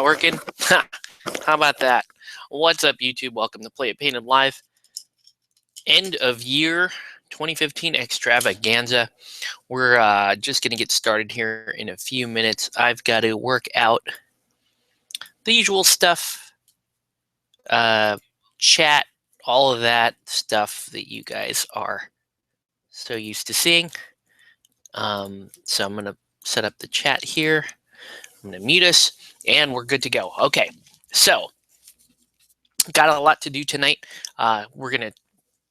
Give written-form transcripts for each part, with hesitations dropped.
not working? How about that? What's up, YouTube? Welcome to Play It Painted Live. End of year 2015 extravaganza. We're just going to get started here in a few minutes. I've got to work out the usual stuff, chat, all of that stuff that you guys are so used to seeing. So I'm going to set up the chat here. I'm going to mute us, and we're good to go. Okay, so got a lot to do tonight. We're going to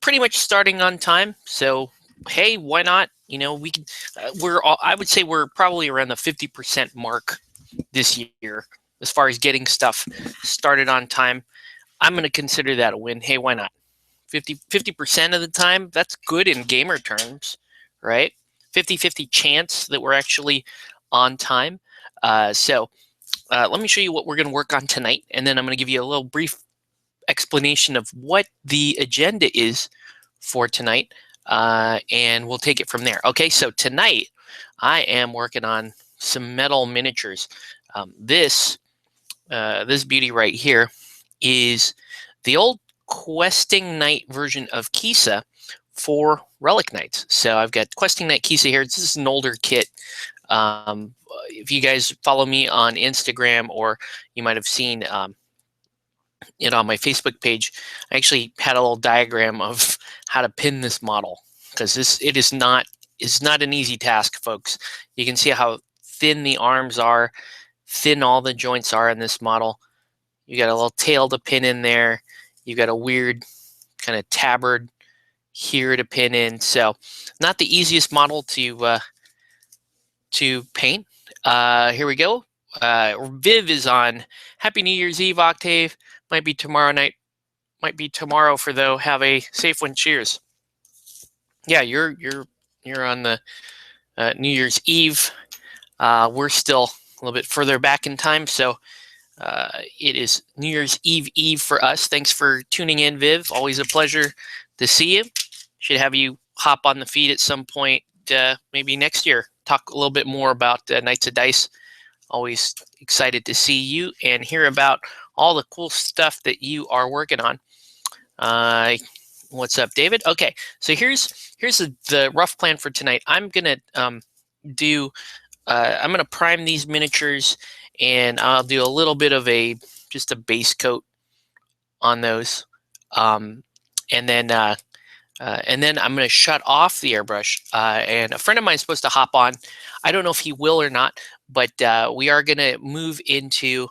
pretty much starting on time. So, hey, why not? You know, we can, I would say we're probably around the 50% mark this year as far as getting stuff started on time. I'm going to consider that a win. Hey, why not? 50% of the time, that's good in gamer terms, right? 50-50 chance that we're actually on time. So let me show you what we're going to work on tonight, and then I'm going to give you a little brief explanation of what the agenda is for tonight, and we'll take it from there. Okay, so tonight I am working on some metal miniatures. This beauty right here is the old Questing Knight version of Kisa for Relic Knights. So I've got Questing Knight Kisa here. This is an older kit. If you guys follow me on Instagram, or you might have seen it on my Facebook page, I actually had a little diagram of how to pin this model, because it's not an easy task, folks. You can see how thin the arms are, thin all the joints are in this model. You got a little tail to pin in there. You got a weird kind of tabard here to pin in. So not the easiest model to paint. Here we go. Viv is on. Happy New Year's Eve, Octave. Might be tomorrow night. Might be tomorrow for though. Have a safe one. Cheers. Yeah, you're on the New Year's Eve. We're still a little bit further back in time, so it is New Year's Eve for us. Thanks for tuning in, Viv. Always a pleasure to see you. Should have you hop on the feed at some point, maybe next year. Talk a little bit more about Knights of Dice. Always excited to see you and hear about all the cool stuff that you are working on. What's up, David? Okay, so here's the rough plan for tonight. I'm gonna I'm gonna prime these miniatures, and I'll do a little bit of just a base coat on those, and then I'm going to shut off the airbrush. And a friend of mine is supposed to hop on. I don't know if he will or not, but we are going to move into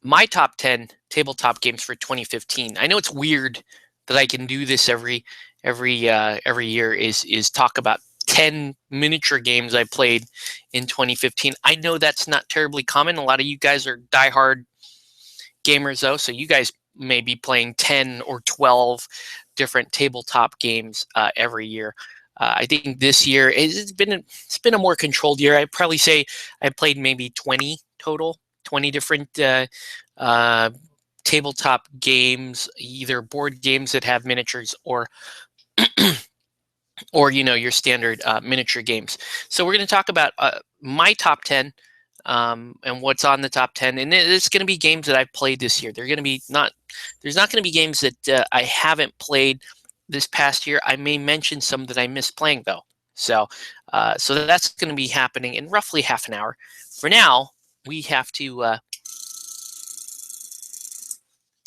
my top 10 tabletop games for 2015. I know it's weird that I can do this every year. Is talk about 10 miniature games I played in 2015. I know that's not terribly common. A lot of you guys are diehard gamers, though, so you guys may be playing 10 or 12 different tabletop games every year. I think this year it's been a more controlled year. I'd probably say I played maybe 20 total, 20 different tabletop games, either board games that have miniatures or or your standard miniature games. So we're going to talk about my top 10 and what's on the top 10, and it's going to be games that I've played this year. There's not going to be games that I haven't played this past year. I may mention some that I missed playing, though. So that's going to be happening in roughly half an hour. For now, we have to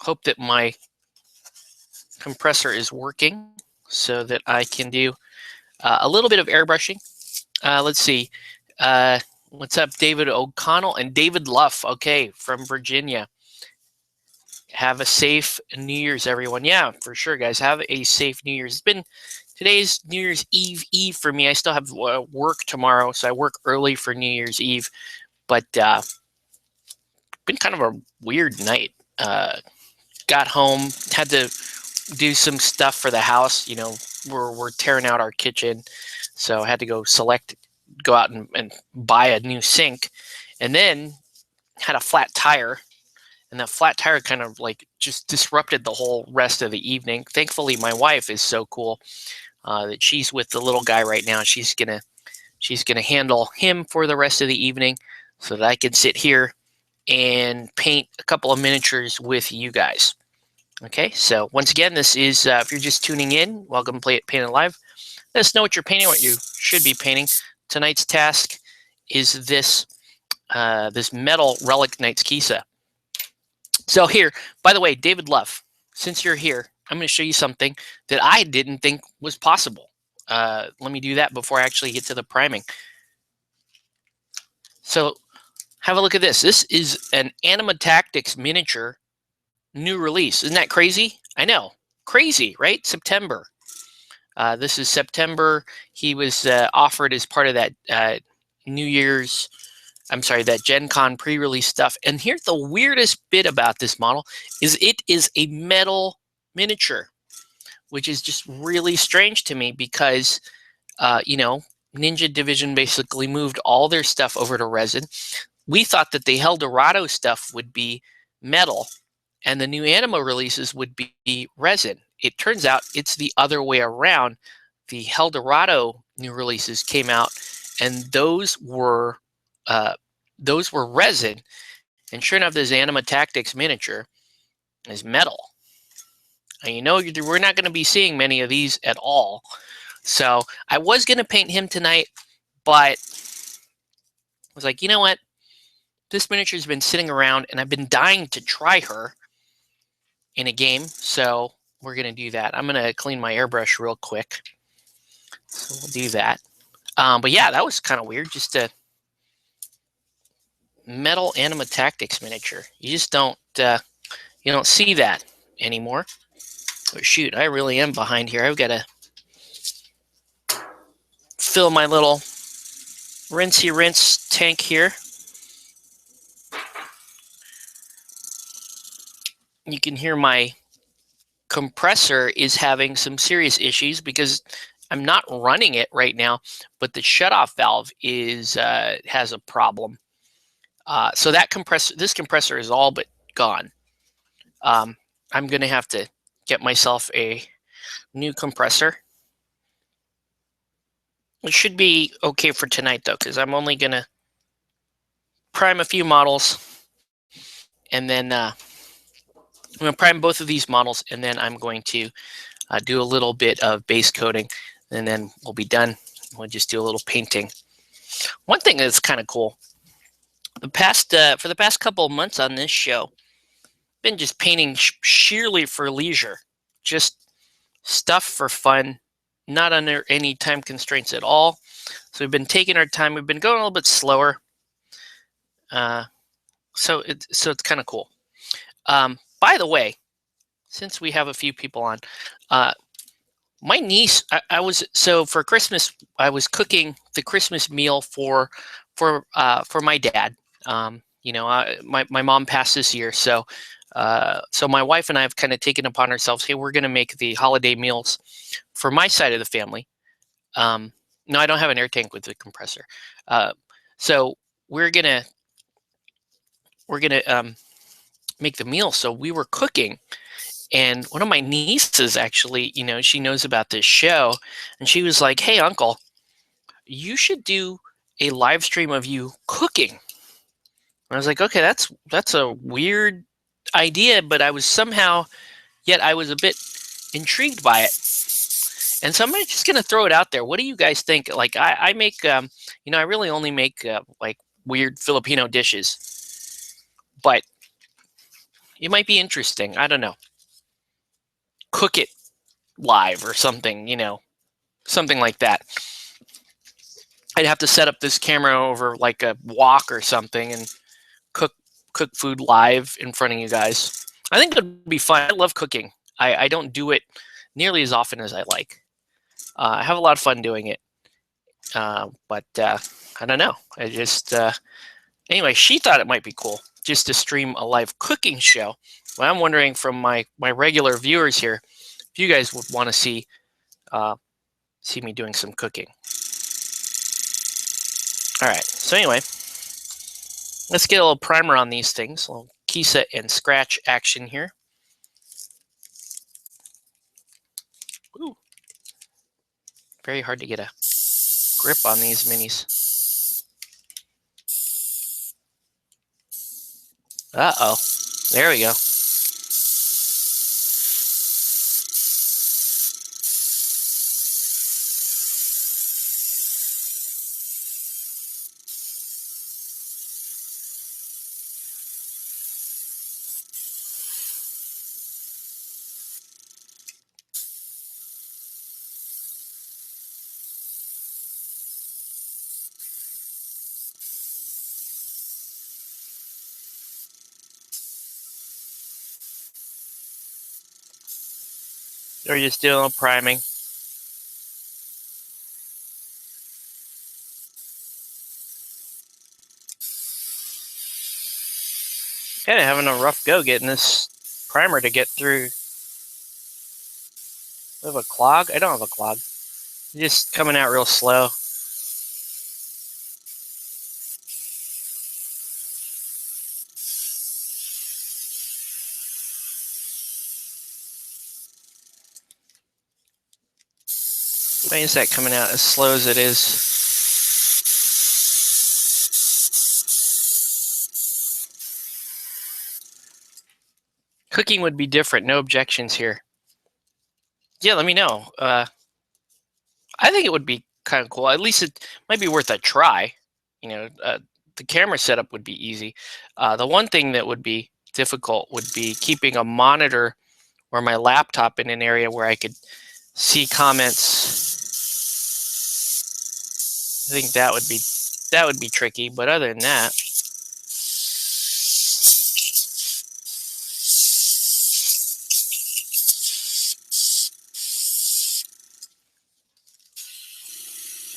hope that my compressor is working so that I can do a little bit of airbrushing. Let's see. What's up, David O'Connell and David Luff? Okay, from Virginia. Have a safe New Year's, everyone. Yeah, for sure, guys. Have a safe New Year's. Today's New Year's Eve for me. I still have work tomorrow, so I work early for New Year's Eve. But been kind of a weird night. Got home, had to do some stuff for the house. We're tearing out our kitchen, so I had to go out and buy a new sink, and then had a flat tire, and that flat tire kind of just disrupted the whole rest of the evening. Thankfully, my wife is so cool that she's with the little guy right now. She's gonna handle him for the rest of the evening so that I can sit here and paint a couple of miniatures with you guys. Okay, so once again, this is, if you're just tuning in, welcome to Paint It Live. Let us know what you're painting, what you should be painting. Tonight's task is this this metal Relic Knights Kisa. So here, by the way, David Love, since you're here, I'm going to show you something that I didn't think was possible. Let me do that before I actually get to the priming. So have a look at this. This is an Anima Tactics miniature new release. Isn't that crazy? I know. Crazy, right? September. This is September. He was offered as part of that New Year's, I'm sorry, that Gen Con pre-release stuff. And here's the weirdest bit about this model is it is a metal miniature, which is just really strange to me because, you know, Ninja Division basically moved all their stuff over to resin. We thought that the Eldorado stuff would be metal and the new Anima releases would be resin. It turns out it's the other way around. The Eldorado new releases came out and those were resin. And sure enough, this Anima Tactics miniature is metal. And you know, we're not going to be seeing many of these at all. So I was going to paint him tonight, but I was like, you know what? This miniature has been sitting around and I've been dying to try her in a game. So we're going to do that. I'm going to clean my airbrush real quick. So we'll do that. But yeah, that was kind of weird. Just a metal Anima Tactics miniature. You just don't see that anymore. Oh, shoot, I really am behind here. I've got to fill my little rinsey rinse tank here. You can hear my compressor is having some serious issues because I'm not running it right now, but the shutoff valve is has a problem. So that this compressor is all but gone. I'm going to have to get myself a new compressor. It should be okay for tonight though, because I'm only going to prime a few models, and then I'm going to prime both of these models, and then I'm going to do a little bit of base coating, and then we'll be done. We'll just do a little painting. One thing that's kind of cool, for the past couple of months on this show, I've been just painting sheerly for leisure, just stuff for fun, not under any time constraints at all. So we've been taking our time. We've been going a little bit slower. So it's kind of cool. By the way, since we have a few people on, my niece, for Christmas, I was cooking the Christmas meal for my dad. My mom passed this year, so my wife and I have kind of taken upon ourselves, hey, we're going to make the holiday meals for my side of the family. No, I don't have an air tank with the compressor. So we're gonna make the meal. So we were cooking, and one of my nieces actually, she knows about this show, and she was like, "Hey, Uncle, you should do a live stream of you cooking." And I was like, "Okay, that's a weird idea," but I was a bit intrigued by it. And so I'm just going to throw it out there. What do you guys think? Like I make, I really only make like weird Filipino dishes, but it might be interesting. I don't know. Cook it live or something, something like that. I'd have to set up this camera over like a wok or something and cook food live in front of you guys. I think it'd be fun. I love cooking. I don't do it nearly as often as I like. I have a lot of fun doing it. But I don't know. I just, anyway, she thought it might be cool just to stream a live cooking show. Well, I'm wondering from my regular viewers here, if you guys would want to see me doing some cooking. All right. So anyway, let's get a little primer on these things. A little Kisa and scratch action here. Ooh. Very hard to get a grip on these minis. Uh-oh. There we go. Or you're still priming. Kind of having a rough go getting this primer to get through. I have a clog? I don't have a clog. Just coming out real slow. Why is that coming out as slow as it is? Cooking would be different. No objections here. Yeah, let me know. I think it would be kind of cool. At least it might be worth a try. The camera setup would be easy. The one thing that would be difficult would be keeping a monitor or my laptop in an area where I could see comments. I think that would be tricky, but other than that,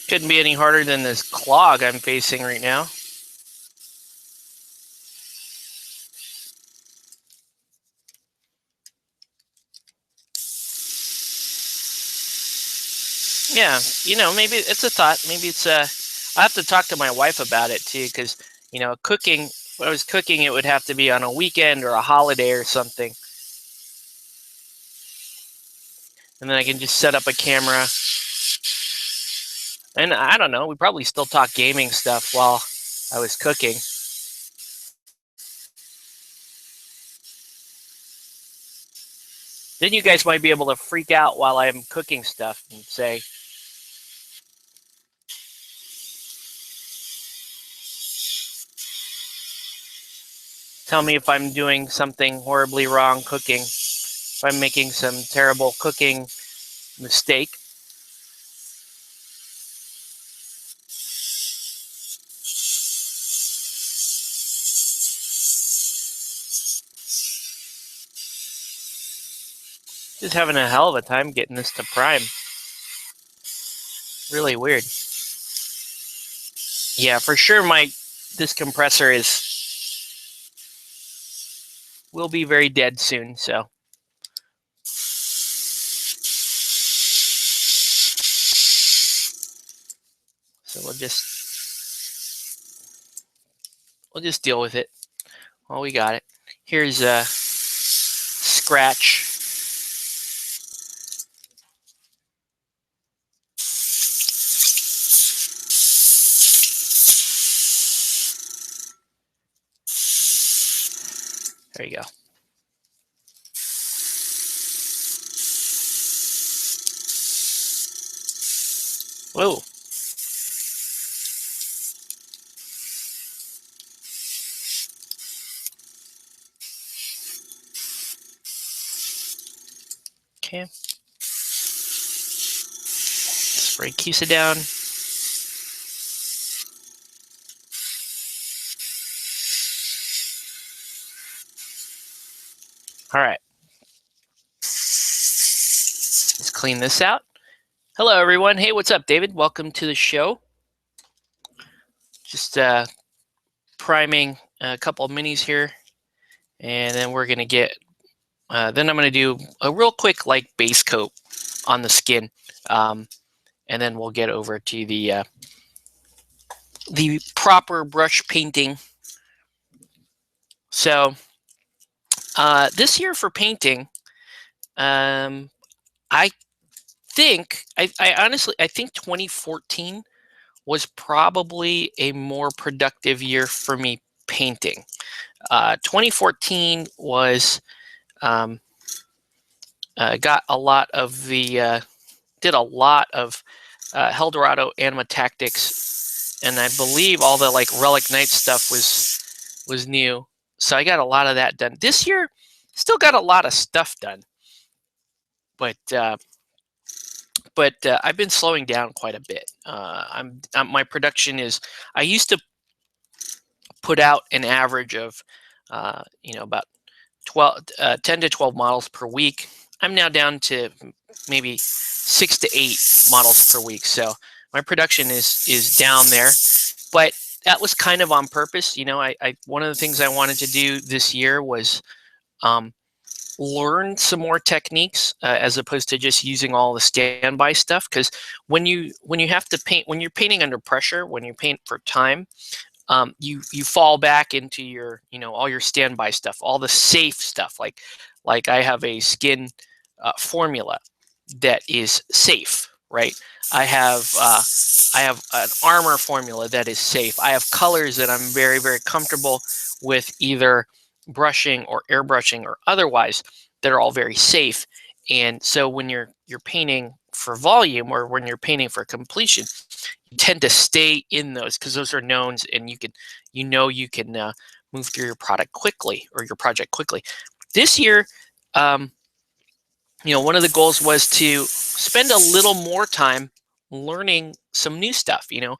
couldn't be any harder than this clog I'm facing right now. Yeah, maybe it's a thought. Maybe it's I have to talk to my wife about it too, because cooking. When I was cooking, it would have to be on a weekend or a holiday or something, and then I can just set up a camera. And I don't know. We probably still talk gaming stuff while I was cooking. Then you guys might be able to freak out while I'm cooking stuff and say, tell me if I'm doing something horribly wrong cooking, if I'm making some terrible cooking mistake. Just having a hell of a time getting this to prime. Really weird. Yeah, for sure this compressor will be very dead soon, so. So we'll just deal with it. Well, we got it. Here's a scratch. There you go. Whoa. Okay. Spray Kisa down. All right. Let's clean this out. Hello, everyone. Hey, what's up, David? Welcome to the show. Just priming a couple of minis here, and then we're gonna get. Then I'm gonna do a real quick base coat on the skin, and then we'll get over to the proper brush painting. So this year for painting, I honestly think 2014 was probably a more productive year for me painting. 2014 was got a lot of the did a lot of Helldorado Anima Tactics, and I believe all the like Relic Knight stuff was new. So I got a lot of that done. This year, still got a lot of stuff done, but I've been slowing down quite a bit. My production is, I used to put out an average of about 10 to 12 models per week. I'm now down to maybe 6 to 8 models per week. So my production is down there, but that was kind of on purpose. I one of the things I wanted to do this year was learn some more techniques as opposed to just using all the standby stuff. Because when you have to paint, when you're painting under pressure, when you paint for time, you fall back into your all your standby stuff, all the safe stuff. Like I have a skin formula that is safe, right? I have an armor formula that is safe. I have colors that I'm very, very comfortable with, either brushing or airbrushing or otherwise, that are all very safe. And so when you're painting for volume, or when you're painting for completion, you tend to stay in those because those are knowns, and you can move through your product quickly, or your project quickly. This year, one of the goals was to spend a little more time learning some new stuff, either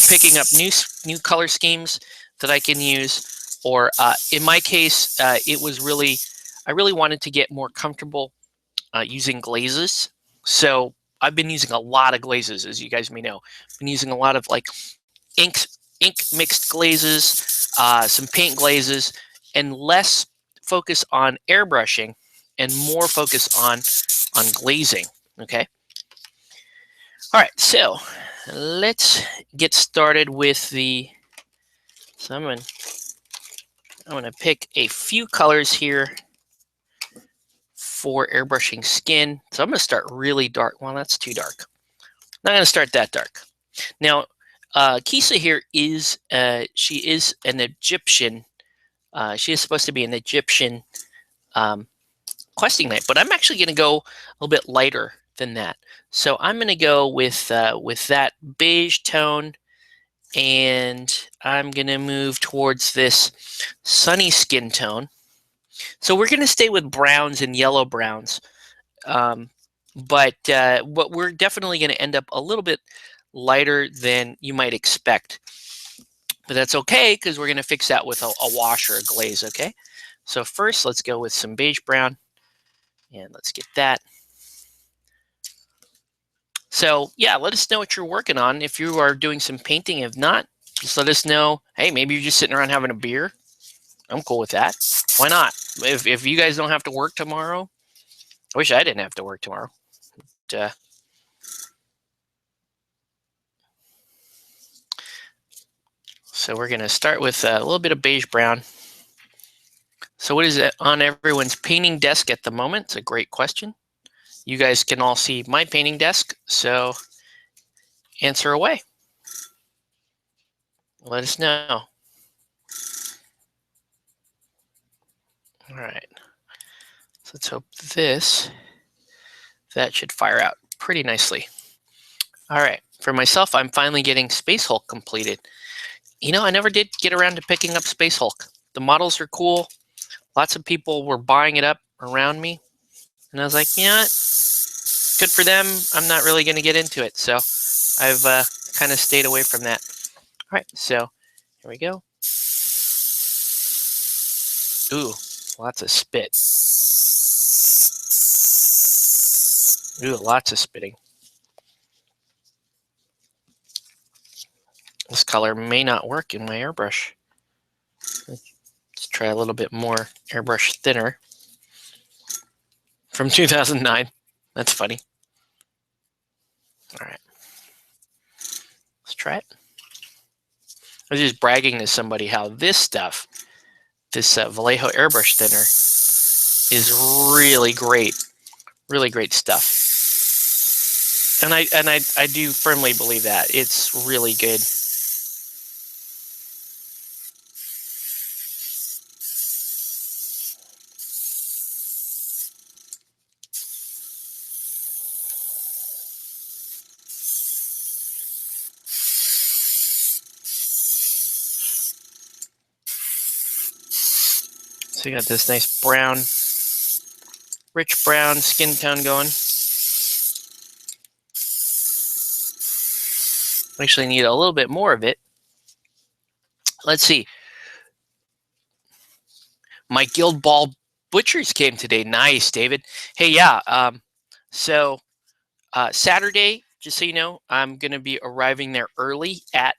picking up new color schemes that I can use, or in my case, it was really, I really wanted to get more comfortable using glazes. So I've been using a lot of glazes, as you guys may know. I've been using a lot of like ink mixed glazes, some paint glazes, and less focus on airbrushing and more focus on glazing. Okay. All right, so let's get started with the. So I'm gonna pick a few colors here for airbrushing skin. So I'm gonna start really dark. Well, that's too dark. I'm not gonna start that dark. Now, Kisa here is she is an Egyptian. She is supposed to be an Egyptian questing knight, but I'm actually gonna go a little bit lighter than that. So I'm gonna go with that beige tone, and I'm gonna move towards this sunny skin tone. So we're gonna stay with browns and yellow browns, but we're definitely gonna end up a little bit lighter than you might expect. But that's okay, because we're gonna fix that with a wash or a glaze. Okay. So first, let's go with some beige brown, and let's get that. So yeah, let us know what you're working on. If you are doing some painting, if not, just let us know. Hey, maybe you're just sitting around having a beer. I'm cool with that. Why not? If you guys don't have to work tomorrow, I wish I didn't have to work tomorrow. But, so we're going to start with a little bit of beige brown. So what is it on everyone's painting desk at the moment? It's a great question. You guys can all see my painting desk, so answer away. Let us know. All right. So let's hope that should fire out pretty nicely. All right. For myself, I'm finally getting Space Hulk completed. I never did get around to picking up Space Hulk. The models are cool. Lots of people were buying it up around me. And I was like, good for them. I'm not really going to get into it. So I've kind of stayed away from that. All right, so here we go. Ooh, lots of spit. Ooh, lots of spitting. This color may not work in my airbrush. Let's try a little bit more airbrush thinner. From 2009. That's funny. All right. Let's try it. I was just bragging to somebody how this stuff, this Vallejo airbrush thinner, is really great. Really great stuff. And I do firmly believe that. It's really good. So you got this nice brown, rich brown skin tone going. Actually need a little bit more of it. Let's see. My Guild Ball Butchers came today. Nice, David. Hey, yeah. So Saturday, just so you know, I'm going to be arriving there early at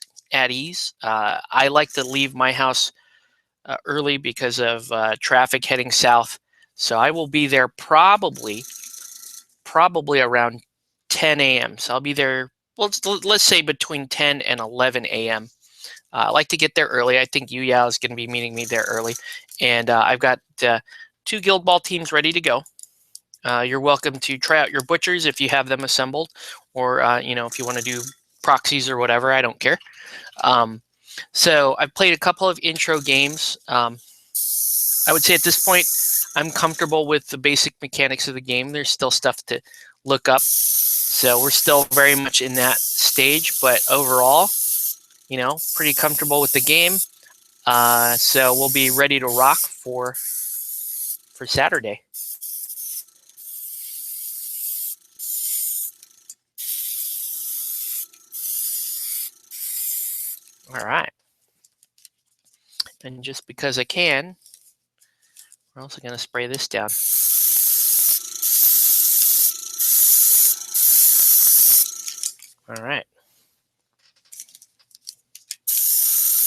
ease. I like to leave my house early because of traffic heading south. So I will be there probably around 10 a.m. So I'll be there, well, let's say between 10 and 11 a.m. I like to get there early. I think Yu Yao is going to be meeting me there early. And I've got 2 Guild Ball teams ready to go. You're welcome to try out your butchers if you have them assembled, or if you want to do proxies or whatever. I don't care. So I've played a couple of intro games. I would say at this point, I'm comfortable with the basic mechanics of the game. There's still stuff to look up. So we're still very much in that stage, but overall, pretty comfortable with the game. So we'll be ready to rock for Saturday. All right. And just because I can, we're also going to spray this down. All right.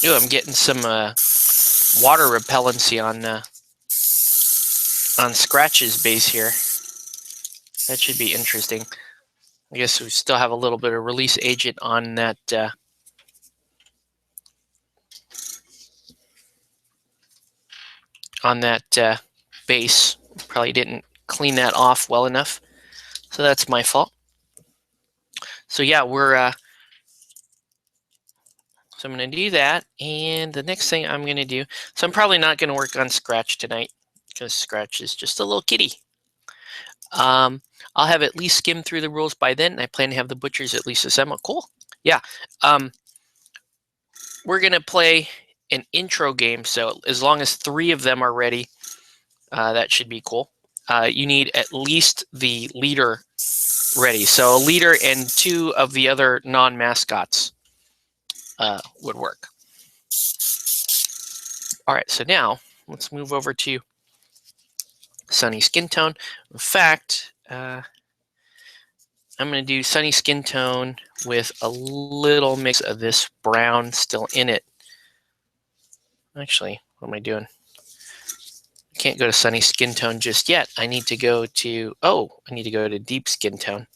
Ooh, I'm getting some water repellency on Scratch's base here. That should be interesting. I guess we still have a little bit of release agent on that base. Probably didn't clean that off well enough, so that's my fault. So yeah, we're so I'm going to do that, and the next thing I'm going to do, so I'm probably not going to work on Scratch tonight because Scratch is just a little kitty. I'll have at least skimmed through the rules by then, and I plan to have the butchers at least assemble. Cool. Yeah. We're going to play an intro game, so as long as 3 of them are ready, that should be cool. You need at least the leader ready. So a leader and 2 of the other non-mascots would work. All right, so now let's move over to Sunny Skin Tone. In fact, I'm going to do Sunny Skin Tone with a little mix of this brown still in it. Actually, what am I doing? I can't go to Sunny Skin Tone just yet. I need to go to, I need to go to Deep Skin Tone.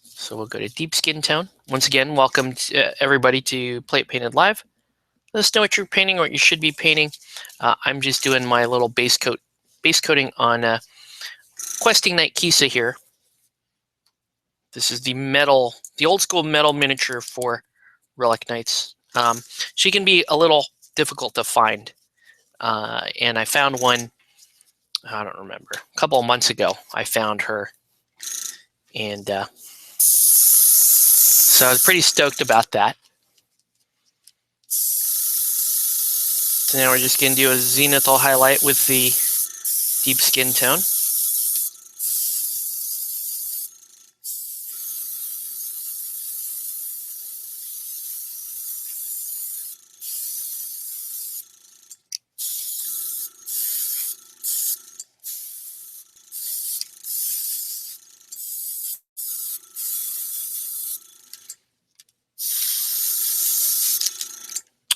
So we'll go to Deep Skin Tone. Once again, welcome to, everybody to Play It Painted Live. Let us know what you're painting or what you should be painting. I'm just doing my little base coating on Questing Knight Kisa here. This is the old school metal miniature for Relic Knights. She can be a little difficult to find. And I found one, I don't remember, a couple of months ago. I found her. And so I was pretty stoked about that. So now we're just going to do a zenithal highlight with the Deep Skin Tone.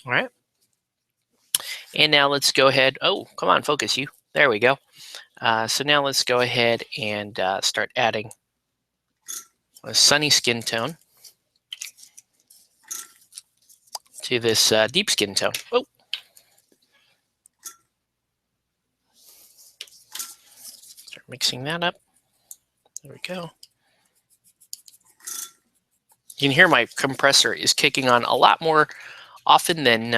All right. And now let's go ahead. Oh, come on, focus you. There we go. So now let's go ahead and start adding a Sunny Skin Tone to this Deep Skin Tone. Oh. Start mixing that up. There we go. You can hear my compressor is kicking on a lot more often than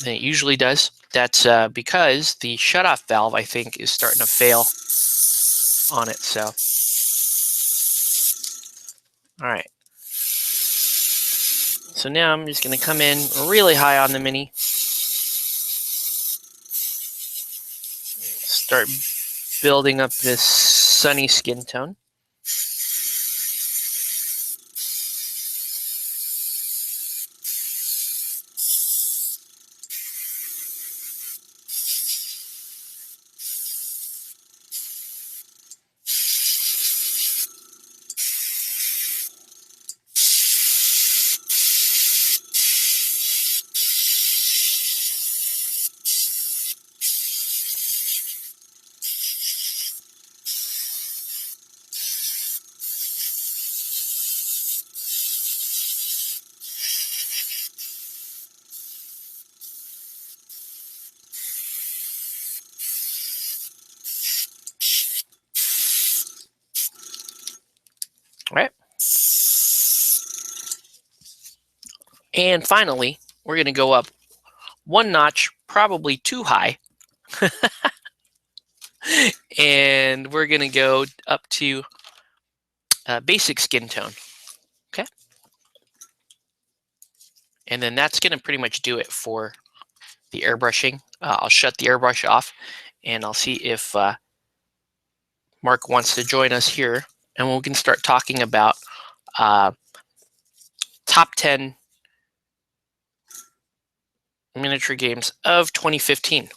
it usually does. That's because the shutoff valve, I think, is starting to fail on it. So, all right. So now I'm just going to come in really high on the mini. Start building up this sunny skin tone. All right. And finally, we're going to go up one notch, probably too high. And we're going to go up to basic skin tone. Okay. And then that's going to pretty much do it for the airbrushing. I'll shut the airbrush off and I'll see if Mark wants to join us here. And we can start talking about top 10 miniature games of 2015.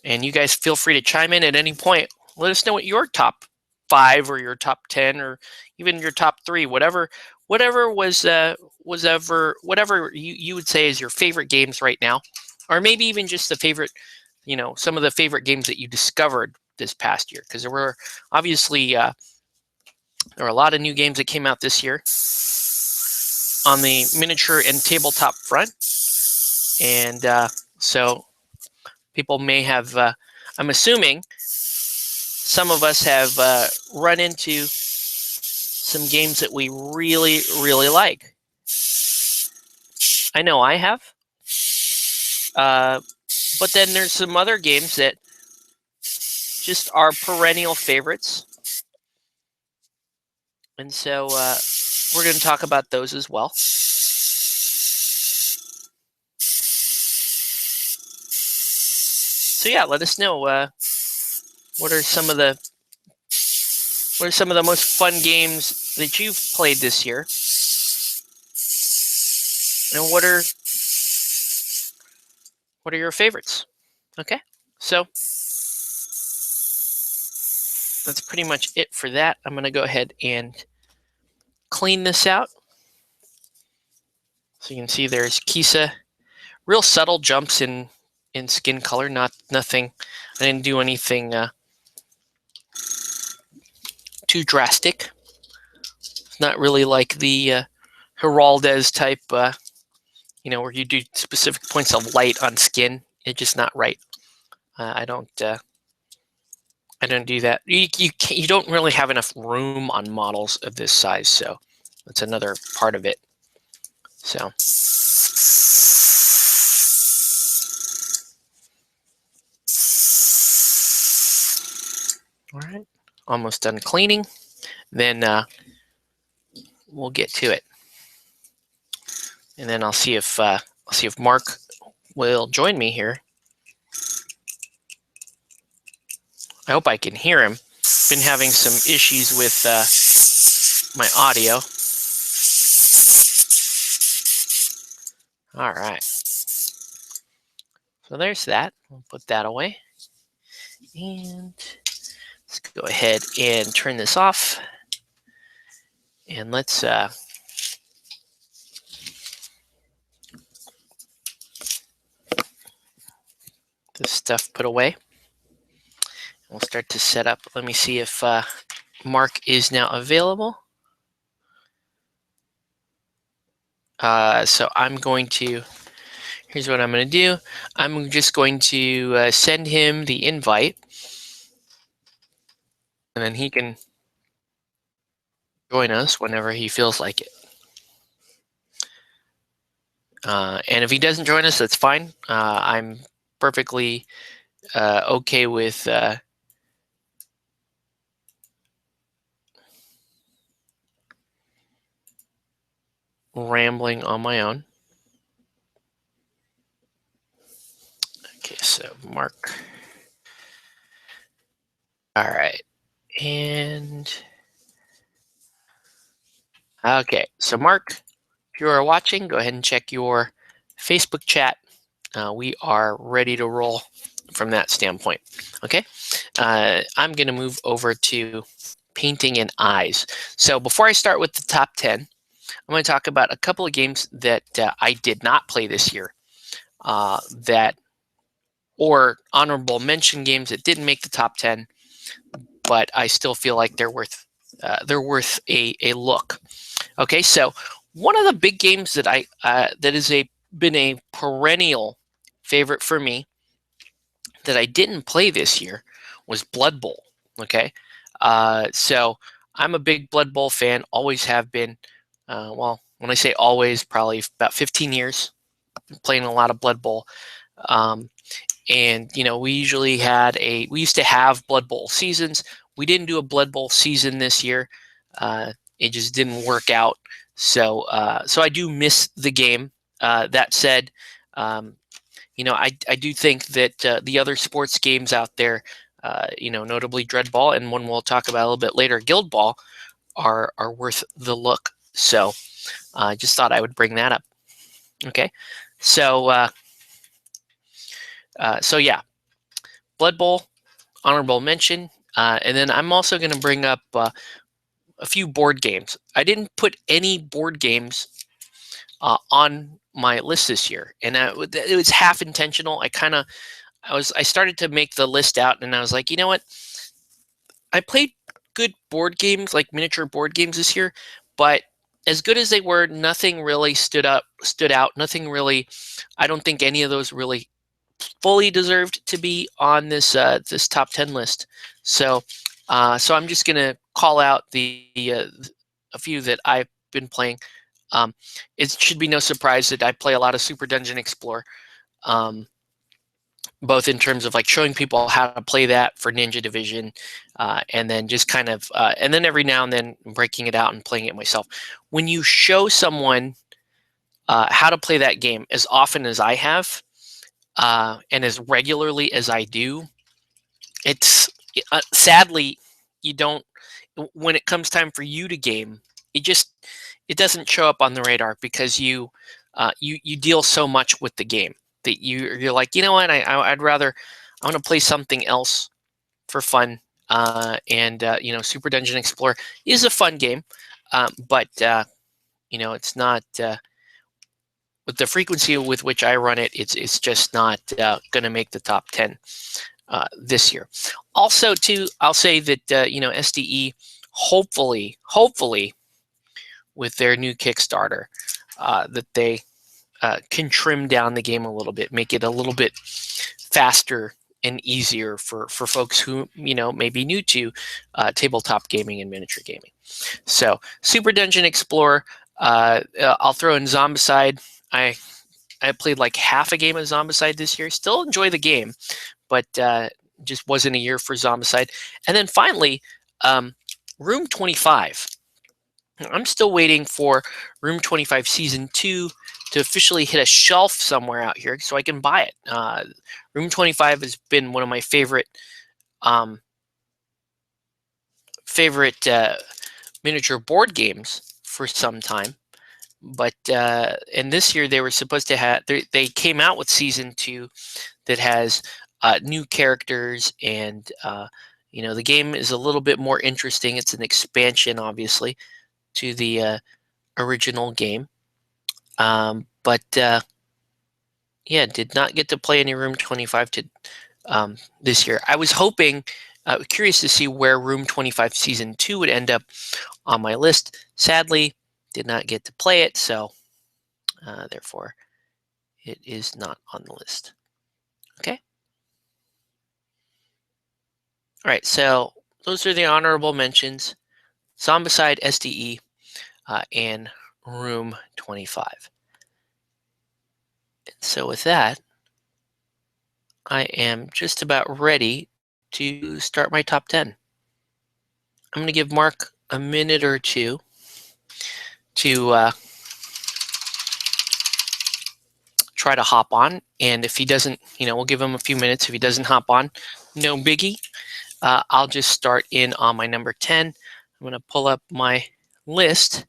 And you guys feel free to chime in at any point. Let us know what your top 5 or your top 10 or even your top 3, whatever was whatever you would say is your favorite games right now, or maybe even just the favorite, some of the favorite games that you discovered this past year, because there were obviously there are a lot of new games that came out this year on the miniature and tabletop front, and so people may have, I'm assuming some of us have run into some games that we really, really like. I know I have. But then there's some other games that just are perennial favorites. And so we're going to talk about those as well. So yeah, let us know what are some of the most fun games that you've played this year, and what are your favorites? Okay, so that's pretty much it for that. I'm going to go ahead and clean this out. So you can see there's Kisa. Real subtle jumps in skin color, nothing. I didn't do anything too drastic. It's not really like the Heraldez type, where you do specific points of light on skin. It's just not right. I don't do that. You don't really have enough room on models of this size, so that's another part of it. So. All right, almost done cleaning. Then we'll get to it, and then I'll see if Mark will join me here. I hope I can hear him. Been having some issues with my audio. All right. So there's that. We'll put that away. And let's go ahead and turn this off. And let's this stuff put away. We'll start to set up. Let me see if Mark is now available. So I'm going to, here's what I'm going to do. I'm just going to send him the invite, and then he can join us whenever he feels like it. And if he doesn't join us, that's fine. I'm perfectly okay with rambling on my own. Okay, so Mark. All right. And okay, so Mark, if you are watching, go ahead and check your Facebook chat. We are ready to roll from that standpoint. Okay, I'm going to move over to painting and eyes. So before I start with the top 10, I'm going to talk about a couple of games that I did not play this year, or honorable mention games that didn't make the top 10, but I still feel like they're worth a look. Okay, so one of the big games that been a perennial favorite for me that I didn't play this year was Blood Bowl. Okay, so I'm a big Blood Bowl fan, always have been. Well, when I say always, probably about 15 years playing a lot of Blood Bowl. And we used to have Blood Bowl seasons. We didn't do a Blood Bowl season this year. It just didn't work out. So I do miss the game. That said, I do think that the other sports games out there, notably Dread Ball and one we'll talk about a little bit later, Guild Ball, are worth the look. So I just thought I would bring that up. Okay, so yeah, Blood Bowl, honorable mention, and then I'm also going to bring up a few board games. I didn't put any board games on my list this year, and it was half intentional. I started to make the list out, and I was like, you know what? I played good board games, like miniature board games this year, but as good as they were, nothing really stood out. Nothing really. I don't think any of those really fully deserved to be on this top 10 list. So I'm just gonna call out a few that I've been playing. It should be no surprise that I play a lot of Super Dungeon Explorer, both in terms of like showing people how to play that for Ninja Division, and then just kind of and then every now and then breaking it out and playing it myself. When you show someone how to play that game as often as I have, and as regularly as I do, it's sadly you don't. When it comes time for you to game, it doesn't show up on the radar because you deal so much with the game that you're like, you know what, I want to play something else for fun. And Super Dungeon Explorer is a fun game, but it's not. With the frequency with which I run it, it's just not going to make the top 10 this year. Also, too, I'll say that SDE hopefully with their new Kickstarter, that they can trim down the game a little bit, make it a little bit faster and easier for folks who may be new to tabletop gaming and miniature gaming. So Super Dungeon Explorer, I'll throw in Zombicide. I played like half a game of Zombicide this year. Still enjoy the game, but just wasn't a year for Zombicide. And then finally, Room 25. I'm still waiting for Room 25 Season 2 to officially hit a shelf somewhere out here so I can buy it. Room 25 has been one of my favorite miniature board games for some time. But and this year they were supposed to have, they came out with Season 2 that has new characters, and the game is a little bit more interesting. It's an expansion, obviously, to the original game. But yeah, did not get to play any Room 25 this year. I was hoping, curious to see where Room 25 Season 2 would end up on my list. Sadly, did not get to play it, so therefore it is not on the list. Okay. All right, so those are the honorable mentions: Zombicide, SDE, and Room 25. And so with that, I am just about ready to start my top 10. I'm going to give Mark a minute or two to try to hop on. And if he doesn't, we'll give him a few minutes. If he doesn't hop on, no biggie. I'll just start in on my number 10. I'm going to pull up my list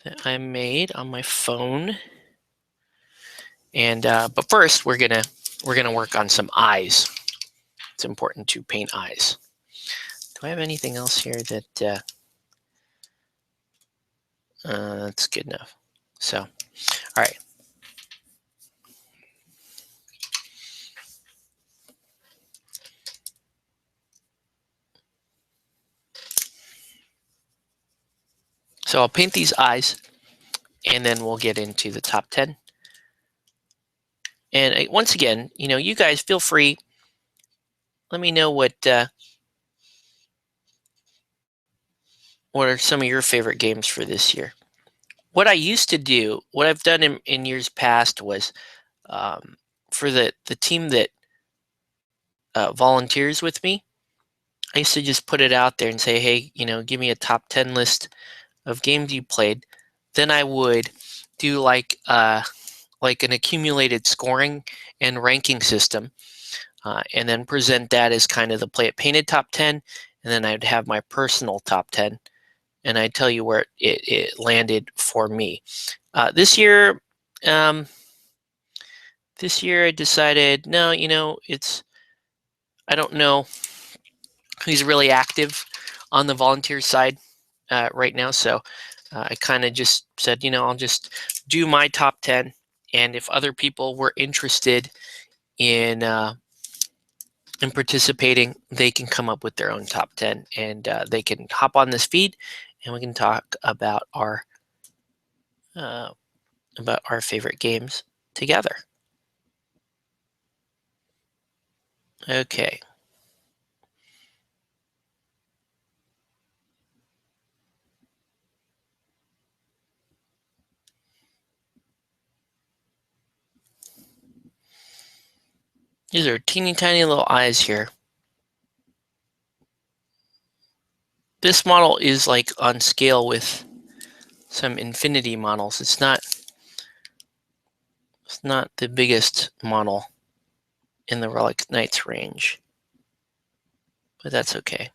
that I made on my phone. And but first, we're gonna work on some eyes. It's important to paint eyes. Do I have anything else here that that's good enough? So, all right. So I'll paint these eyes, and then we'll get into the top 10. And once again, you guys feel free. Let me know what are some of your favorite games for this year. What I used to do, what I've done in years past was for the team that volunteers with me, I used to just put it out there and say, hey, give me a top 10 list of games you played. Then I would do like an accumulated scoring and ranking system, and then present that as kind of the Play It Painted top 10, and then I'd have my personal top 10, and I'd tell you where it landed for me. This year I decided, no, I don't know who's really active on the volunteer side right now, so I kind of just said, I'll just do my top 10, and if other people were interested in participating, they can come up with their own top 10, and they can hop on this feed, and we can talk about our favorite games together. Okay. These are teeny tiny little eyes here. This model is like on scale with some Infinity models. It's not the biggest model in the Relic Knights range, but that's okay.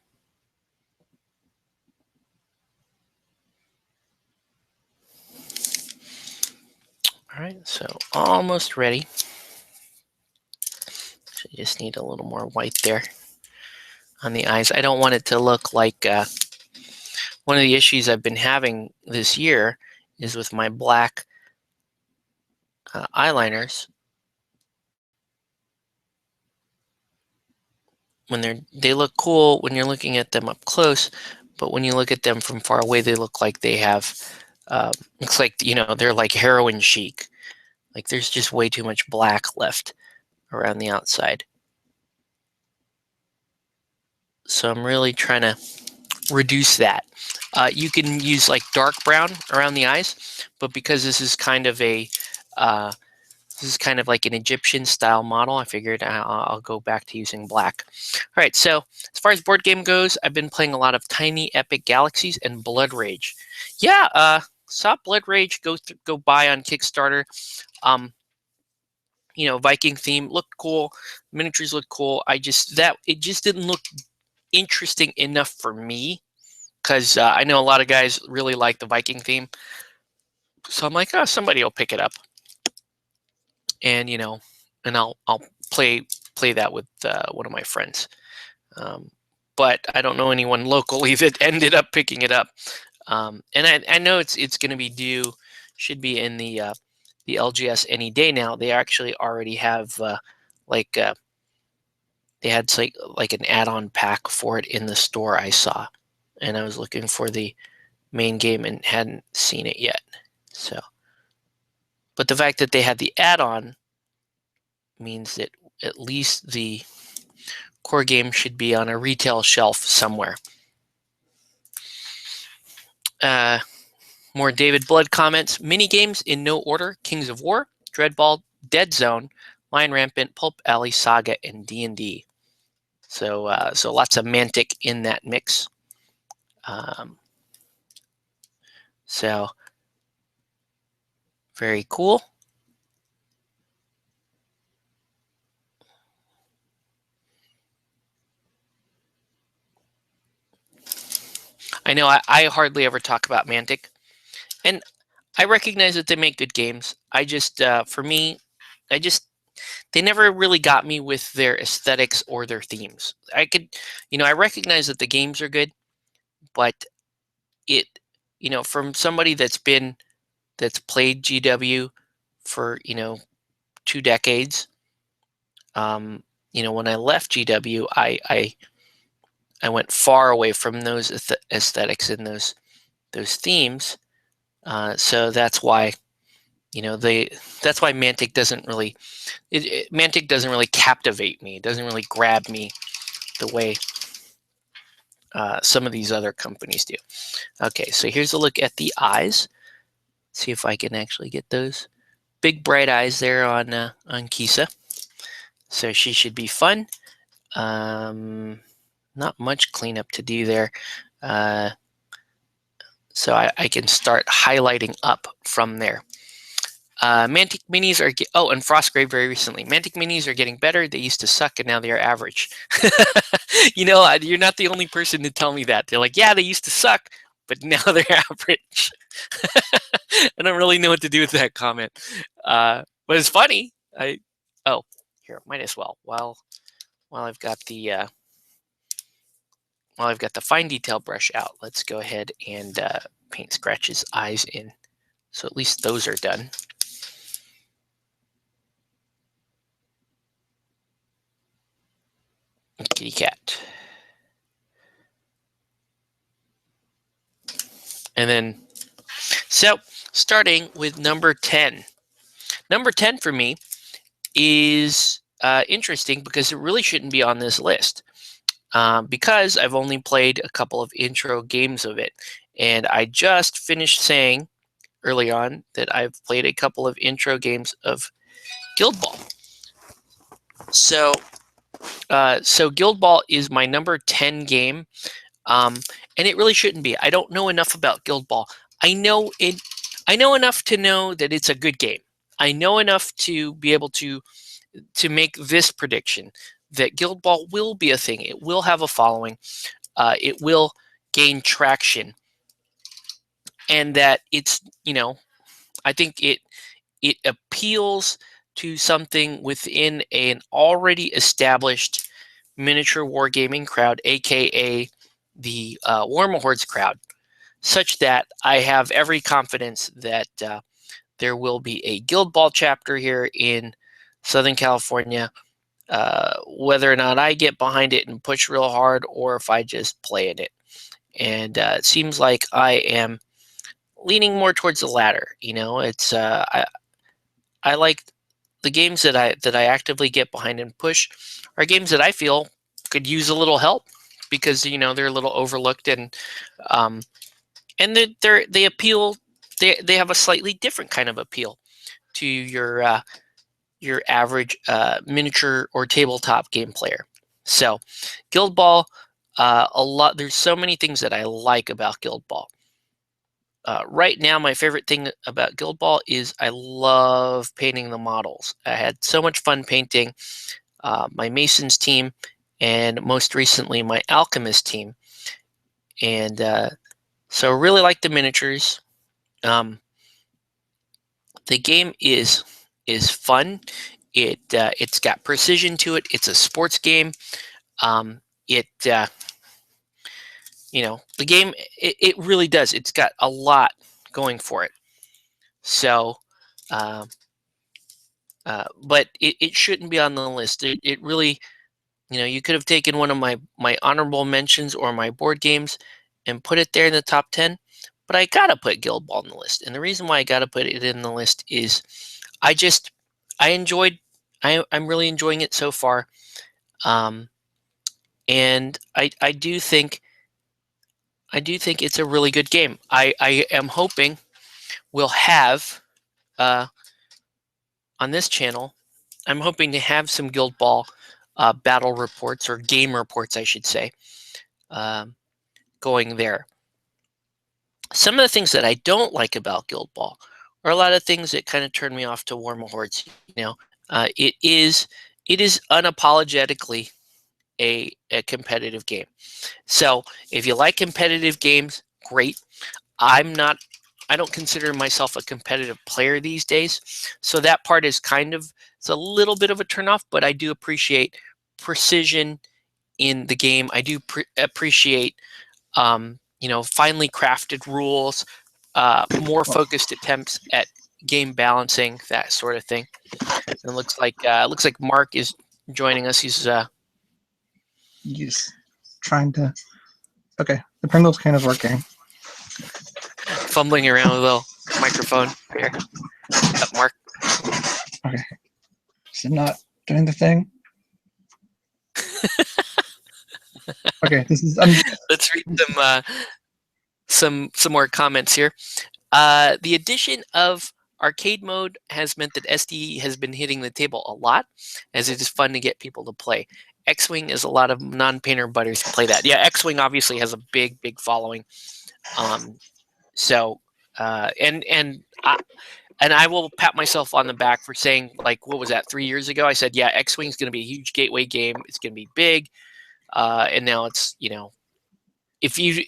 All right, so almost ready. So you just need a little more white there on the eyes. I don't want it to look like one of the issues I've been having this year is with my black eyeliners. When they look cool when you're looking at them up close, but when you look at them from far away, they look like they have looks like they're like heroin chic. Like there's just way too much black left around the outside. So I'm really trying to reduce that. You can use like dark brown around the eyes, but because this is kind of a like an Egyptian style model, I figured I'll go back to using black. All right, so as far as board game goes, I've been playing a lot of Tiny Epic Galaxies and Blood Rage. Yeah, saw Blood Rage go by on Kickstarter. Viking theme looked cool, miniatures looked cool. It just didn't look interesting enough for me, because I know a lot of guys really like the Viking theme. So I'm like, oh, somebody will pick it up, and and I'll play that with one of my friends. But I don't know anyone locally that ended up picking it up. And I know it's going to be should be in the LGS any day now. They actually already have they had like an add-on pack for it in the store I saw, and I was looking for the main game and hadn't seen it yet. So, but the fact that they had the add-on means that at least the core game should be on a retail shelf somewhere. More David Blood comments. Mini games in no order: Kings of War, Dreadball, Dead Zone, Lion Rampant, Pulp Alley, Saga, and D&D. So lots of Mantic in that mix. So very cool. I know I hardly ever talk about Mantic, and I recognize that they make good games. I just, for me, they never really got me with their aesthetics or their themes. I recognize that the games are good, but it, from somebody that's played GW for, 2 decades, when I left GW, I went far away from those aesthetics and those themes. So that's why, that's why Mantic doesn't really, Mantic doesn't really captivate me. It doesn't really grab me the way some of these other companies do. Okay, so here's a look at the eyes. See if I can actually get those big bright eyes there on Kisa. So she should be fun. Not much cleanup to do there. So I can start highlighting up from there. Mantic minis are and Frostgrave very recently. Mantic minis are getting better. They used to suck and now they are average. You're not the only person to tell me that. They're like, yeah, they used to suck, but now they're average. I don't really know what to do with that comment, but it's funny. Here, might as well while I've got the fine detail brush out. Let's go ahead and paint Scratch's eyes in, so at least those are done. Kitty cat. And then, so starting with number 10. Number 10 for me is interesting because it really shouldn't be on this list because I've only played a couple of intro games of it. And I just finished saying early on that I've played a couple of intro games of Guild Ball. So Guild Ball is my number 10 game. And it really shouldn't be. I don't know enough about Guild Ball. I know enough to know that it's a good game. I know enough to be able to make this prediction that Guild Ball will be a thing. It will have a following. It will gain traction, and that it's, I think it appeals to something within an already established miniature wargaming crowd, aka the Warhammer Hordes crowd, such that I have every confidence that there will be a Guild Ball chapter here in Southern California, whether or not I get behind it and push real hard or if I just play in it. And it seems like I am leaning more towards the latter. It's I like the games that I actively get behind and push are games that I feel could use a little help because they're a little overlooked and they appeal. They have a slightly different kind of appeal to your average miniature or tabletop game player. So, Guild Ball, there's so many things that I like about Guild Ball. Right now, my favorite thing about Guild Ball is I love painting the models. I had so much fun painting my Masons team and most recently my Alchemist team. And so really like the miniatures. The game is fun. It's got precision to it. It's a sports game. The game, it really does. It's got a lot going for it. So, but it shouldn't be on the list. It really, you could have taken one of my honorable mentions or my board games and put it there in the top 10, but I gotta put Guild Ball on the list. And the reason why I gotta put it in the list is I'm really enjoying it so far. And I do think it's a really good game. I am hoping we'll have on this channel, I'm hoping to have some Guild Ball battle reports or game reports, I should say, going there. Some of the things that I don't like about Guild Ball are a lot of things that kind of turn me off to Warhammer Hordes. It is unapologetically a competitive game. So if you like competitive games, great. I don't consider myself a competitive player these days, so that part is it's a little bit of a turnoff, but I do appreciate precision in the game. I do appreciate finely crafted rules, more focused attempts at game balancing, that sort of thing. And it looks like Mark is joining us. He's trying to. Okay, the Pringle's can is working. fumbling around with a little microphone here. Up, Mark. Okay, is it not doing the thing? Okay, this is. Let's read some more comments here. The addition of arcade mode has meant that SDE has been hitting the table a lot, as it is fun to get people to play. X-Wing is a lot of non-painter butters play that. Yeah, X-Wing obviously has a big following. And I will pat myself on the back for saying, like, what was that, 3 years ago? I said, yeah, X-Wing is going to be a huge gateway game. It's going to be big. And now it's, if you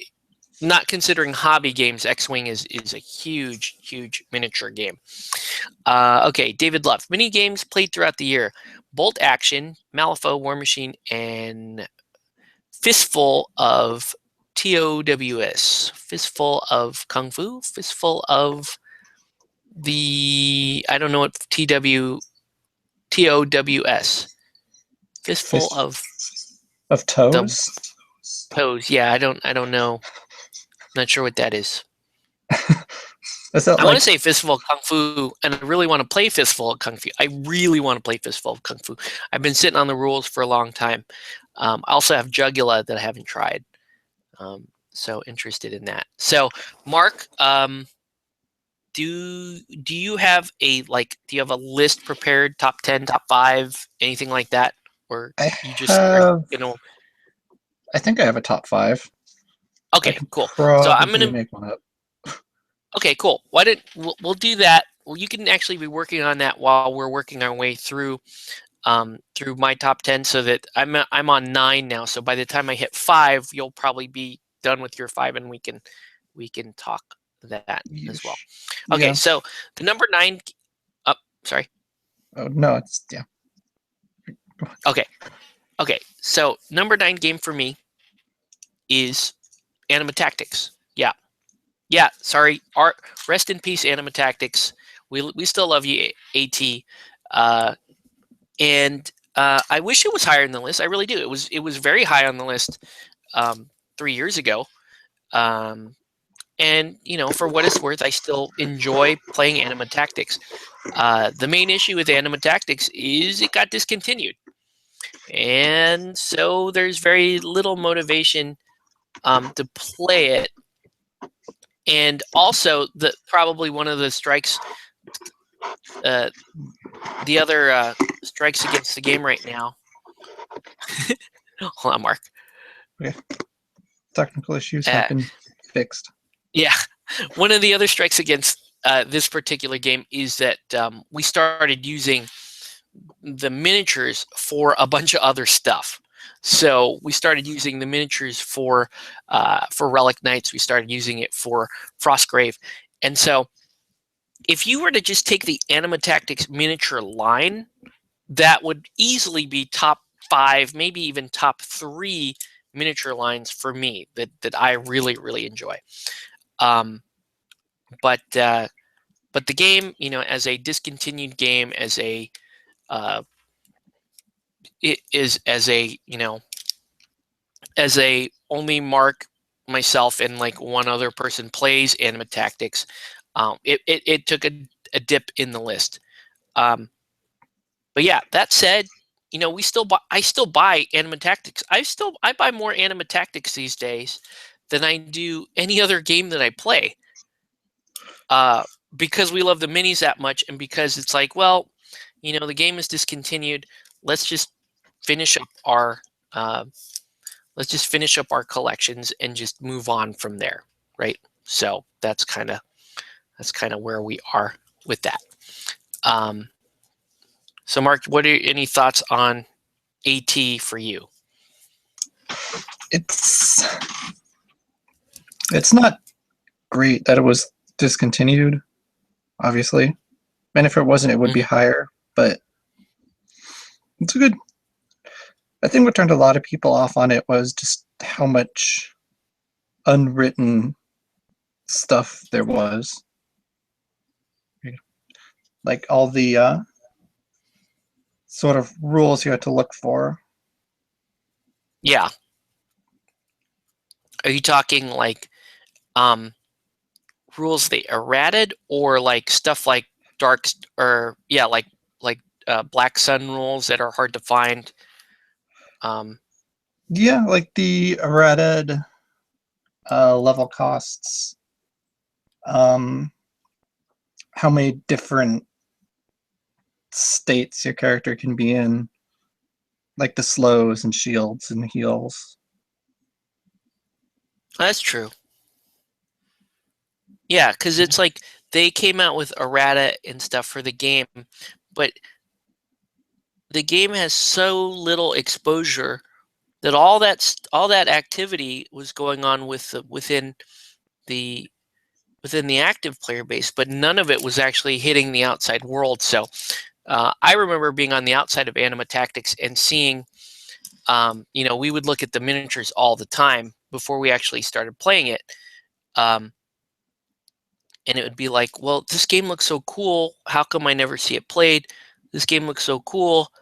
not considering hobby games, X-Wing is a huge miniature game. Okay, David Love. Mini games played throughout the year. Bolt Action, Malifaux, War Machine, and Fistful of TOWS. Fistful of Kung Fu. Fistful of I don't know what TOWS. Fistful of toes. Toes. Yeah, I don't know. Not sure what that is. I want to say Fistful of Kung Fu, and I really want to play Fistful of Kung Fu. I really want to play Fistful of Kung Fu. I've been sitting on the rules for a long time. I also have Jugula that I haven't tried. So interested in that. So, Mark, do you have a list prepared, top 10, top 5, anything like that? Or I think I have a top 5. Okay, cool. So I'm gonna make one up. Okay, cool. Why don't we'll do that? Well, you can actually be working on that while we're working our way through my top 10, so that I'm on 9 now. So by the time I hit 5, you'll probably be done with your 5, and we can talk that as well. Okay, yeah. So the number 9. Oh, sorry. Oh no, it's yeah. Okay. So number 9 game for me is Anima Tactics. Yeah, sorry. Rest in peace, Anima Tactics. We still love you, AT. And I wish it was higher in the list. I really do. It was very high on the list 3 years ago. And for what it's worth, I still enjoy playing Anima Tactics. The main issue with Anima Tactics is it got discontinued, and so there's very little motivation to play it. And also, probably one of the strikes, the other strikes against the game right now. Hold on, Mark. Okay. Technical issues have been fixed. Yeah. One of the other strikes against this particular game is that we started using the miniatures for a bunch of other stuff. So we started using the miniatures for Relic Knights. We started using it for Frostgrave. And so if you were to just take the Anima Tactics miniature line, that would easily be top 5, maybe even top 3 miniature lines for me that I really enjoy. But the game, as a discontinued game, as a only Mark, myself, and like one other person plays Anima Tactics, it took a dip in the list. But yeah, that said, I still buy Anima Tactics. I buy more Anima Tactics these days than I do any other game that I play. Because we love the minis that much, and because it's like, well, the game is discontinued. Let's just finish up our collections and just move on from there, right? So that's kind of where we are with that. So Mark, what are any thoughts on AT for you? It's not great that it was discontinued, obviously. And if it wasn't, it would be higher, but it's a good. I think what turned a lot of people off on it was just how much unwritten stuff there was. Like all the sort of rules you had to look for. Yeah. Are you talking like rules they errated, or like stuff like Black Sun rules that are hard to find? Yeah, like the errated level costs. How many different states your character can be in, like the slows and shields and heals. That's true. Yeah, because it's like they came out with errata and stuff for the game, but the game has so little exposure that all that activity was going on within the active player base, but none of it was actually hitting the outside world. So I remember being on the outside of Anima Tactics and seeing, we would look at the miniatures all the time before we actually started playing it. And it would be like, well, this game looks so cool. How come I never see it played? This game looks so cool.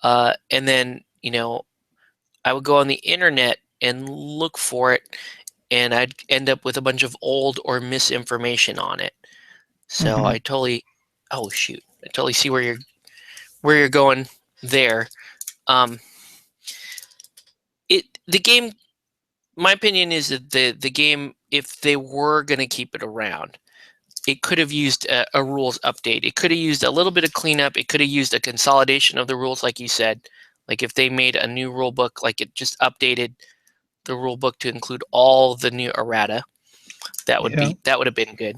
And then, I would go on the internet and look for it, and I'd end up with a bunch of old or misinformation on it. So I totally see where you're going there. The game, my opinion is that the game, if they were going to keep it around, it could have used a rules update. It could have used a little bit of cleanup. It could have used a consolidation of the rules, like you said. Like if they made a new rule book, like it just updated the rule book to include all the new errata, that would have been good.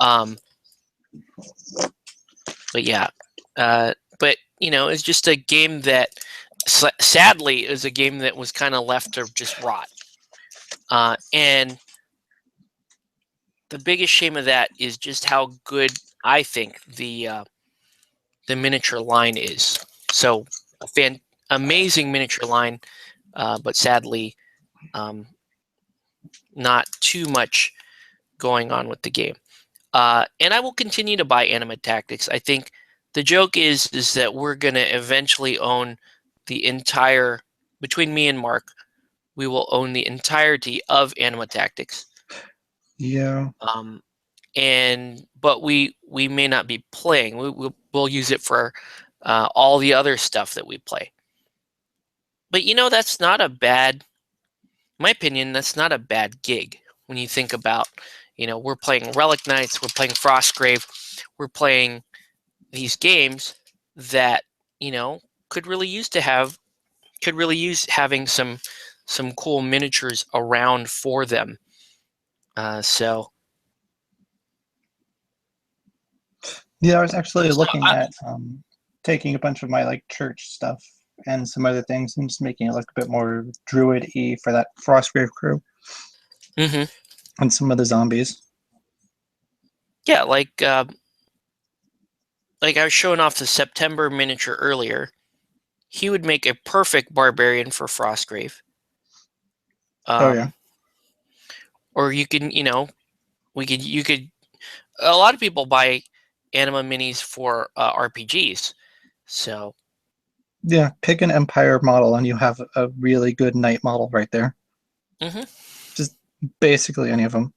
But yeah, but it's just a game that sadly is a game that was kind of left to just rot. And the biggest shame of that is just how good I think the miniature line is. So amazing miniature line, but sadly, not too much going on with the game. And I will continue to buy Anima Tactics. I think the joke is that we're going to eventually own the entire, between me and Mark, we will own the entirety of Anima Tactics. Yeah. But we may not be playing. We'll use it for all the other stuff that we play. But that's not a bad, in my opinion, that's not a bad gig when you think about, we're playing Relic Knights, we're playing Frostgrave, we're playing these games that could really use having some cool miniatures around for them. So yeah, I was actually looking at taking a bunch of my church stuff and some other things and just making it look a bit more druid-y for that Frostgrave crew. And some of the zombies. Yeah, like I was showing off the September miniature earlier. He would make a perfect barbarian for Frostgrave. Oh yeah. Or you can, you could. A lot of people buy Anima minis for RPGs, so. Yeah, pick an Empire model and you have a really good knight model right there. Just basically any of them.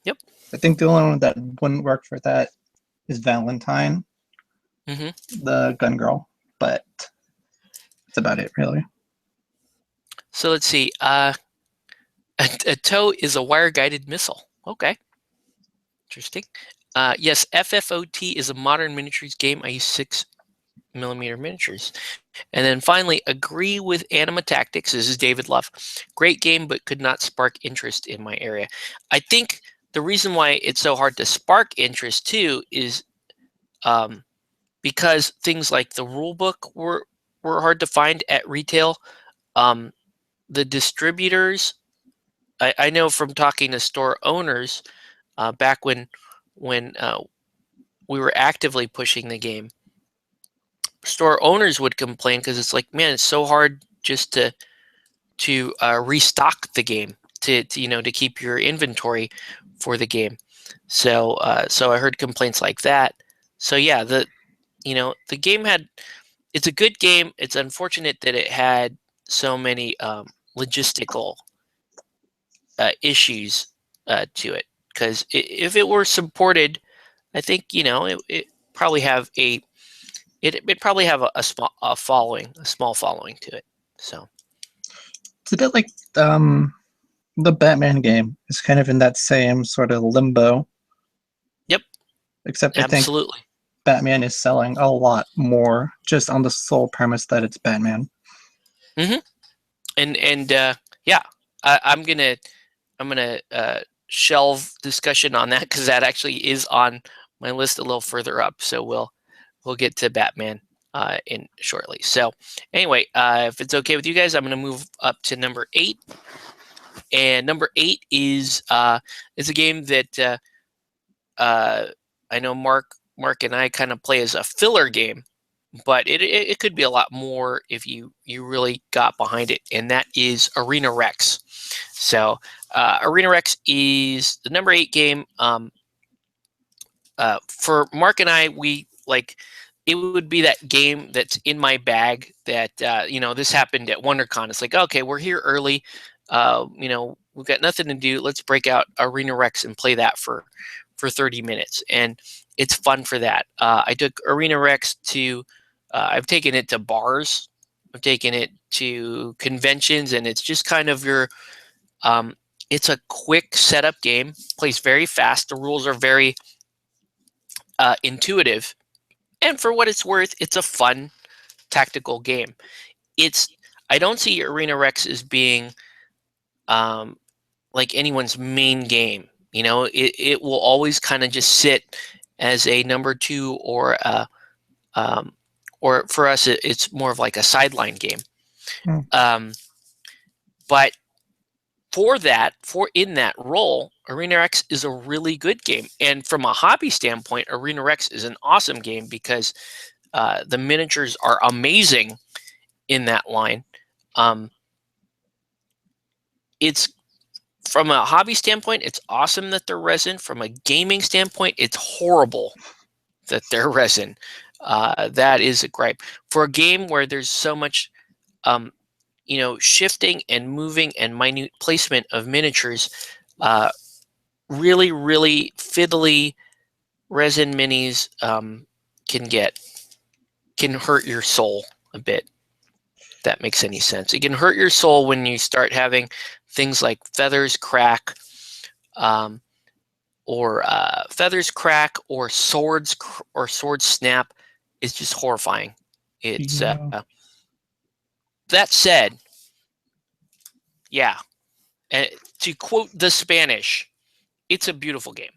Yep. I think the only one that wouldn't work for that is Valentine, the gun girl, but that's about it, really. So let's see. A TOW is a wire-guided missile. Okay. Interesting. Yes, FFOT is a modern miniatures game. I use 6mm miniatures. And then finally, agree with Anima Tactics. This is David Love. Great game, but could not spark interest in my area. I think the reason why it's so hard to spark interest too is because things like the rule book were hard to find at retail. the distributors, I know from talking to store owners back when we were actively pushing the game, store owners would complain because it's like, man, it's so hard just to restock the game to keep your inventory for the game. So I heard complaints like that. So yeah, the game it's a good game. It's unfortunate that it had so many logistical issues to it, because if it were supported, I think it probably have it probably have a small following to it. So It's a bit like the Batman game is kind of in that same sort of limbo. Yep, Except I think absolutely. Batman is selling a lot more just on the sole premise that it's Batman. Mm-hmm. And yeah, I'm gonna shelve discussion on that because that actually is on my list a little further up. So we'll get to Batman in shortly. So anyway, if it's okay with you guys, I'm gonna move up to number 8. And number 8 is a game that I know Mark and I kind of play as a filler game, but it could be a lot more if you really got behind it, and that is Arena Rex. So Arena Rex is the number 8 game. For Mark and I, we like it would be that game that's in my bag that this happened at WonderCon. It's like, okay, we're here early. We've got nothing to do. Let's break out Arena Rex and play that for 30 minutes, and it's fun for that. I took Arena Rex to I've taken it to bars, I've taken it to conventions, and it's just kind of your it's a quick setup game, plays very fast. The rules are very intuitive, and for what it's worth, it's a fun tactical game. I don't see Arena Rex as being like anyone's main game. It will always kind of just sit as a number 2 or for us, it's more of like a sideline game. But for in that role, Arena Rex is a really good game. And from a hobby standpoint, Arena Rex is an awesome game because the miniatures are amazing in that line. It's from a hobby standpoint, it's awesome that they're resin. From a gaming standpoint, it's horrible that they're resin. That is a gripe. For a game where there's so much shifting and moving and minute placement of miniatures, really, really fiddly resin minis can hurt your soul a bit. If that makes any sense. It can hurt your soul when you start having things like feathers crack, or swords snap. It's just horrifying. It's that said, yeah. To quote the Spanish, it's a beautiful game.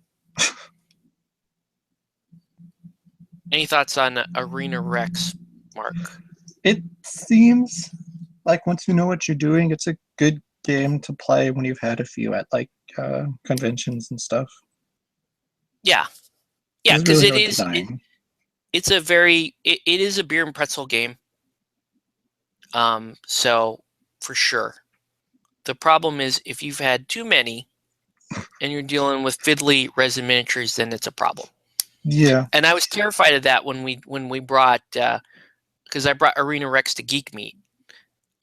Any thoughts on Arena Rex, Mark? It seems like once you know what you're doing, it's a good game to play when you've had a few at like conventions and stuff. Yeah, because it's a very it is a beer and pretzel game. So for sure. The problem is if you've had too many and you're dealing with fiddly resin miniatures, then it's a problem. Yeah. And I was terrified of that when we brought because I brought Arena Rex to Geek Meet.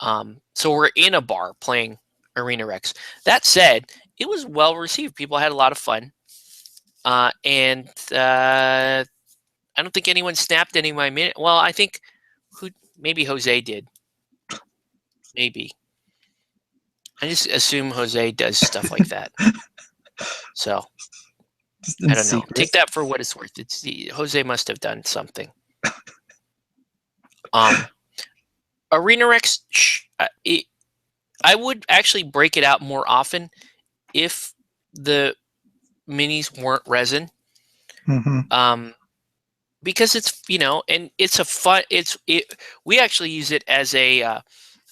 So we're in a bar playing Arena Rex. That said, it was well received. People had a lot of fun. And I don't think anyone snapped any of my minute. Well, I think maybe Jose did. Maybe. I just assume Jose does stuff like that. So I don't know. Take that for what it's worth. Jose must have done something. Arena Rex, I would actually break it out more often if the minis weren't resin. Mm-hmm. Because it's and it's a fun. We actually use it as a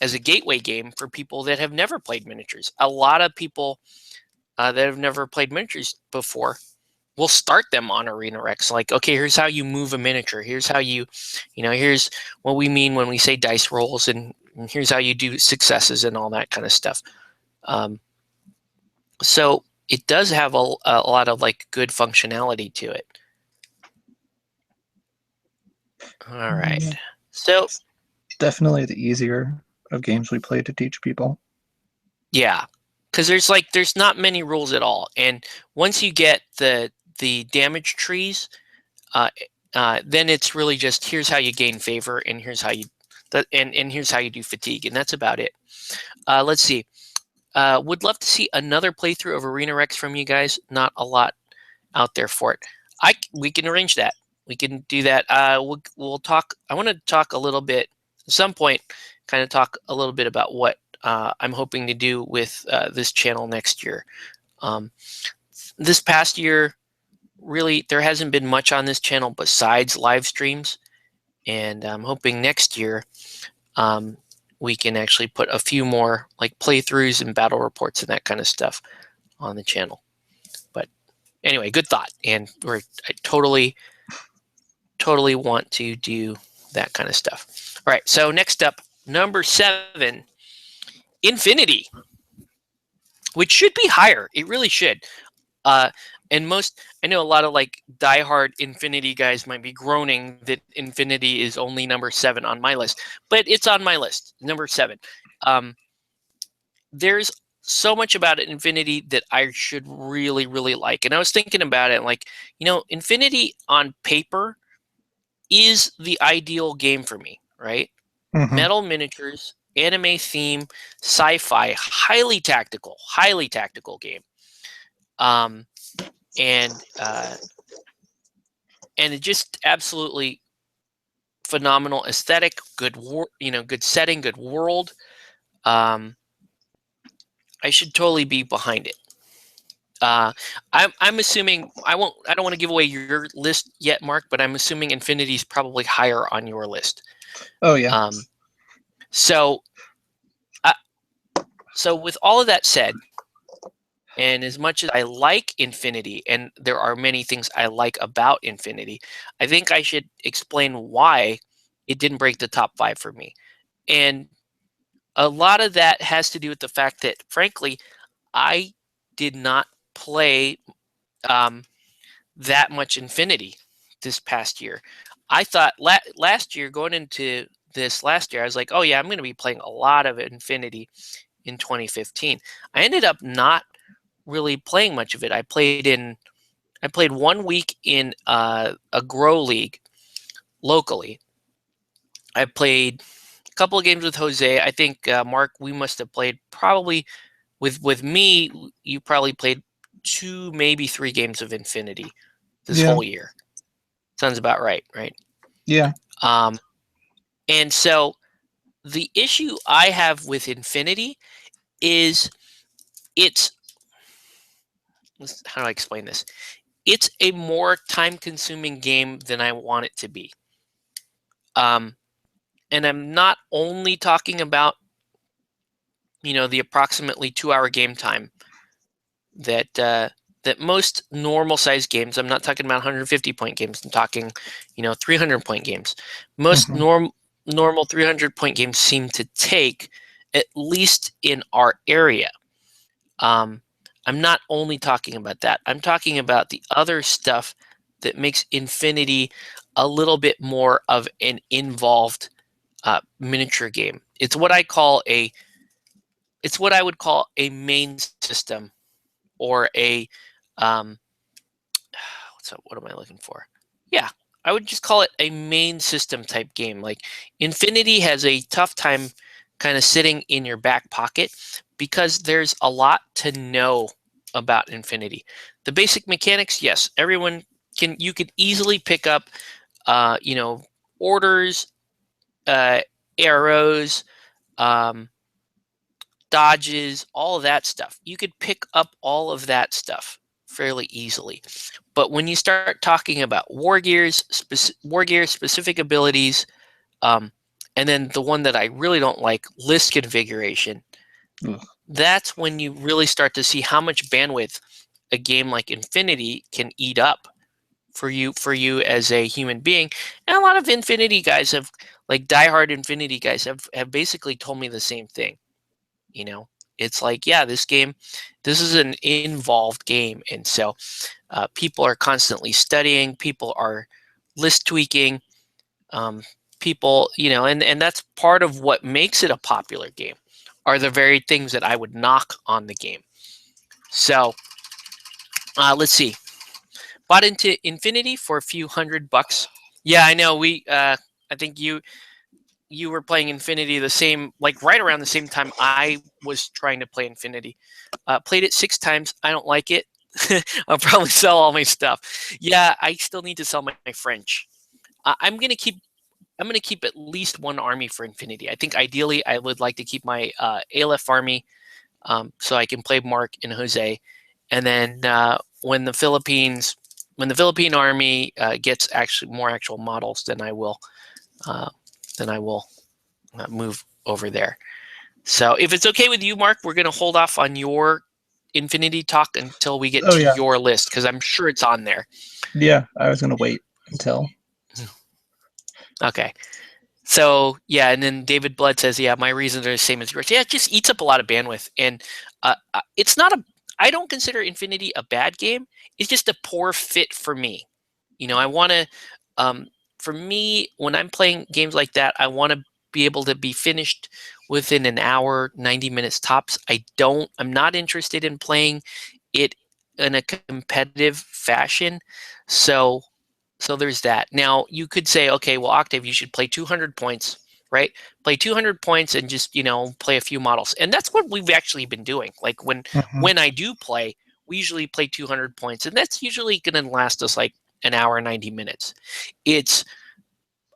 as a gateway game for people that have never played miniatures. A lot of people that have never played miniatures before will start them on Arena Rex. Like, okay, here's how you move a miniature. Here's how here's what we mean when we say dice rolls, and here's how you do successes and all that kind of stuff. So it does have a lot of like good functionality to it. All right. So definitely the easier of games we play to teach people. yeah, because there's not many rules at all, and once you get the damage trees, then it's really just here's how you gain favor, and here's how you and here's how you do fatigue, and that's about it. Let's see. Would love to see another playthrough of Arena Rex from you guys. Not a lot out there for it. We can arrange that. We can do that. We'll talk. I want to talk a little bit at some point. Kind of talk a little bit about what I'm hoping to do with this channel next year. This past year, really, there hasn't been much on this channel besides live streams, and I'm hoping next year we can actually put a few more like playthroughs and battle reports and that kind of stuff on the channel. But anyway, good thought, and I totally want to do that kind of stuff. All right, so next up, number 7, Infinity, which should be higher. It really should. And I know a lot of like diehard Infinity guys might be groaning that Infinity is only number 7 on my list, but it's on my list, number 7. There's so much about Infinity that I should really, really like. And I was thinking about it, like, Infinity on paper is the ideal game for me, right? Mhm. Metal miniatures, anime theme, sci-fi, highly tactical game. And it just absolutely phenomenal aesthetic, good good setting, good world. I should totally be behind it. I'm assuming I don't want to give away your list yet, Mark, but I'm assuming Infinity is probably higher on your list. Oh yeah. So with all of that said, and as much as I like Infinity, and there are many things I like about Infinity, I think I should explain why it didn't break the top 5 for me. And a lot of that has to do with the fact that, frankly, I did not play that much Infinity this past year. I thought last year, going into this last year, I was like, oh yeah, I'm going to be playing a lot of Infinity in 2015. I ended up not really playing much of it. I played 1 week in a Grow League locally. I played a couple of games with Jose. I think Mark, we must have played probably with me. You probably played 2, maybe 3 games of Infinity this whole year. Sounds about right, right? Yeah. And so the issue I have with Infinity is how do I explain this? It's a more time-consuming game than I want it to be. And I'm not only talking about, the approximately 2-hour game time that most normal-sized games. I'm not talking about 150-point games. I'm talking, 300-point games. Most normal 300-point games seem to take, at least in our area. I'm not only talking about that. I'm talking about the other stuff that makes Infinity a little bit more of an involved miniature game. It's what I would call a main system, or a what am I looking for? Yeah, I would just call it a main system type game. Like, Infinity has a tough time kind of sitting in your back pocket because there's a lot to know about Infinity. The basic mechanics, yes, you could easily pick up orders, arrows, dodges, all of that stuff. You could pick up all of that stuff fairly easily. But when you start talking about war gear, specific abilities, And then the one that I really don't like, list configuration. Ugh. That's when you really start to see how much bandwidth a game like Infinity can eat up for you as a human being. And a lot of Infinity guys have, like diehard Infinity guys have basically told me the same thing. You know, it's like, yeah, this is an involved game. And so people are constantly studying, people are list tweaking, people, and that's part of what makes it a popular game, are the very things that I would knock on the game. So let's see. Bought into Infinity for a few $100. Yeah, I know. I think you were playing Infinity the same, like right around the same time I was trying to play Infinity. Played it 6 times. I don't like it. I'll probably sell all my stuff. Yeah, I still need to sell my French. I'm gonna keep at least one army for Infinity. I think ideally I would like to keep my Aleph army, so I can play Mark and Jose, and then when the Philippine army gets actually more actual models, then I will move over there. So if it's okay with you, Mark, we're going to hold off on your Infinity talk until we get to your list, because I'm sure it's on there. Yeah, I was going to wait until. Okay. So, yeah, and then David Blood says, yeah, my reasons are the same as yours. Yeah, it just eats up a lot of bandwidth. And it's not I don't consider Infinity a bad game. It's just a poor fit for me. I want to, for me, when I'm playing games like that, I want to be able to be finished within an hour, 90 minutes tops. I'm not interested in playing it in a competitive fashion. So there's that. Now you could say, okay, well, Octave, you should play 200 points, right? Play 200 points and just, play a few models. And that's what we've actually been doing. Like when I do play, we usually play 200 points, and that's usually going to last us like an hour, 90 minutes.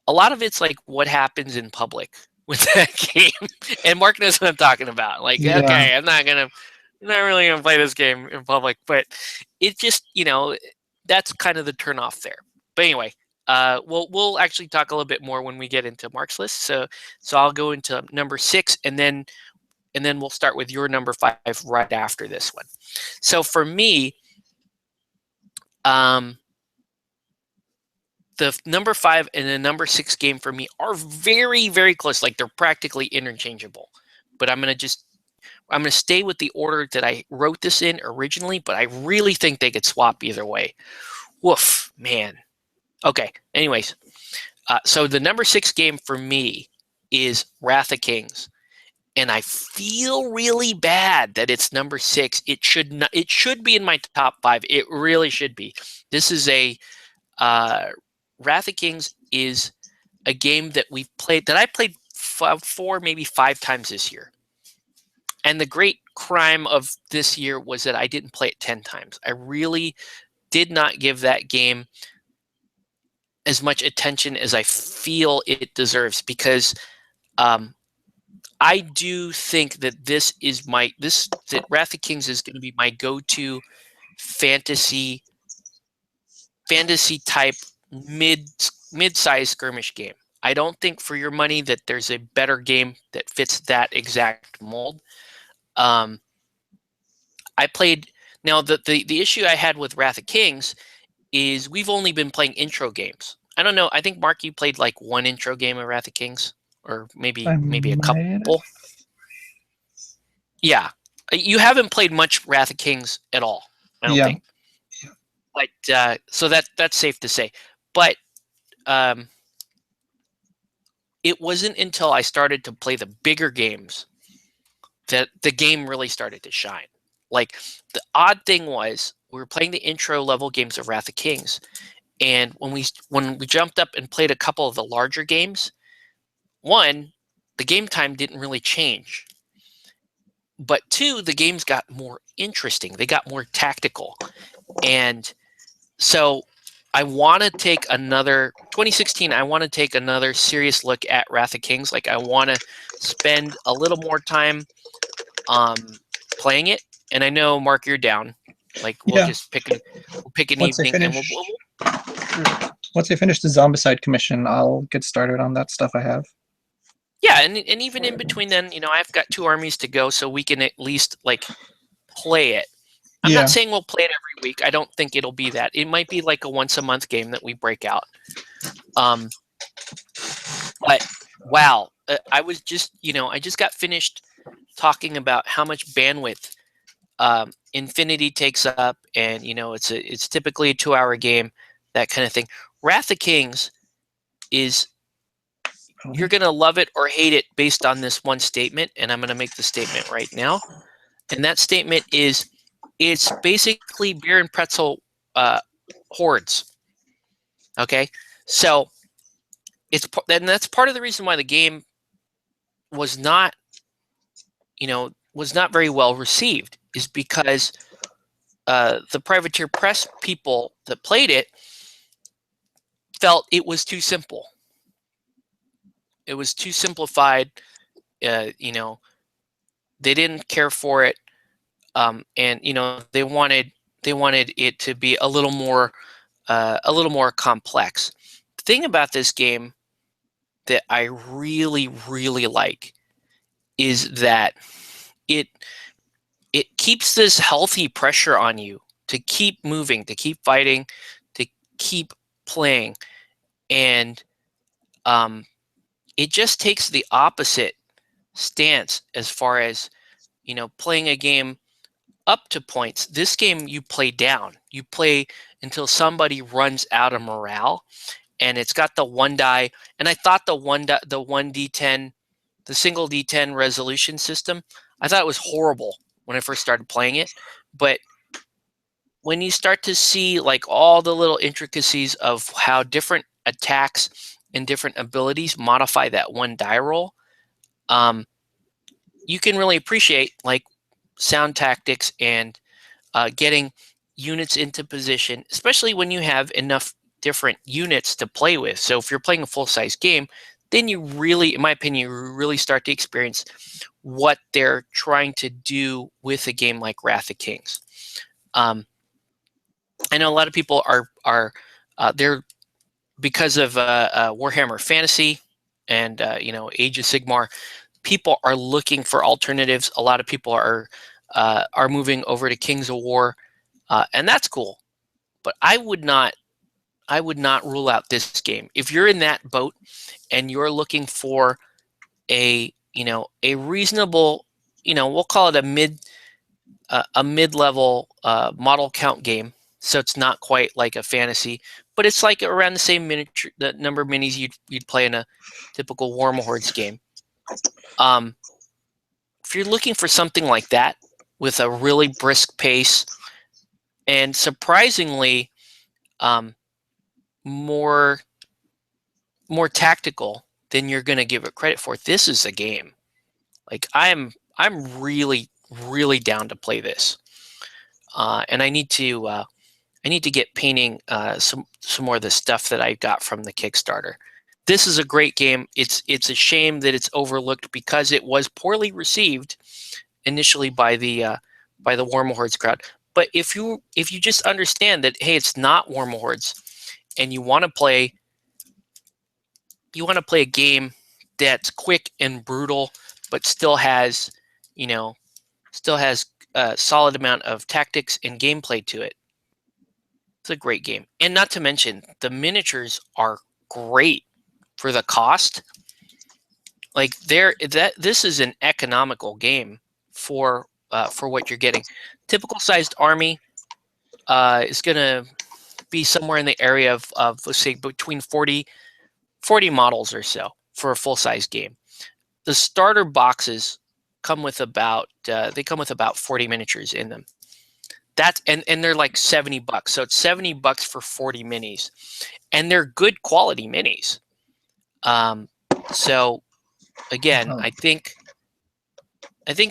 A lot of it's like what happens in public with that game. And Mark knows what I'm talking about. Like, Yeah. okay, I'm not really going to play this game in public, but it just, that's kind of the turn off there. But anyway, we'll actually talk a little bit more when we get into Mark's list. So I'll go into number 6, and then we'll start with your number 5 right after this one. So for me, the number 5 and the number 6 game for me are very, very close. Like they're practically interchangeable. But I'm going to stay with the order that I wrote this in originally, but I really think they could swap either way. Woof, man. Okay, anyways. So the number 6 game for me is Wrath of Kings. And I feel really bad that it's number 6. It should be in my top 5. It really should be. This is Wrath of Kings is a game that I played 4, maybe 5 times this year. And the great crime of this year was that I didn't play it 10 times. I really did not give that game as much attention as I feel it deserves, because I do think that that Wrath of Kings is going to be my go-to fantasy type mid-size skirmish game. I don't think for your money that there's a better game that fits that exact mold. I played, now the issue I had with Wrath of Kings is we've only been playing intro games. I don't know. I think Mark, you played like one intro game of Wrath of Kings, or maybe a couple. Yeah, you haven't played much Wrath of Kings at all, I don't think. But so that's safe to say. But it wasn't until I started to play the bigger games that the game really started to shine. Like, the odd thing was, we were playing the intro level games of Wrath of Kings, and when we jumped up and played a couple of the larger games, one, the game time didn't really change. But 2, the games got more interesting. They got more tactical. And so I want to take 2016, I want to take another serious look at Wrath of Kings. Like, I want to spend a little more time playing it. And I know, Mark, you're down. Like, we'll just pick an evening. Once I finish the Zombicide commission, I'll get started on that stuff I have. Yeah, and even in between then, I've got 2 armies to go, so we can at least like play it. I'm not Yeah. saying we'll play it every week. I don't think it'll be that. It might be like a once a month game that we break out. But wow, I was just, I just got finished talking about how much bandwidth Infinity takes up, and it's typically a 2-hour game, that kind of thing. Wrath of Kings is, you're gonna love it or hate it based on this one statement, and I'm gonna make the statement right now. And that statement is, it's basically beer and pretzel hordes. Okay, so and that's part of the reason why the game was not, was not very well received, is because the Privateer Press people that played it felt it was too simple. It was too simplified. They didn't care for it, and they wanted it to be a little more complex. The thing about this game that I really, really like is that it keeps this healthy pressure on you to keep moving, to keep fighting, to keep playing, and it just takes the opposite stance as far as playing a game up to points. This game you play down. You play until somebody runs out of morale, and it's got the 1 die. And I thought the 1d10, the single d10 resolution system, I thought it was horrible when I first started playing it. But when you start to see like all the little intricacies of how different attacks and different abilities modify that 1 die roll, you can really appreciate like sound tactics and getting units into position, especially when you have enough different units to play with. So if you're playing a full-size game, then you really, in my opinion, you really start to experience what they're trying to do with a game like Wrath of Kings. I know a lot of people are they're, because of Warhammer Fantasy and Age of Sigmar, people are looking for alternatives. A lot of people are moving over to Kings of War, and that's cool. But I would not rule out this game. If you're in that boat and you're looking for a reasonable, we'll call it a mid-level model count game. So it's not quite like a fantasy, but it's like around the same the number of minis you'd play in a typical Warmahordes game. If you're looking for something like that with a really brisk pace and surprisingly more tactical than you're going to give it credit for, this is a game. Like I'm really, really down to play this, and I need to get painting some more of the stuff that I got from the Kickstarter. This is a great game. It's a shame that it's overlooked because it was poorly received initially by the Warmahordes crowd. But if you just understand that, hey, it's not Warmahordes, and you want to play a game that's quick and brutal, but still has a solid amount of tactics and gameplay to it, it's a great game. And not to mention, the miniatures are great for the cost. Like this is an economical game for what you're getting. Typical sized army is going to be somewhere in the area of let's say between 40 models or so for a full size game. The starter boxes come with about 40 miniatures in them. That's and they're like $70. So it's $70 for 40 minis, and they're good quality minis. So again, I think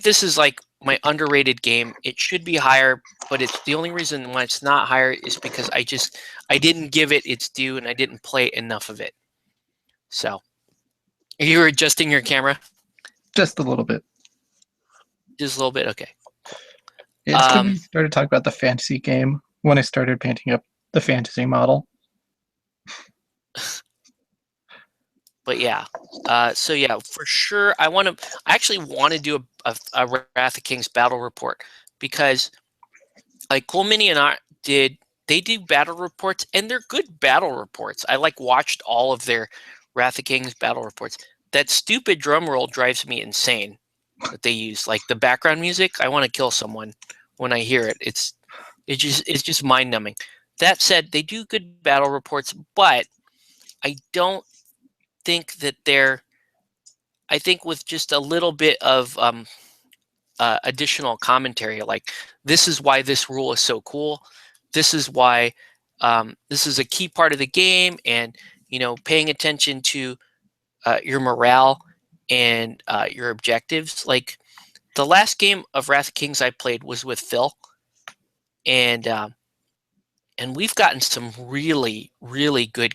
this is like my underrated game. It should be higher, but it's the only reason why it's not higher is because I didn't give it its due and I didn't play enough of it. So, are you adjusting your camera? Just a little bit. Just a little bit, okay. Yeah, it's good we started talking about the fantasy game when I started painting up the fantasy model. But yeah, so yeah, for sure. I actually want to do a Wrath of Kings battle report because like Cool Mini and I they do battle reports and they're good battle reports. I like watched all of their Wrath of Kings battle reports. That stupid drum roll drives me insane that they use. Like the background music, I want to kill someone when I hear it. It's just mind numbing. That said, they do good battle reports, but I don't think that I think with just a little bit of additional commentary, like this is why this rule is so cool. This is why this is a key part of the game, and paying attention to your morale and your objectives. Like the last game of Wrath of Kings I played was with Phil, and we've gotten some really, really good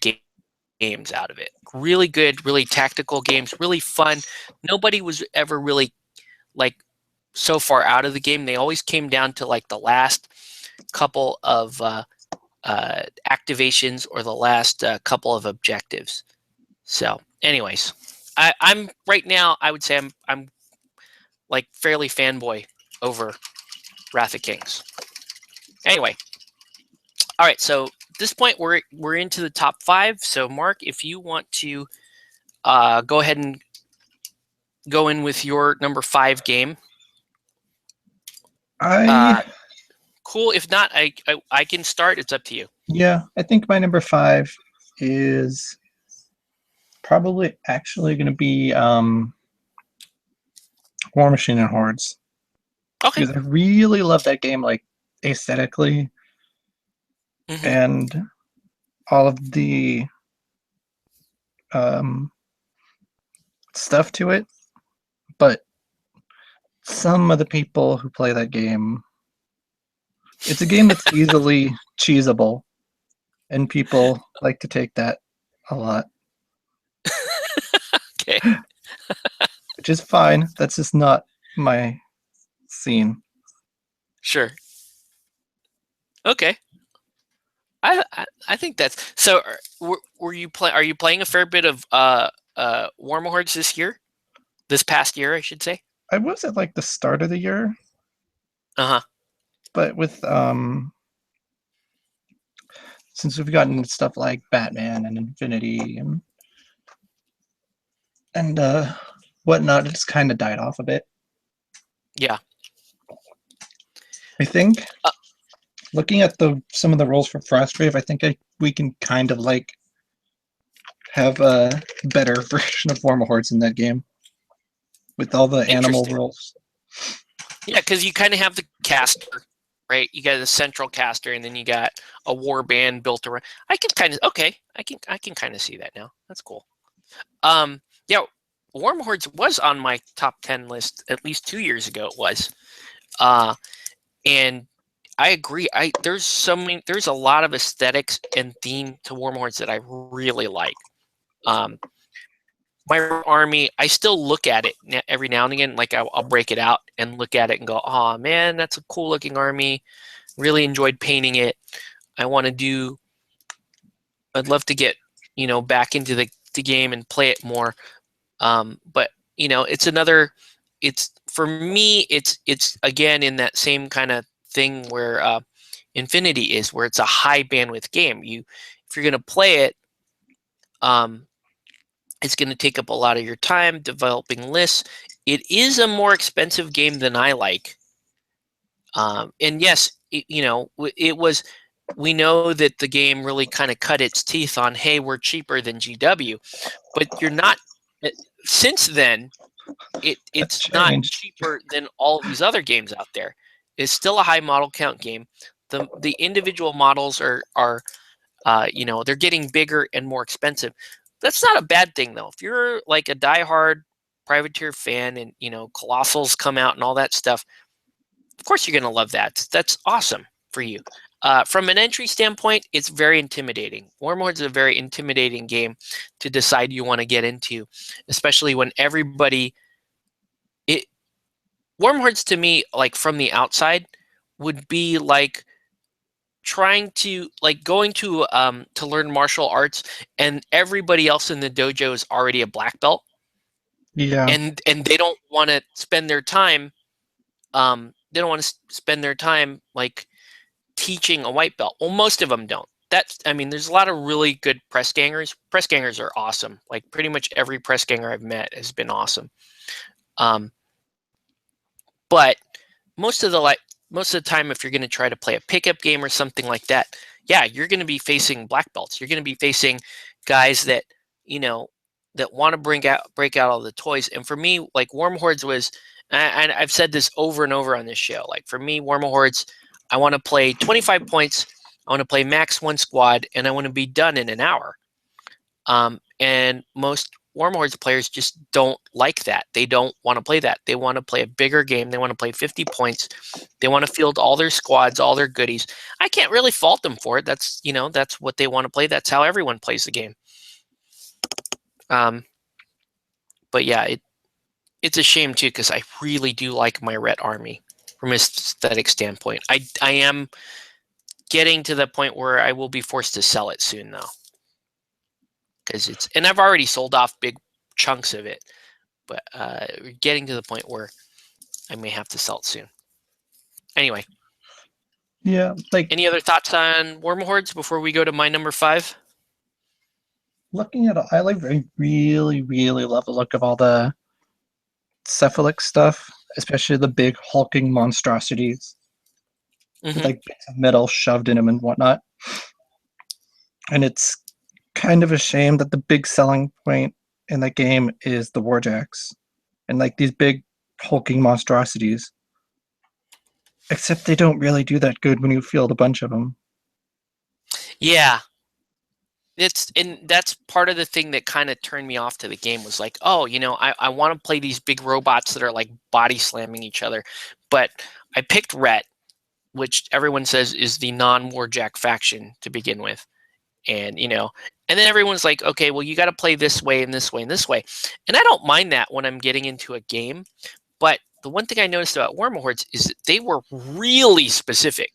games out of it. Really good, really tactical games, really fun. Nobody was ever really like so far out of the game. They always came down to like the last couple of activations or the last couple of objectives. So, anyways, I'm right now. I would say I'm like fairly fanboy over Wrath of Kings. Anyway, all right. So at this point we're into the top 5. So Mark, if you want to go ahead and go in with your number 5 game. Cool. If not, I can start. It's up to you. Yeah, I think my number 5 is probably actually going to be War Machine and Hordes. Okay. Because I really love that game, like aesthetically, and all of the stuff to it. But some of the people who play that game, it's a game that's easily cheesable, and people like to take that a lot. Okay. Which is fine. That's just not my scene. Sure. Okay. I think that's so. Were you Are you playing a fair bit of Warmahordes this year? This past year, I should say. I was at like the start of the year. But with since we've gotten stuff like Batman and Infinity and whatnot, it's kind of died off a bit. Yeah. I think looking at some of the rules for Frostgrave, I think we can kind of like have a better version of Warmahordes in that game with all the animal rules. Yeah, because you kind of have the caster, right? You got a central caster, and then you got a war band built around. I can kind of see that now. That's cool. Yeah, Warmahordes was on my top 10 list at least 2 years ago. It was, and I agree. There's a lot of aesthetics and theme to Warmahordes that I really like. My army, I still look at it every now and again. Like I'll break it out and look at it and go, "Oh man, that's a cool looking army. Really enjoyed painting it. I'd love to get back into the game and play it more." But it's for me. It's again in that same kind of thing where Infinity is, where it's a high bandwidth game. If you're gonna play it, it's going to take up a lot of your time developing lists. It is a more expensive game than I like. And yes, it was. We know that the game really kind of cut its teeth on, hey, we're cheaper than GW, but you're not. Since then, it's not cheaper than all of these other games out there. It's still a high model count game. The individual models are they're getting bigger and more expensive. That's not a bad thing, though. If you're like a diehard Privateer fan and, Colossals come out and all that stuff, of course you're going to love that. That's awesome for you. From an entry standpoint, it's very intimidating. Warmahordes is a very intimidating game to decide you want to get into, especially when Warmahordes to me, like from the outside, would be like trying to going to learn martial arts, and everybody else in the dojo is already a black belt, Yeah. and they don't want to spend their time they don't want to spend their time like teaching a white belt. Well, most of them don't. I mean, there's a lot of really good press gangers. Press gangers are awesome. Like pretty much every press ganger I've met has been awesome. But most of the time, if you're going to try to play a pickup game or something like that, yeah, you're going to be facing black belts. You're going to be facing guys that that want to break out all the toys. And for me, like Warm Hordes was, and I've said this over and over on this show. Like for me, Warm Hordes, I want to play 25 points. I want to play max one squad, and I want to be done in an hour. And most Warm Hordes players just don't like that. They don't want to play that. They want to play a bigger game. They want to play 50 points. They want to field all their squads, all their goodies. I can't really fault them for it. That's what they want to play. That's how everyone plays the game. But yeah, it's a shame too, because I really do like my Ret army from an aesthetic standpoint. I am getting to the point where I will be forced to sell it soon though. And I've already sold off big chunks of it, but we're getting to the point where I may have to sell it soon. Anyway. Yeah, like any other thoughts on Warm Hordes before we go to my number 5? Looking at it, I really, really love the look of all the cephalic stuff, especially the big hulking monstrosities with like bits of metal shoved in them and whatnot. And it's kind of a shame that the big selling point in the game is the warjacks and like these big hulking monstrosities. Except they don't really do that good when you field a bunch of them. Yeah. And that's part of the thing that kind of turned me off to the game was like, oh, I want to play these big robots that are like body slamming each other. But I picked Ret, which everyone says is the non-warjack faction to begin with. And, and then everyone's like, okay, well, you got to play this way and this way and this way. And I don't mind that when I'm getting into a game. But the one thing I noticed about Warm Hordes is that they were really specific.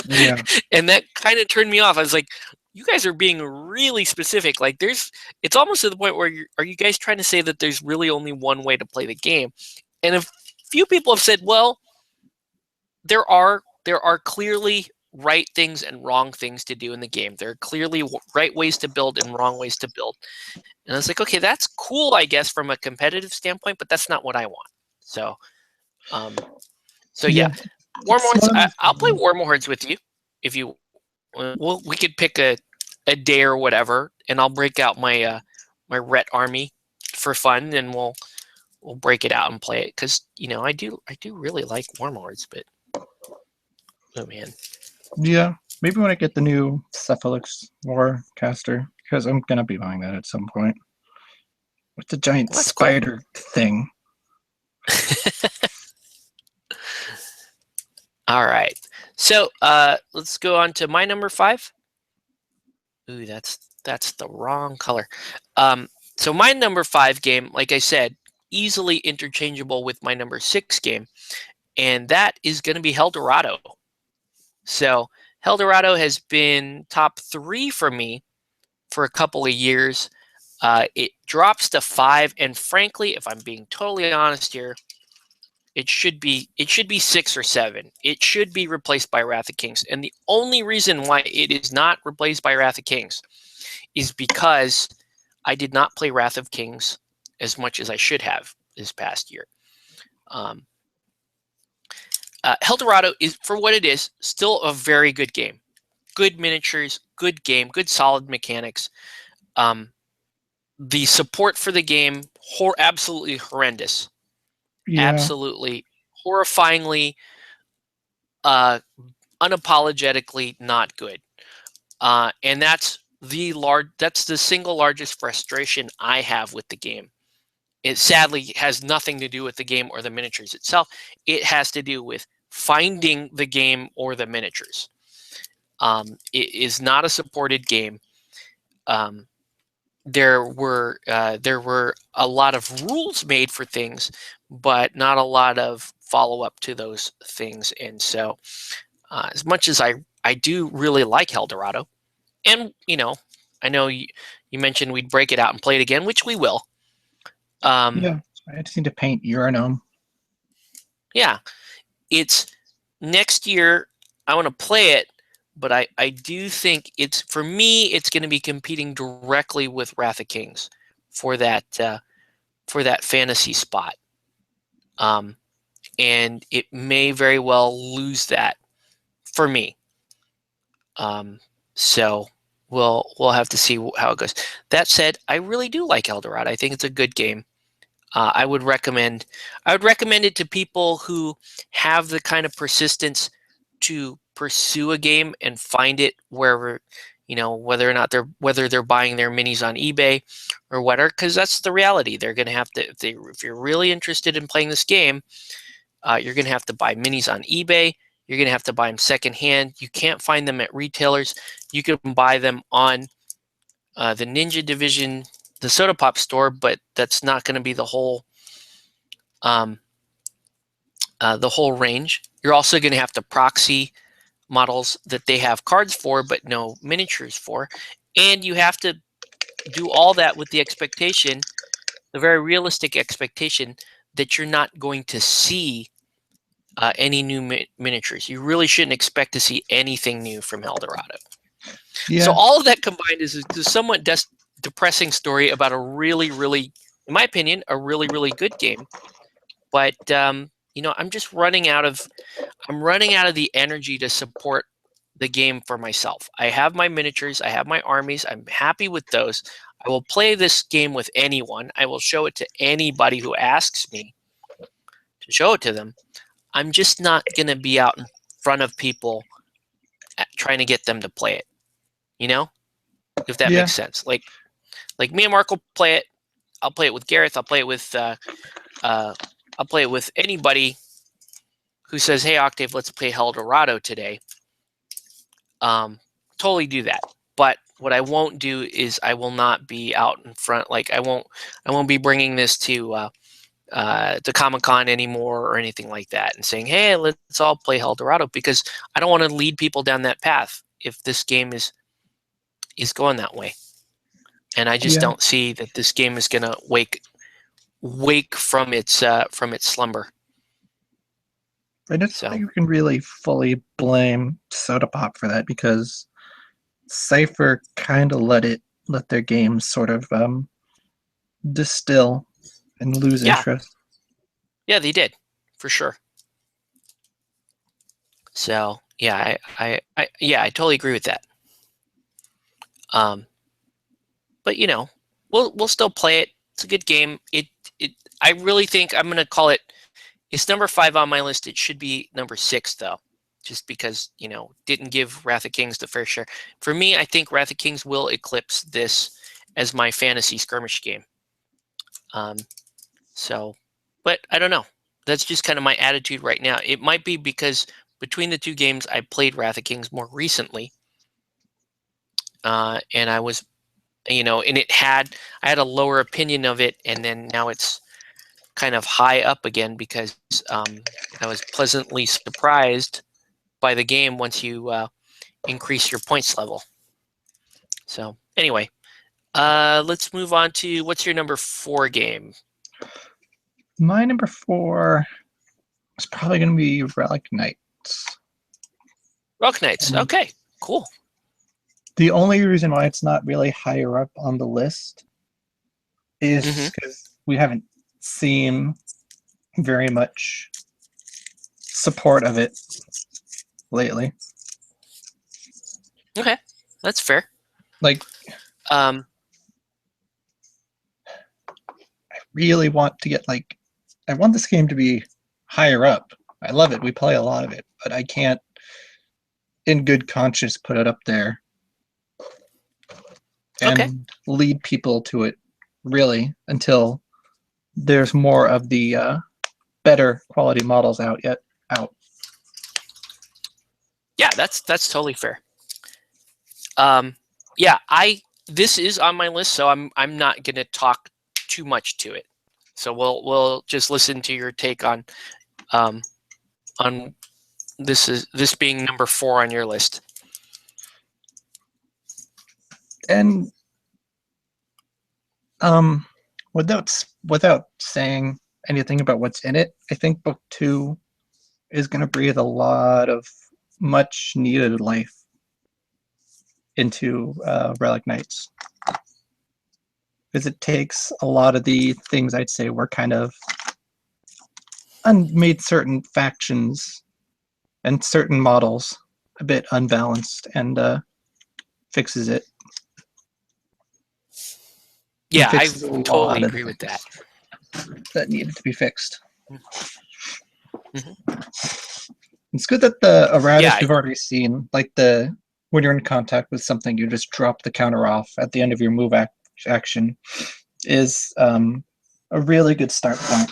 Yeah. And that kind of turned me off. I was like, you guys are being really specific. Like it's almost to the point where are you guys trying to say that there's really only one way to play the game? And a few people have said, well, there are clearly right things and wrong things to do in the game. There are clearly right ways to build and wrong ways to build. And I was like, okay, that's cool, I guess, from a competitive standpoint, but that's not what I want. So yeah. Warm Hordes, I'll play Warm Hordes with you if you. Well, we could pick a day or whatever, and I'll break out my my Ret army for fun, and we'll break it out and play it because I do really like Warm Hordes, but oh man. Yeah, maybe when I get the new Cephalix Warcaster, because I'm gonna be buying that at some point with the giant spider thing. All right, so let's go on to my number 5. Ooh, that's the wrong color. So my number 5 game, like I said, easily interchangeable with my number 6 game, and that is going to be Helldorado. So Helldorado has been top 3 for me for a couple of years. It drops to 5, and frankly, if I'm being totally honest here, it should be 6 or 7. It should be replaced by Wrath of Kings. And the only reason why it is not replaced by Wrath of Kings is because I did not play Wrath of Kings as much as I should have this past year. Helldorado is, for what it is, still a very good game. Good miniatures, good game, good solid mechanics. The support for the game, absolutely horrendous. Yeah. Absolutely horrifyingly unapologetically not good, and that's the single largest frustration I have with the game. It sadly has nothing to do with the game or the miniatures itself. It has to do with finding the game or the miniatures. It is not a supported game. There were a lot of rules made for things, but not a lot of follow-up to those things. And so as much as I I do really like Eldorado. And, I know you mentioned we'd break it out and play it again, which we will. Yeah, I just need to paint Uranome. Yeah, it's next year. I want to play it, but I do think for me, it's going to be competing directly with Wrath of Kings for that fantasy spot. And it may very well lose that for me. So we'll have to see how it goes. That said, I really do like Eldorado. I think it's a good game. I would recommend it to people who have the kind of persistence to pursue a game and find it wherever, whether they're buying their minis on eBay or whatever, because that's the reality. They're going to have to, if you're really interested in playing this game, you're going to have to buy minis on eBay. You're going to have to buy them secondhand. You can't find them at retailers. You can buy them on the Ninja Division, the Soda Pop store, but that's not going to be the whole range. You're also going to have to proxy models that they have cards for, but no miniatures for. And you have to do all that with the expectation, the very realistic expectation, that you're not going to see any new miniatures. You really shouldn't expect to see anything new from Eldorado. Yeah. So all of that combined is a somewhat depressing story about a really, really, in my opinion, a really, really good game. But I'm just running out of the energy to support the game for myself. I have my miniatures, I have my armies. I'm happy with those. I will play this game with anyone. I will show it to anybody who asks me to show it to them. I'm just not going to be out in front of people trying to get them to play it. If that makes sense. Like me and Mark will play it. I'll play it with Gareth. I'll play it with anybody who says, "Hey, Octave, let's play Eldorado today." Totally do that. But what I won't do is I will not be out in front. Like I won't be bringing this to Comic-Con anymore or anything like that and saying, "Hey, let's all play Eldorado," because I don't want to lead people down that path if this game is going that way. And I just don't see that this game is going to wake from its slumber. I don't think we can really fully blame Soda Pop for that, because Cypher kind of let their games sort of distill and lose interest. Yeah, they did, for sure. So yeah, I totally agree with that. But we'll still play it. It's a good game. I really think I'm gonna call it. It's number 5 on my list. It should be number 6 though, just because didn't give Wrath of Kings the fair share. For me, I think Wrath of Kings will eclipse this as my fantasy skirmish game. But I don't know. That's just kind of my attitude right now. It might be because between the two games, I played Wrath of Kings more recently, and I was, and I had a lower opinion of it, and then now it's kind of high up again because I was pleasantly surprised by the game once you increase your points level. So anyway, let's move on to what's your number 4 game? My number 4 is probably going to be Relic Knights. Relic Knights. Okay, cool. The only reason why it's not really higher up on the list is because we haven't seen very much support of it lately. Okay, that's fair. I really want to get I want this game to be higher up. I love it. We play a lot of it, but I can't, in good conscience, put it up there and lead people to it really until there's more of the better quality models out. Yeah, that's totally fair. This is on my list, so I'm not gonna talk too much to it. So we'll just listen to your take on this being number 4 on your list. And without saying anything about what's in it, I think book 2 is going to breathe a lot of much needed life into Relic Knights, because it takes a lot of the things I'd say were kind of made certain factions and certain models a bit unbalanced, and fixes it. Yeah, I Fixes a lot totally of agree with that. that needed to be fixed. Mhm. It's good that the erratas Yeah, we've already seen, like the when you're in contact with something, you just drop the counter off at the end of your move action, is a really good start point.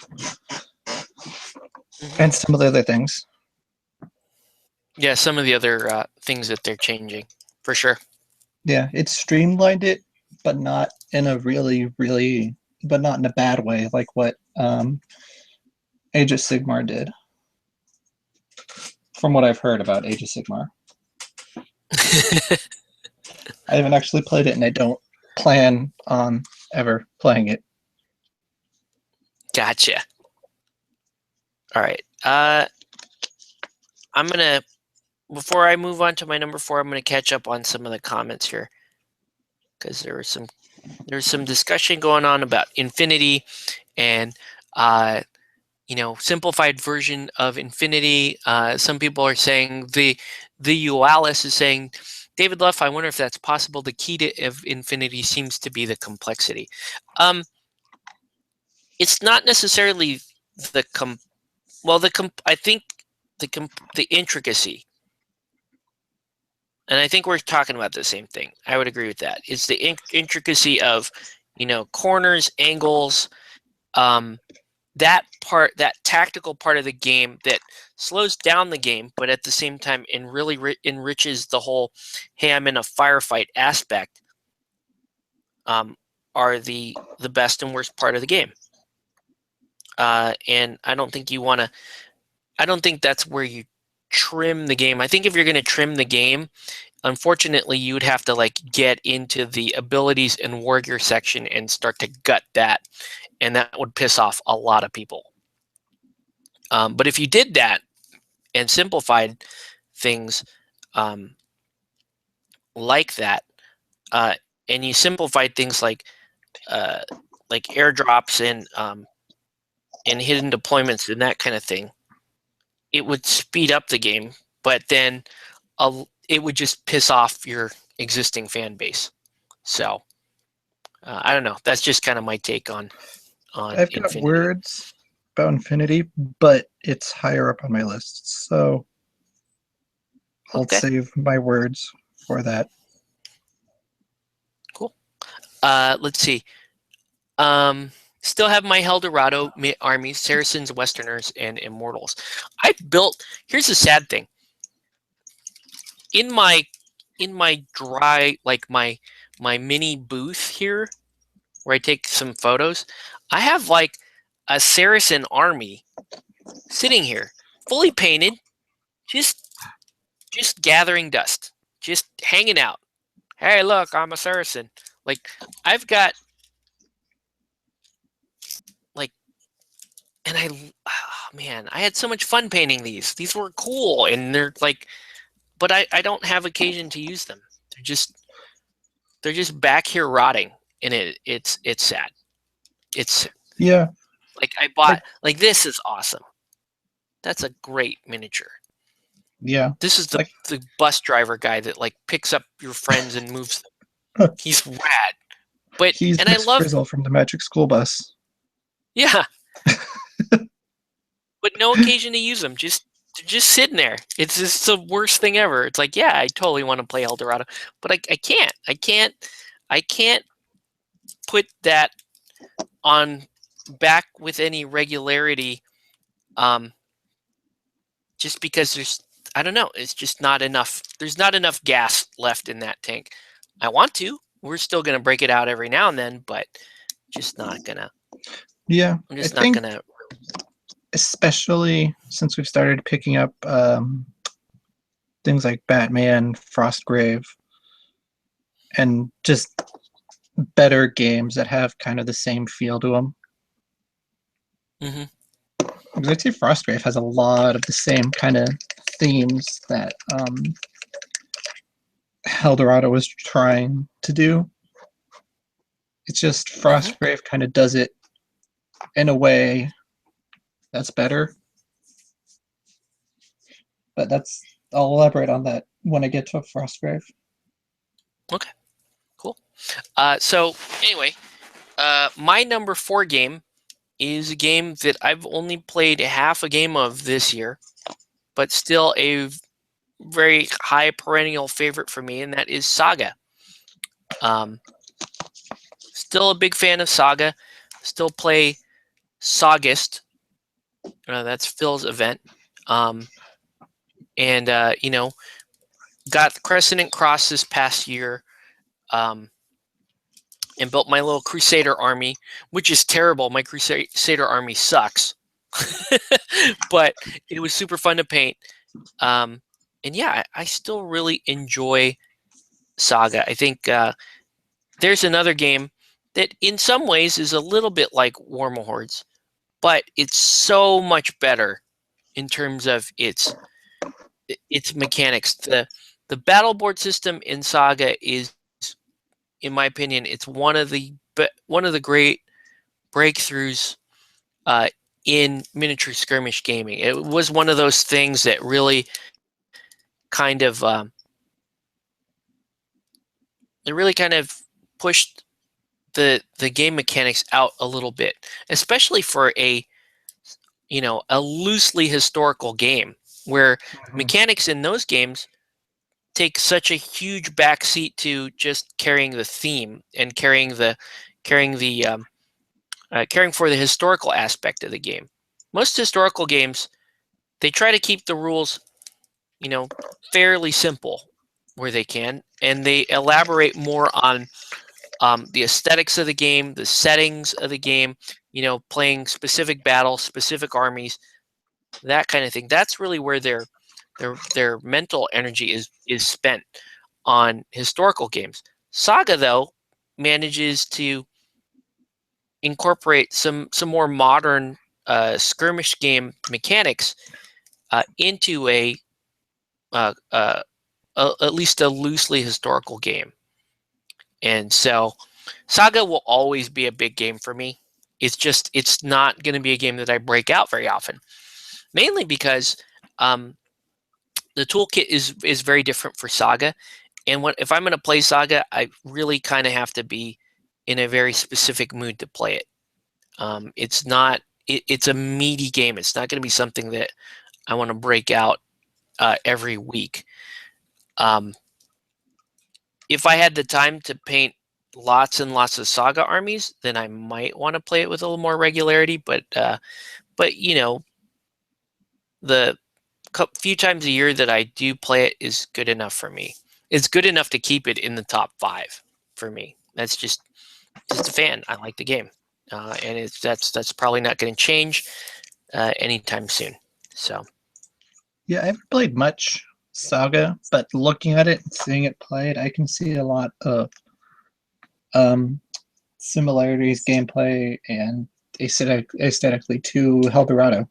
Mhm. And some of the other things. Yeah, some of the other things that they're changing, for sure. Yeah, it streamlined it, but not in a but not in a bad way, like what Age of Sigmar did. From what I've heard about Age of Sigmar, I haven't actually played it, and I don't plan on ever playing it. Gotcha. All right. I'm gonna, before I move on to my number 4, I'm gonna catch up on some of the comments here, because there's some discussion going on about Infinity and simplified version of Infinity. Some people are saying the Ualis is saying, David Luff, I wonder if that's possible. The key to of Infinity seems to be the complexity. It's not necessarily the I think the intricacy, and I think we're talking about the same thing. I would agree with that. It's the intricacy of, corners, angles, that tactical part of the game that slows down the game, but at the same time really enriches the whole, hey, I'm in a firefight aspect, are the best and worst part of the game. And I don't think that's where you trim the game. I think if you're going to trim the game, unfortunately, you would have to get into the abilities and warrior section and start to gut that, and that would piss off a lot of people. But if you did that and simplified things like that, and you simplified things like airdrops and hidden deployments and that kind of thing, it would speed up the game. But then it would just piss off your existing fan base. So I don't know. That's just kind of my take on I've got Infinity. words about Infinity, but it's higher up on my list, so I'll save my words for that. Cool. Let's see. Still have my Eldorado armies, Saracens, Westerners, and Immortals. Here's the sad thing. In my dry, my mini booth here, where I take some photos, I have a Saracen army sitting here, fully painted, just gathering dust, just hanging out. Hey, look, I'm a Saracen. I've got and I had so much fun painting these. These were cool, and they're but I don't have occasion to use them. They're just back here rotting, and it's sad. It's I bought this is awesome. That's a great miniature. Yeah. This is the bus driver guy that picks up your friends and moves them. He's rad. But he's I love Frizzle from the Magic School Bus. Yeah. But no occasion to use them. They're just sitting there. It's just the worst thing ever. It's yeah, I totally want to play Eldorado, but I can't. I can't put that on back with any regularity. Just because I don't know. It's just not enough. There's not enough gas left in that tank. I want to. We're still gonna break it out every now and then, but just not gonna. Yeah, I'm just not gonna. Especially since we've started picking up things like Batman, Frostgrave. and just better games that have kind of the same feel to them. Mm-hmm. Because I'd say Frostgrave has a lot of the same kind of themes that Eldorado was trying to do. It's just Frostgrave kind of does it in a way that's better. But I'll elaborate on that when I get to Frostgrave. Okay, cool. So anyway, my number 4 game is a game that I've only played half a game of this year, but still a very high perennial favorite for me, and that is Saga. Still a big fan of Saga. Still play Saugust. That's Phil's event. And got Crescent Cross this past year. And built my little Crusader army, which is terrible. My Crusader army sucks. But it was super fun to paint. And yeah, I still really enjoy Saga. I think there's another game that in some ways is a little bit like Warma Hordes, but it's so much better in terms of its mechanics. The battle board system in Saga is, in my opinion, it's one of the great breakthroughs in miniature skirmish gaming. It was one of those things that really kind of pushed the game mechanics out a little bit, especially for a loosely historical game where mechanics in those games take such a huge backseat to just carrying the theme and caring for the historical aspect of the game. Most historical games, they try to keep the rules, fairly simple where they can, and they elaborate more on the aesthetics of the game, the settings of the game, playing specific battles, specific armies, that kind of thing. That's really where their mental energy is spent on historical games. Saga, though, manages to incorporate some more modern skirmish game mechanics into at least a loosely historical game. And so Saga will always be a big game for me. It's not going to be a game that I break out very often, mainly because the toolkit is very different for Saga. And if I'm going to play Saga, I really kind of have to be in a very specific mood to play it. It's a meaty game. It's not going to be something that I want to break out every week. If I had the time to paint lots and lots of Saga armies, then I might want to play it with a little more regularity. But the few times a year that I do play it is good enough for me. It's good enough to keep it in the top 5 for me. That's just a fan. I like the game, and that's probably not going to change anytime soon. So yeah, I haven't played much Saga, but looking at it and seeing it played, I can see a lot of similarities, gameplay, and aesthetically to Eldorado.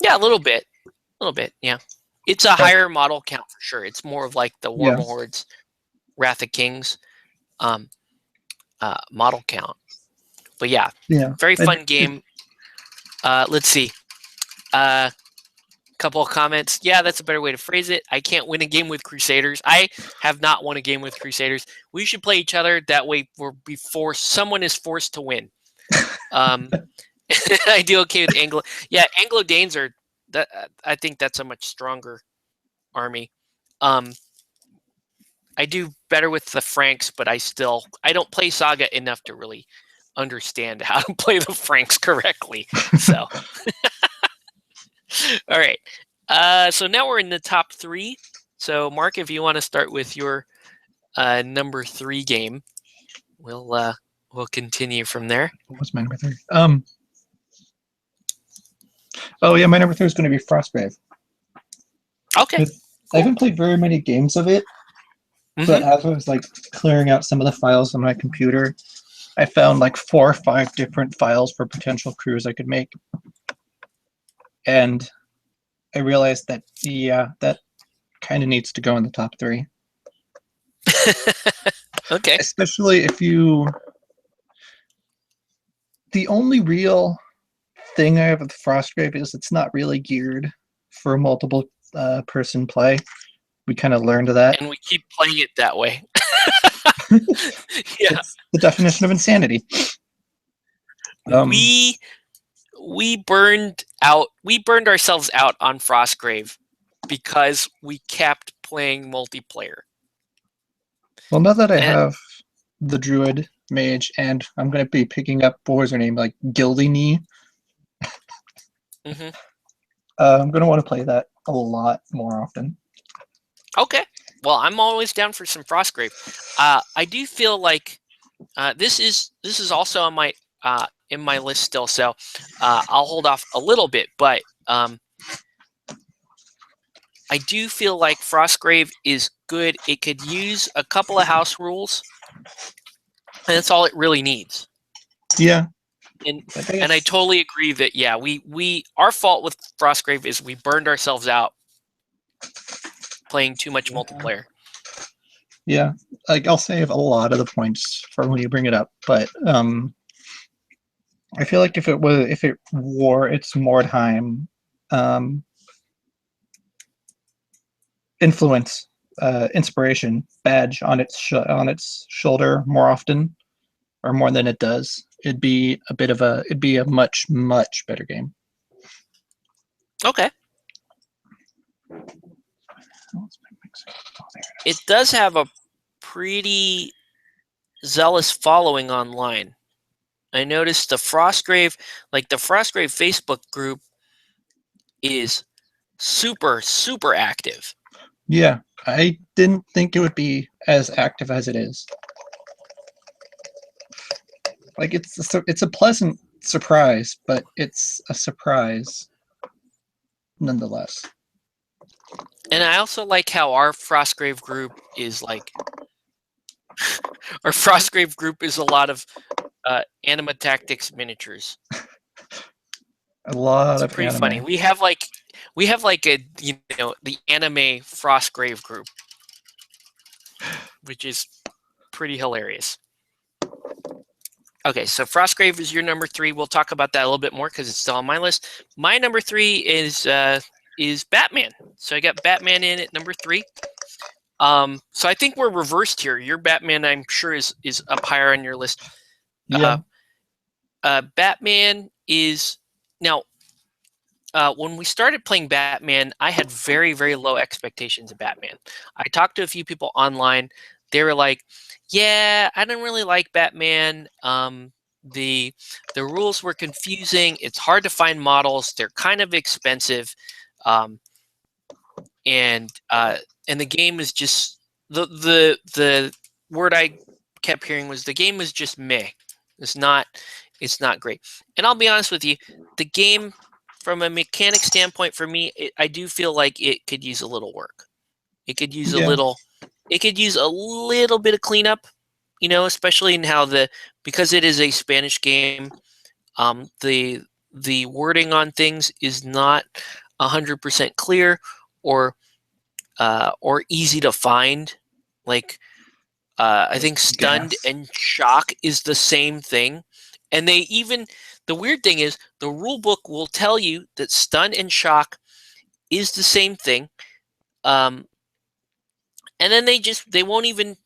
Yeah, a little bit. Yeah, it's a higher model count for sure. It's more of like the Warma Hordes, Wrath of Kings, model count. But yeah, very fun game. Let's see. Couple of comments. Yeah, that's a better way to phrase it. I can't win a game with Crusaders. I have not won a game with Crusaders. We should play each other. That way someone is forced to win. I do okay with Anglo. Yeah, Anglo-Danes are that. I think that's a much stronger army. I do better with the Franks, but I don't play Saga enough to really understand how to play the Franks correctly. So, all right. So now we're in the top 3. So, Mark, if you want to start with your number 3 game, we'll continue from there. What was my number 3? Oh yeah, my number 3 is going to be Frostgrave. Okay. I haven't played very many games of it, but Mhm. as I was like clearing out some of the files on my computer, I found like 4 or 5 different files for potential crews I could make. And I realized that, yeah, that kind of needs to go in the top 3. Okay. Especially if you. The only real thing I have with Frostgrave is it's not really geared for multiple person play. We kind of learned that. And we keep playing it that way. Yeah. It's the definition of insanity. We burned ourselves out on Frostgrave because we kept playing multiplayer. Well, now that I And have the Druid Mage, and I'm going to be picking up, what was her name, like Gildini, mhm. I'm going to want to play that a lot more often. Okay. Well, I'm always down for some Frostgrave. I do feel like this is also on my in my list still, so I'll hold off a little bit. But I do feel like Frostgrave is good. It could use a couple of house rules, and that's all it really needs. Yeah. And I totally agree that we our fault with Frostgrave is we burned ourselves out playing too much multiplayer. Yeah, like I'll save a lot of the points for when you bring it up, but I feel like if it wore its Mordheim influence, inspiration badge on its shoulder more often, or more than it does, it'd be a much better game. Okay. It does have a pretty zealous following online. I noticed the Frostgrave Facebook group is super active. Yeah, I didn't think it would be as active as it is. Like it's a pleasant surprise, but it's a surprise nonetheless. And I also like how our Frostgrave group is like our Frostgrave group is a lot of Anima Tactics miniatures. A lot It's of pretty anime. funny. We have like a the anime Frostgrave group, which is pretty hilarious. Okay, so Frostgrave is your number 3. We'll talk about that a little bit more because it's still on my list. My number 3 is Batman. So I got Batman in at number 3. So I think we're reversed here. Your Batman, I'm sure, is up higher on your list. Yeah. Batman is now. When we started playing Batman, I had very low expectations of Batman. I talked to a few people online. They were like, "Yeah, I don't really like Batman. The rules were confusing. It's hard to find models. They're kind of expensive, and the game is just the word I kept hearing was the game was just meh. It's not great." And I'll be honest with you, the game, from a mechanic standpoint, for me, I do feel like it could use a little work. It could use a little bit of cleanup, especially in how because it is a Spanish game, the wording on things is not 100% clear or easy to find. Like I think stunned and shock is the same thing. And the weird thing is the rule book will tell you that stun and shock is the same thing. And then they won't even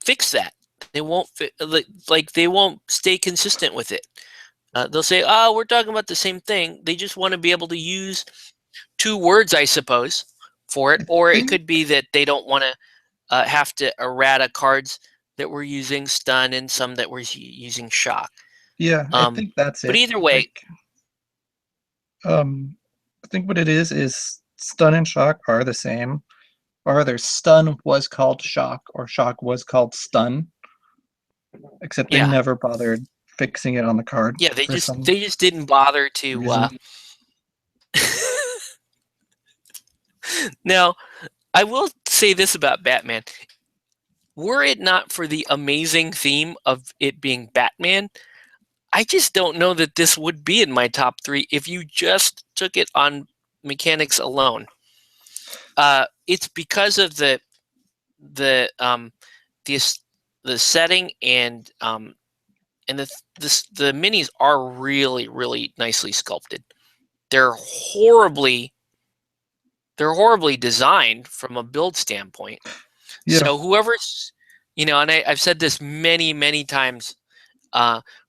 fix that. They won't they won't stay consistent with it. They'll say, "Oh, we're talking about the same thing." They just want to be able to use 2 words, I suppose, for it. Or it could be that they don't want to have to errata cards that we're using stun and some that we're using shock. Yeah, I think that's it. But either way, I think what it is stun and shock are the same. Or either stun was called shock or shock was called stun. Except they never bothered fixing it on the card. Yeah, they just didn't bother to. Now, I will say this about Batman. Were it not for the amazing theme of it being Batman, I just don't know that this would be in my top 3 if you just took it on mechanics alone. It's because of the setting and the minis are really nicely sculpted. They're horribly designed from a build standpoint. Yeah. So whoever's, and I've said this many times,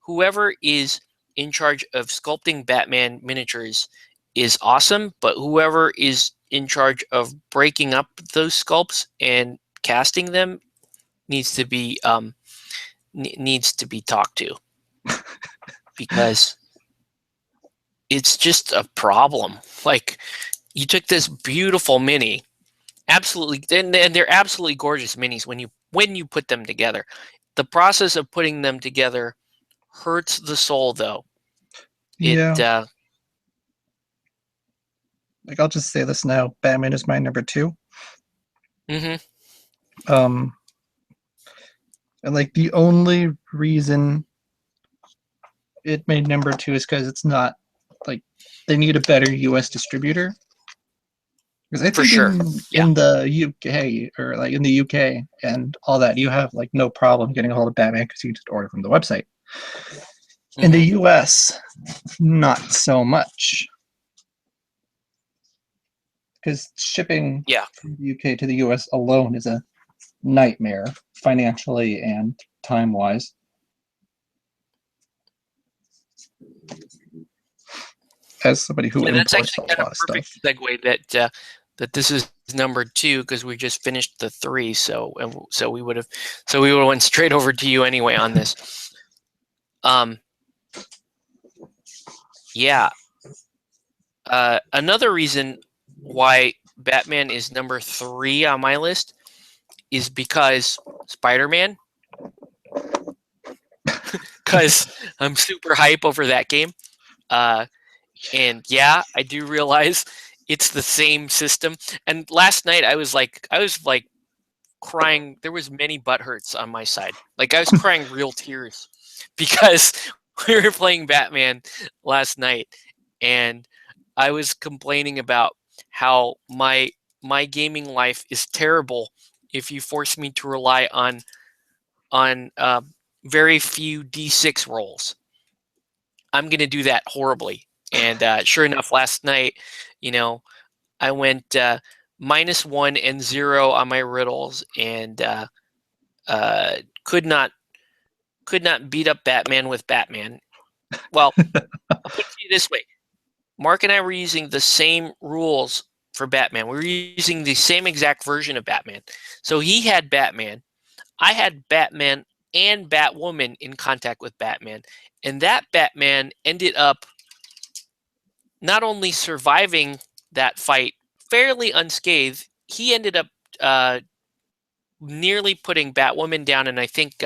whoever is in charge of sculpting Batman miniatures is awesome, but whoever is in charge of breaking up those sculpts and casting them needs to be talked to, because it's just a problem. Like, you took this beautiful mini, absolutely, and they're absolutely gorgeous minis when you put them together. The process of putting them together hurts the soul, though. Yeah. Like, I'll just say this now. Batman is my number 2. Mm-hmm. And like the only reason it made number 2 is because it's not like they need a better US distributor. Because I For think sure. in the UK, or like in the UK and all that, you have like no problem getting a hold of Batman because you just order from the website. Mm-hmm. In the US, not so much. Because shipping from the UK to the US alone is a nightmare financially and time-wise. As somebody who that's imports actually a kind of lot of perfect stuff. segue that this is number 2, because we just finished the 3, so we would have went straight over to you anyway on this. Yeah. Another reason why Batman is number 3 on my list is because Spider-Man. Because I'm super hype over that game. And yeah, I do realize it's the same system. And last night I was like crying. There was many butt hurts on my side. Like, I was crying real tears because we were playing Batman last night, and I was complaining about how my gaming life is terrible if you force me to rely on very few D6 rolls. I'm gonna do that horribly. And sure enough, last night, I went -1 and 0 on my riddles, and could not beat up Batman with Batman. Well, I'll put it to you this way: Mark and I were using the same rules for Batman. We were using the same exact version of Batman. So he had Batman, I had Batman and Batwoman in contact with Batman, and that Batman ended up not only surviving that fight fairly unscathed, he ended up nearly putting Batwoman down, and I think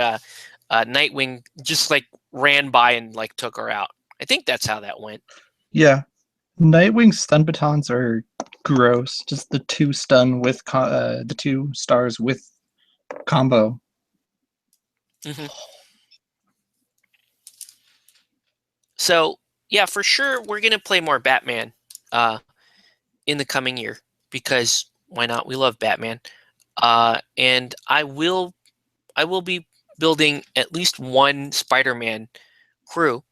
Nightwing just like ran by and like took her out. I think that's how that went. Yeah. Nightwing's stun batons are gross. Just the 2 stun with the 2 stars with combo. Mm-hmm. So yeah, for sure, we're gonna play more Batman in the coming year, because why not? We love Batman, and I will be building at least one Spider-Man crew.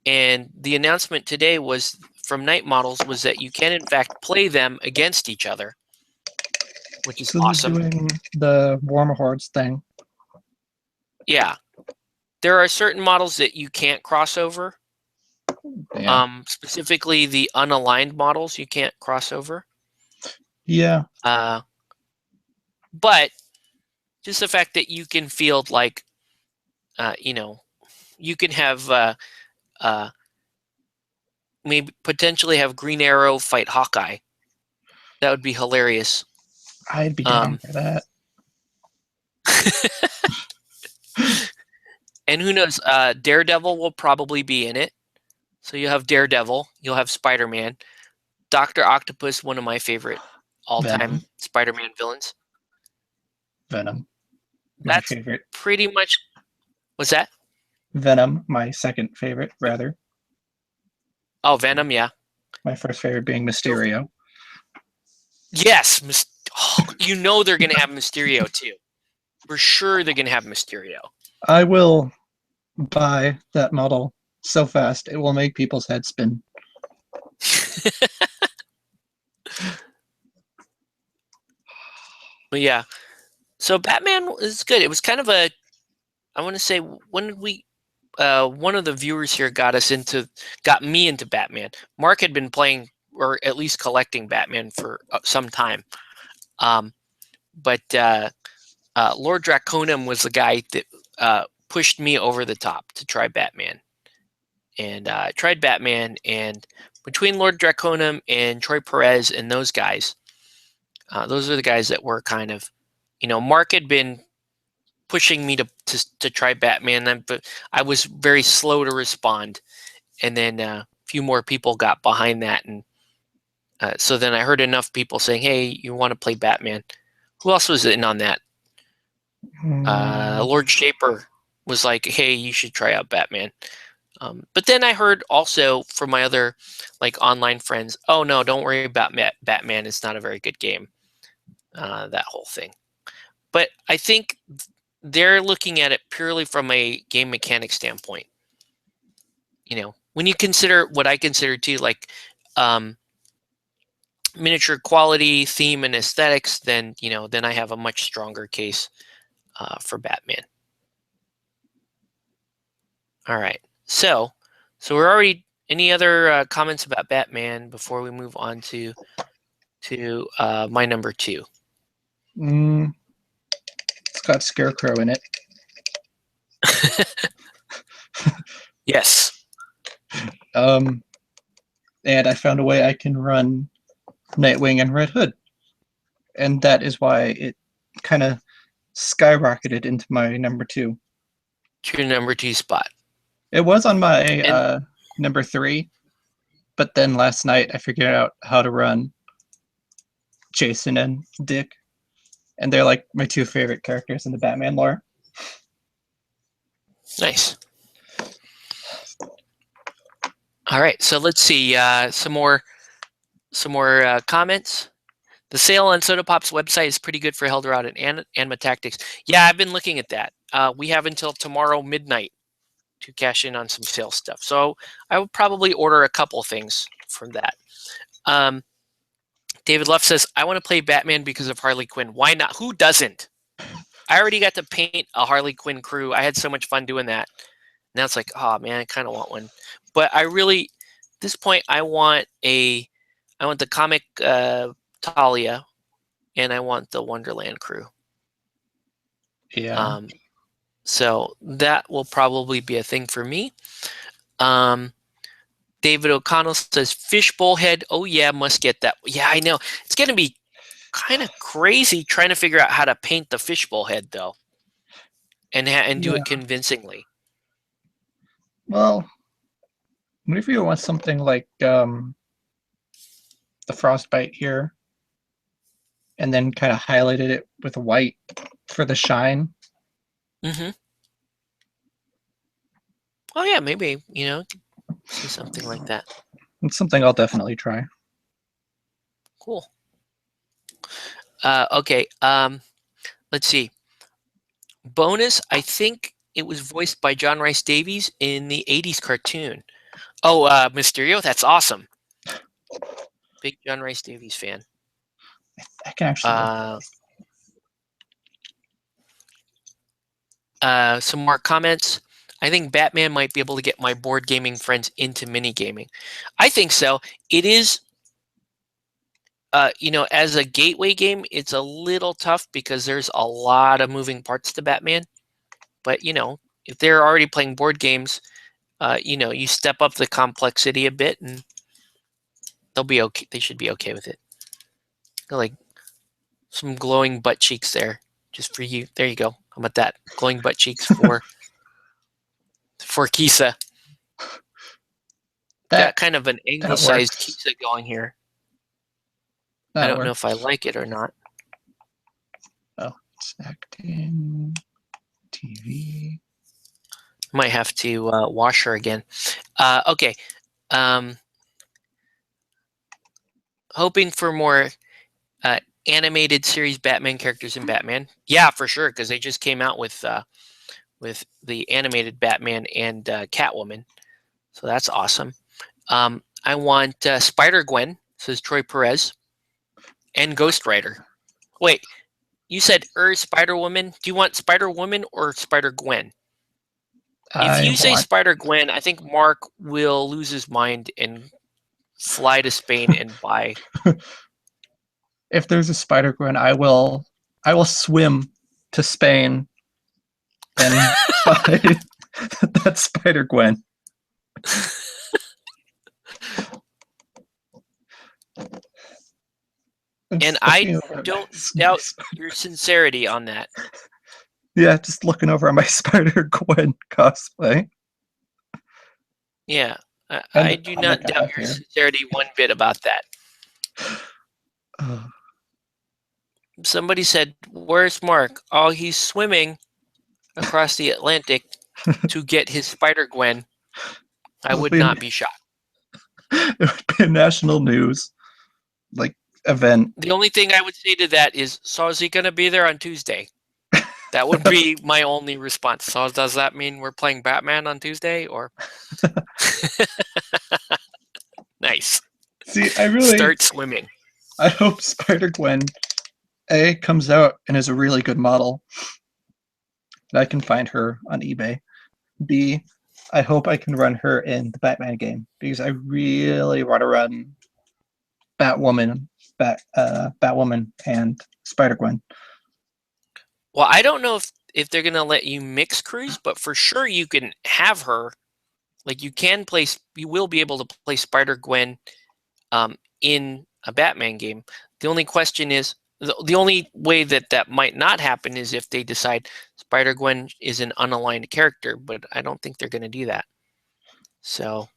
And the announcement today was from Night Models was that you can in fact play them against each other, which is So awesome. they're doing the Warmer Hordes thing. Yeah, there are certain models that you can't cross over. Yeah. Specifically the unaligned models you can't cross over. Yeah. But just the fact that you can field like, you can have maybe potentially have Green Arrow fight Hawkeye. That would be hilarious. I'd be down for that. And who knows? Daredevil will probably be in it. So you'll have Daredevil, you'll have Spider-Man, Dr. Octopus, one of my favorite all-time Venom. Spider-Man villains. Venom. My That's favorite. pretty much. What's that? Venom, my second favorite, rather. Oh, Venom, yeah. My first favorite being Mysterio. Yes, you know they're gonna have Mysterio too. For sure, they're gonna have Mysterio. I will buy that model so fast it will make people's heads spin. But yeah, so Batman is good. It was kind of a. I want to say when did we? One of the viewers here got me into Batman. Mark had been playing or at least collecting Batman for some time. But Lord Draconum was the guy that pushed me over the top to try Batman. And I tried Batman, and between Lord Draconum and Troy Perez and those guys, those are the guys that were kind of, Mark had been pushing me to try Batman, but I was very slow to respond. And then a few more people got behind that, and so then I heard enough people saying, "Hey, you want to play Batman?" Who else was in on that? Lord Shaper was like, "Hey, you should try out Batman." But then I heard also from my other online friends, "Oh no, don't worry about Batman. It's not a very good game." That whole thing. But I think they're looking at it purely from a game mechanic standpoint. When you consider what I consider too, miniature quality, theme, and aesthetics, then I have a much stronger case for Batman. All right, so we're already. Any other comments about Batman before we move on to my number 2? It's got Scarecrow in it. Yes. And I found a way I can run Nightwing and Red Hood, and that is why it kind of skyrocketed into my number 2. To your number 2 spot. It was on my number 3, but then last night I figured out how to run Jason and Dick, and they're like my 2 favorite characters in the Batman lore. Nice. All right, so let's see some more comments. The sale on Soda Pop's website is pretty good for Helldorado and Anima Tactics. Yeah, I've been looking at that. We have until tomorrow midnight to cash in on some sale stuff. So I will probably order a couple things from that. David Luff says, I want to play Batman because of Harley Quinn. Why not? Who doesn't? I already got to paint a Harley Quinn crew. I had so much fun doing that. Now it's like, oh man, I kind of want one. But I really, at this point, I want the comic Talia, and I want the Wonderland crew. Yeah. So that will probably be a thing for me. David O'Connell says, Fishbowl head. Oh yeah, must get that. Yeah, I know. It's going to be kind of crazy trying to figure out how to paint the fishbowl head, though, and do it convincingly. Well, what if you want something like the Frostbite here, and then kind of highlighted it with white for the shine? Mm-hmm. Oh yeah, maybe, see something like that. It's something I'll definitely try. Cool. Okay. Let's see. Bonus, I think it was voiced by John Rice Davies in the 80s cartoon. Oh, Mysterio? That's awesome. Big John Rice Davies fan. I can actually some more comments. I think Batman might be able to get my board gaming friends into mini-gaming. I think so. It is, as a gateway game, it's a little tough because there's a lot of moving parts to Batman. But, if they're already playing board games, you step up the complexity a bit and they'll be okay. They should be okay with it. Like some glowing butt cheeks there just for you. There you go. How about that? Glowing butt cheeks for Kisa. Got kind of an anglicized Kisa going here. I That'll don't know work. if I like it or not. Oh, it's acting, TV. Might have to wash her again. Okay. Hoping for more animated series Batman characters in Batman. Yeah, for sure, because they just came out with the animated Batman and Catwoman, so that's awesome. I want Spider-Gwen, says Troy Perez, and Ghost Rider. Wait, you said Spider-Woman. Do you want Spider-Woman or Spider-Gwen? If you say Spider-Gwen, I think Mark will lose his mind and fly to Spain and buy. If there's a Spider-Gwen, I will swim to Spain and buy that Spider-Gwen. And I don't doubt your sincerity on that. Yeah, just looking over at my Spider-Gwen cosplay. Yeah, I do not doubt your sincerity one bit about that. Somebody said, "Where's Mark?" Oh, he's swimming across the Atlantic to get his Spider-Gwen. I would not be shocked. It would be a national news event. The only thing I would say to that is, so is he going to be there on Tuesday? That would be my only response. So does that mean we're playing Batman on Tuesday, or? Nice. See, I really start swimming. I hope Spider-Gwen A comes out and is a really good model. And I can find her on eBay. B, I hope I can run her in the Batman game because I really want to run Batwoman and Spider-Gwen. Well, I don't know if they're gonna let you mix crews, but for sure you can have her. Like you will be able to play Spider-Gwen in a Batman game. The only question is, the only way that might not happen is if they decide Spider-Gwen is an unaligned character, but I don't think they're going to do that. So,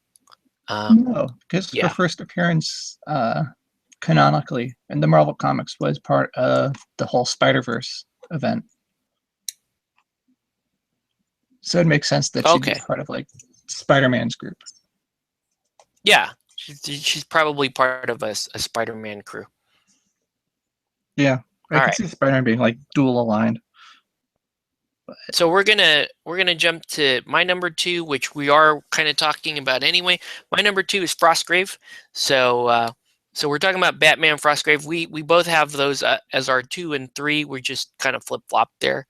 no, because her first appearance canonically in the Marvel Comics was part of the whole Spider-Verse event. So it makes sense that she'd be part of Spider-Man's group. Yeah, she's probably part of a Spider-Man crew. Yeah, I can see Spider-Man being dual aligned. But. So we're gonna jump to my number 2, which we are kind of talking about anyway. My number 2 is Frostgrave. So we're talking about Batman, Frostgrave. We both have those as our 2 and 3. We're just kind of flip flop there.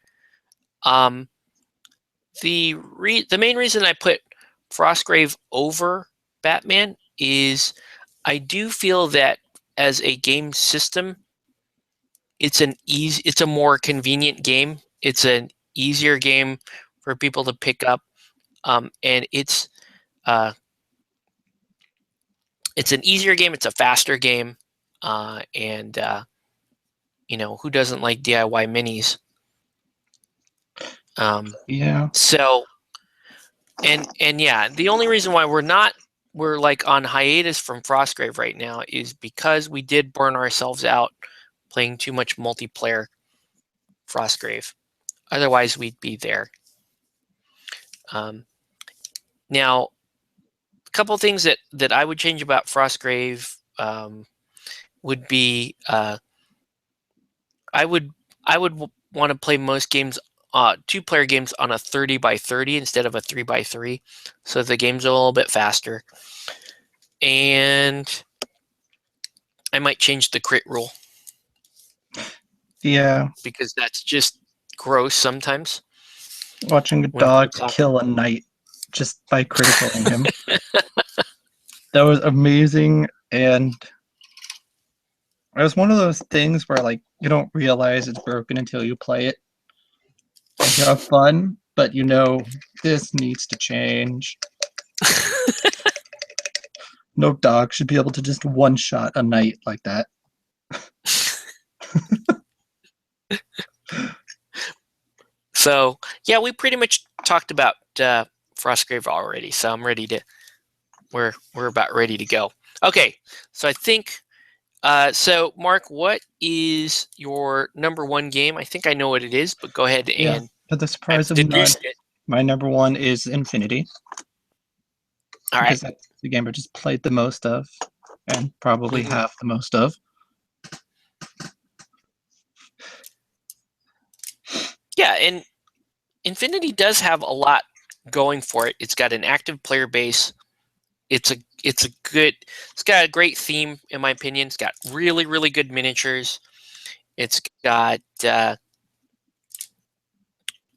The main reason I put Frostgrave over Batman is I do feel that as a game system, it's a more convenient game. It's an easier game for people to pick up, and it's an easier game. It's a faster game, and who doesn't like DIY minis? Yeah. So, and yeah, the only reason why we're on hiatus from Frostgrave right now is because we did burn ourselves out playing too much multiplayer Frostgrave. Otherwise, we'd be there. Now, a couple of things that I would change about Frostgrave would be I would want to play most games, 2-player games, on a 30x30 instead of a 3x3, so the game's a little bit faster. And I might change the crit rule. Yeah. Because that's just gross sometimes. Watching a dog kill a knight just by criticaling him. That was amazing, and it was one of those things where you don't realize it's broken until you play it. And you have fun, but this needs to change. No dog should be able to just one-shot a knight like that. So, yeah, we pretty much talked about Frostgrave already, so we're about ready to go. Okay, so I think So, Mark, what is your number one game? I think I know what it is, but go ahead Yeah, and to the surprise I've of none, deduced it. my number one is Infinity All right. because that's the game I just played the most of and probably Mhm. have the most of. Yeah, and Infinity does have a lot going for it. It's got an active player base. It's a it's a good. It's got a great theme, in my opinion. It's got really really good miniatures. It's got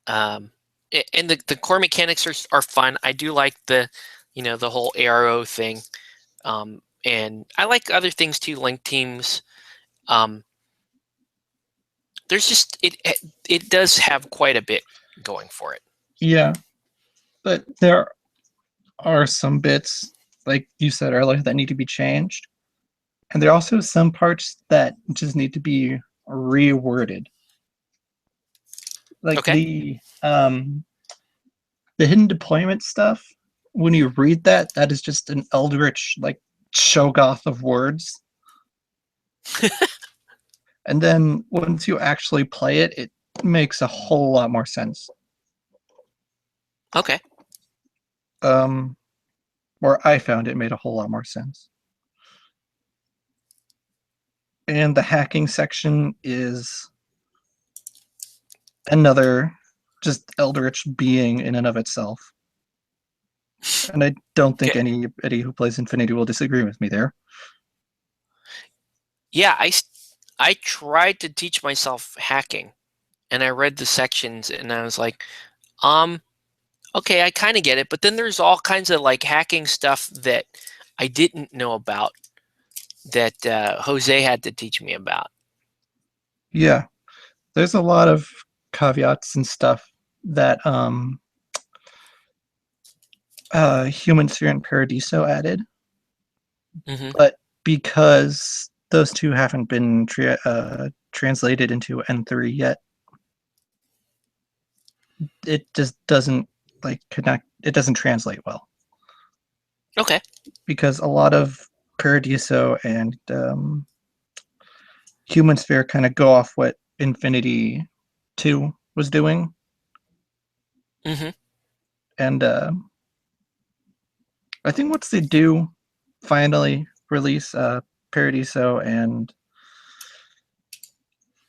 um, and the core mechanics are fun. I do like the whole ARO thing, and I like other things too, link teams. Um, there's just it does have quite a bit going for it. Yeah, but there are some bits, like you said earlier, that need to be changed. And there are also some parts that just need to be reworded. Like Okay. the hidden deployment stuff, when you read that, that is just an eldritch like Shoggoth of words. And then once you actually play it, it makes a whole lot more sense. Okay. Um, where I found it made a whole lot more sense. And the hacking section is another just eldritch being in and of itself. And I don't think Okay. anybody who plays Infinity will disagree with me there. Yeah, I tried to teach myself hacking, and I read the sections, and I was like, okay, I kind of get it. But then there's all kinds of like hacking stuff that I didn't know about that Jose had to teach me about. Yeah, there's a lot of caveats and stuff that Human Sphere and Paradiso added, Hmm. but because those two haven't been translated into N3 yet, it just doesn't like connect. It doesn't translate well Okay. because a lot of Paradiso and Human Sphere kind of go off what Infinity 2 was doing, Hmm. and I think once they do finally release Paradiso and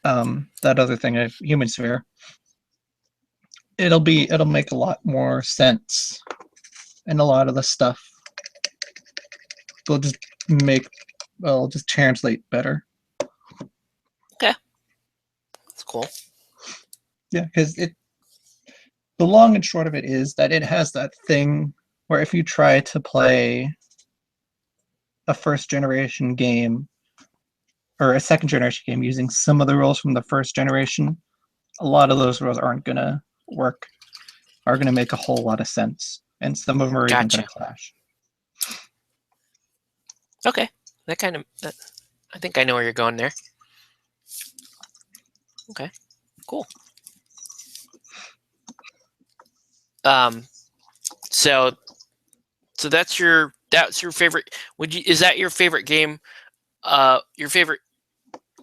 that other thing, Human Sphere, it'll make a lot more sense, and a lot of the stuff will just make will just translate better. Okay. That's cool. Yeah, because it the long and short of it is that it has that thing where if you try to play a first generation game or a second generation game using some of the rules from the first generation, a lot of those rules aren't gonna work, are gonna make a whole lot of sense, and some of them are even gonna Gotcha. clash. Okay. That, I think I know where you're going there. Okay. Cool. Um. So that's your favorite. Is that your favorite game? Your favorite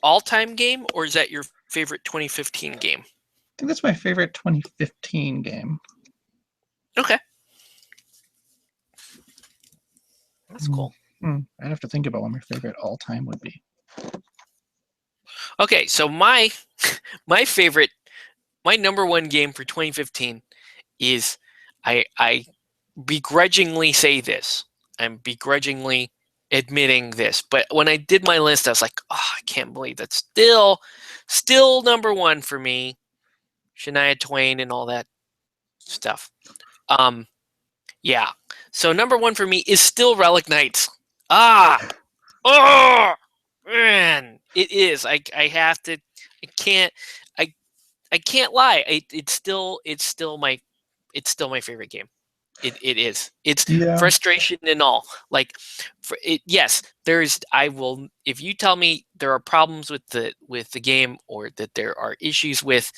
all-time game, or is that your favorite 2015 game? I think that's my favorite 2015 game. Okay. That's cool. I'd have to think about what my favorite all time would be. Okay, so my favorite, my number one game for 2015 is I begrudgingly say this. I'm begrudgingly admitting this, but when I did my list, I was like, oh, I can't believe that's still number one for me. Shania Twain and all that stuff. Um, yeah. So number one for me is still Relic Knights. Ah, oh man, it is. I have to. I can't. I I can't lie. It's still my favorite game. It is. It's Yeah, frustration and all. Like, yes, there's. I will. If you tell me there are problems with the game, or that there are issues with,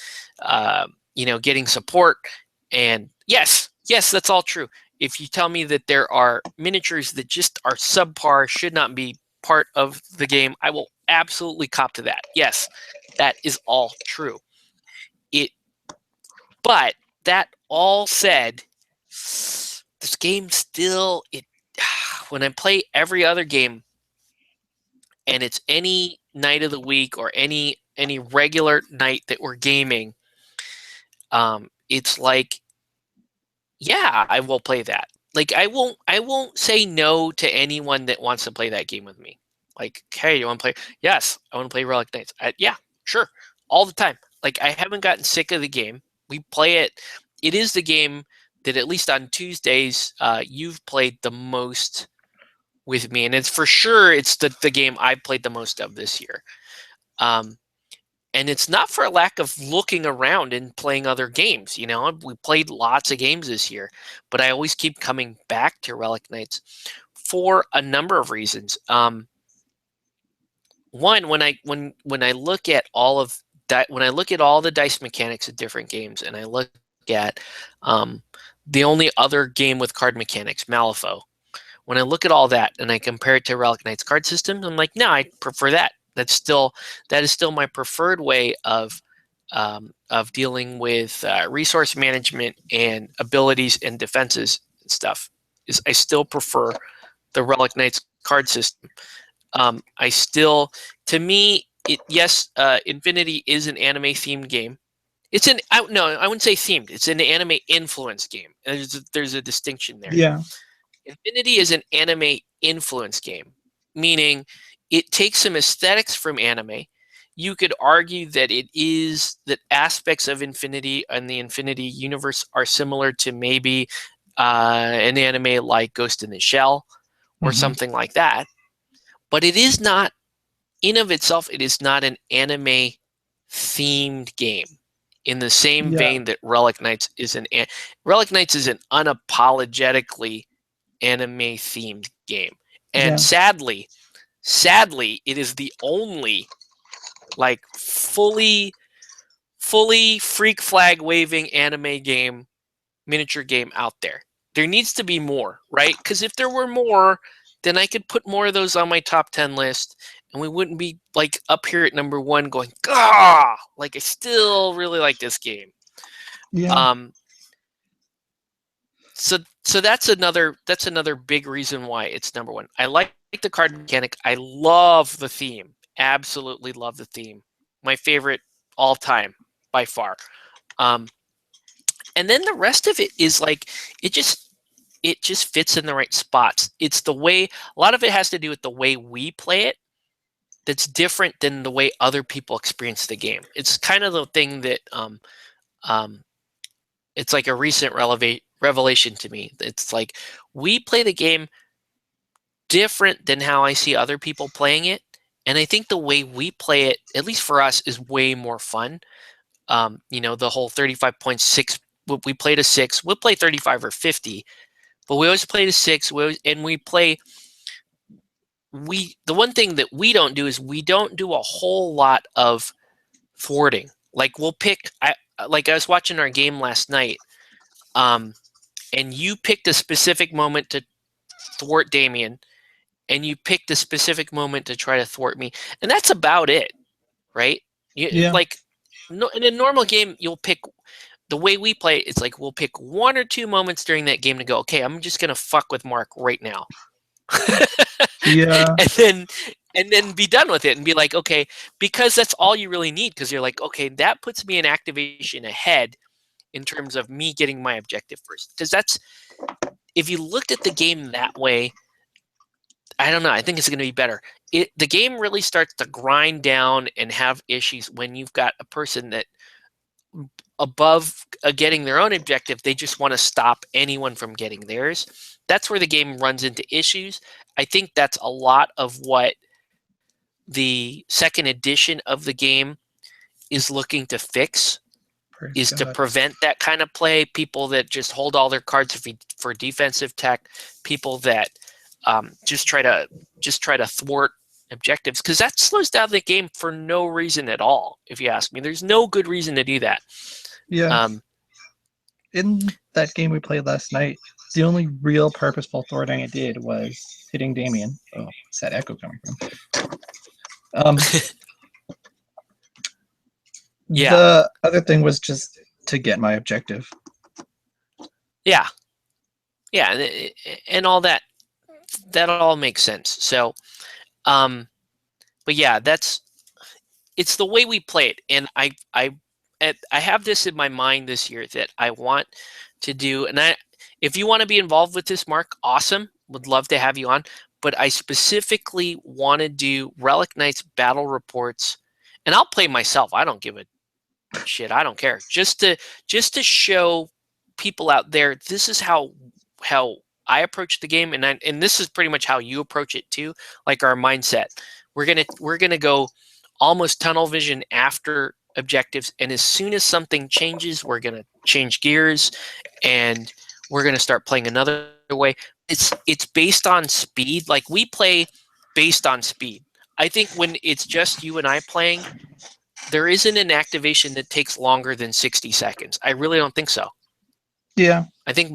getting support, and yes, that's all true. If you tell me that there are miniatures that just are subpar, should not be part of the game, I will absolutely cop to that. Yes, that is all true. But that all said, this game still, when I play every other game, and it's any night of the week or any regular night that we're gaming, it's like, yeah, I will play that. Like I won't say no to anyone that wants to play that game with me. Like, hey, you want to play? Yes, I want to play Relic Knights. Yeah, sure, all the time. Like I haven't gotten sick of the game. We play it. It is the game that at least on Tuesdays you've played the most with me, and it's for sure it's the game I played the most of this year. And it's not for a lack of looking around and playing other games. You know, we played lots of games this year, but I always keep coming back to Relic Knights for a number of reasons. One, when I look at all of when I look at all the dice mechanics of different games, and I look at the only other game with card mechanics, Malifaux. When I look at all that and I compare it to Relic Knights card system, I'm like, no, I prefer that. That is still my preferred way of dealing with resource management and abilities and defenses and stuff. Is I still prefer the Relic Knights card system. I still, to me, Infinity is an anime themed game. It's I wouldn't say themed. It's an anime influenced game. There's a distinction there. Yeah. Infinity is an anime influence game, meaning it takes some aesthetics from anime. You could argue that that aspects of Infinity and the Infinity universe are similar to maybe an anime like Ghost in the Shell or something like that. But it is not, in of itself, it is not an anime themed game. In the same vein that Relic Knights is an unapologetically anime themed game, and sadly it is the only like fully freak flag waving anime game, miniature game out there. There needs to be more, right? Because if there were more, then I could put more of those on my top 10 list, and we wouldn't be like up here at number 1 going, "Gah!" Like I still really like this game. So that's another big reason why it's number 1. I like the card mechanic. I love the theme. Absolutely love the theme. My favorite all time by far. And then the rest of it is like it just fits in the right spots. It's the way, a lot of it has to do with the way we play it that's different than the way other people experience the game. It's kind of the thing that it's like a recent revelation to me. It's like we play the game different than how I see other people playing it, and I think the way we play it, at least for us, is way more fun. The whole 35.6, we played a 6. We'll play 35 or 50, but we always play a 6. The one thing that we don't do is we don't do a whole lot of thwarting. Like we'll pick. I was watching our game last night, and you picked a specific moment to thwart Damien, and you picked a specific moment to try to thwart me, and that's about it, right? Like, no, in a normal game, you'll pick. The way we play, it's like we'll pick 1 or 2 moments during that game to go, okay, I'm just gonna fuck with Mark right now. and then be done with it and be like, okay, because that's all you really need, because you're like, okay, that puts me in activation ahead in terms of me getting my objective first. Because that's, if you looked at the game that way, I don't know, I think it's going to be better. The game really starts to grind down and have issues when you've got a person that above getting their own objective, they just want to stop anyone from getting theirs. That's where the game runs into issues. I think that's a lot of what the second edition of the game is looking to fix, to prevent that kind of play. People that just hold all their cards for defensive tech, people that just try to thwart objectives, because that slows down the game for no reason at all. If you ask me, there's no good reason to do that. In that game we played last night, The only real purposeful thwarting I did was hitting Damien. Oh, what's that echo coming from? Yeah. The other thing was just to get my objective. Yeah. Yeah, and all that all makes sense. So, but yeah, it's the way we play it, and I have this in my mind this year that I want to do, and if you want to be involved with this, Mark, awesome, would love to have you on. But I specifically want to do Relic Knights battle reports, and I'll play myself. I don't give a shit. I don't care. Just to show people out there, this is how I approach the game, and this is pretty much how you approach it too. Like our mindset, we're gonna go almost tunnel vision after objectives, and as soon as something changes, we're gonna change gears, and we're gonna start playing another way. It's based on speed. Like we play based on speed. I think when it's just you and I playing, there isn't an activation that takes longer than 60 seconds. I really don't think so. Yeah. I think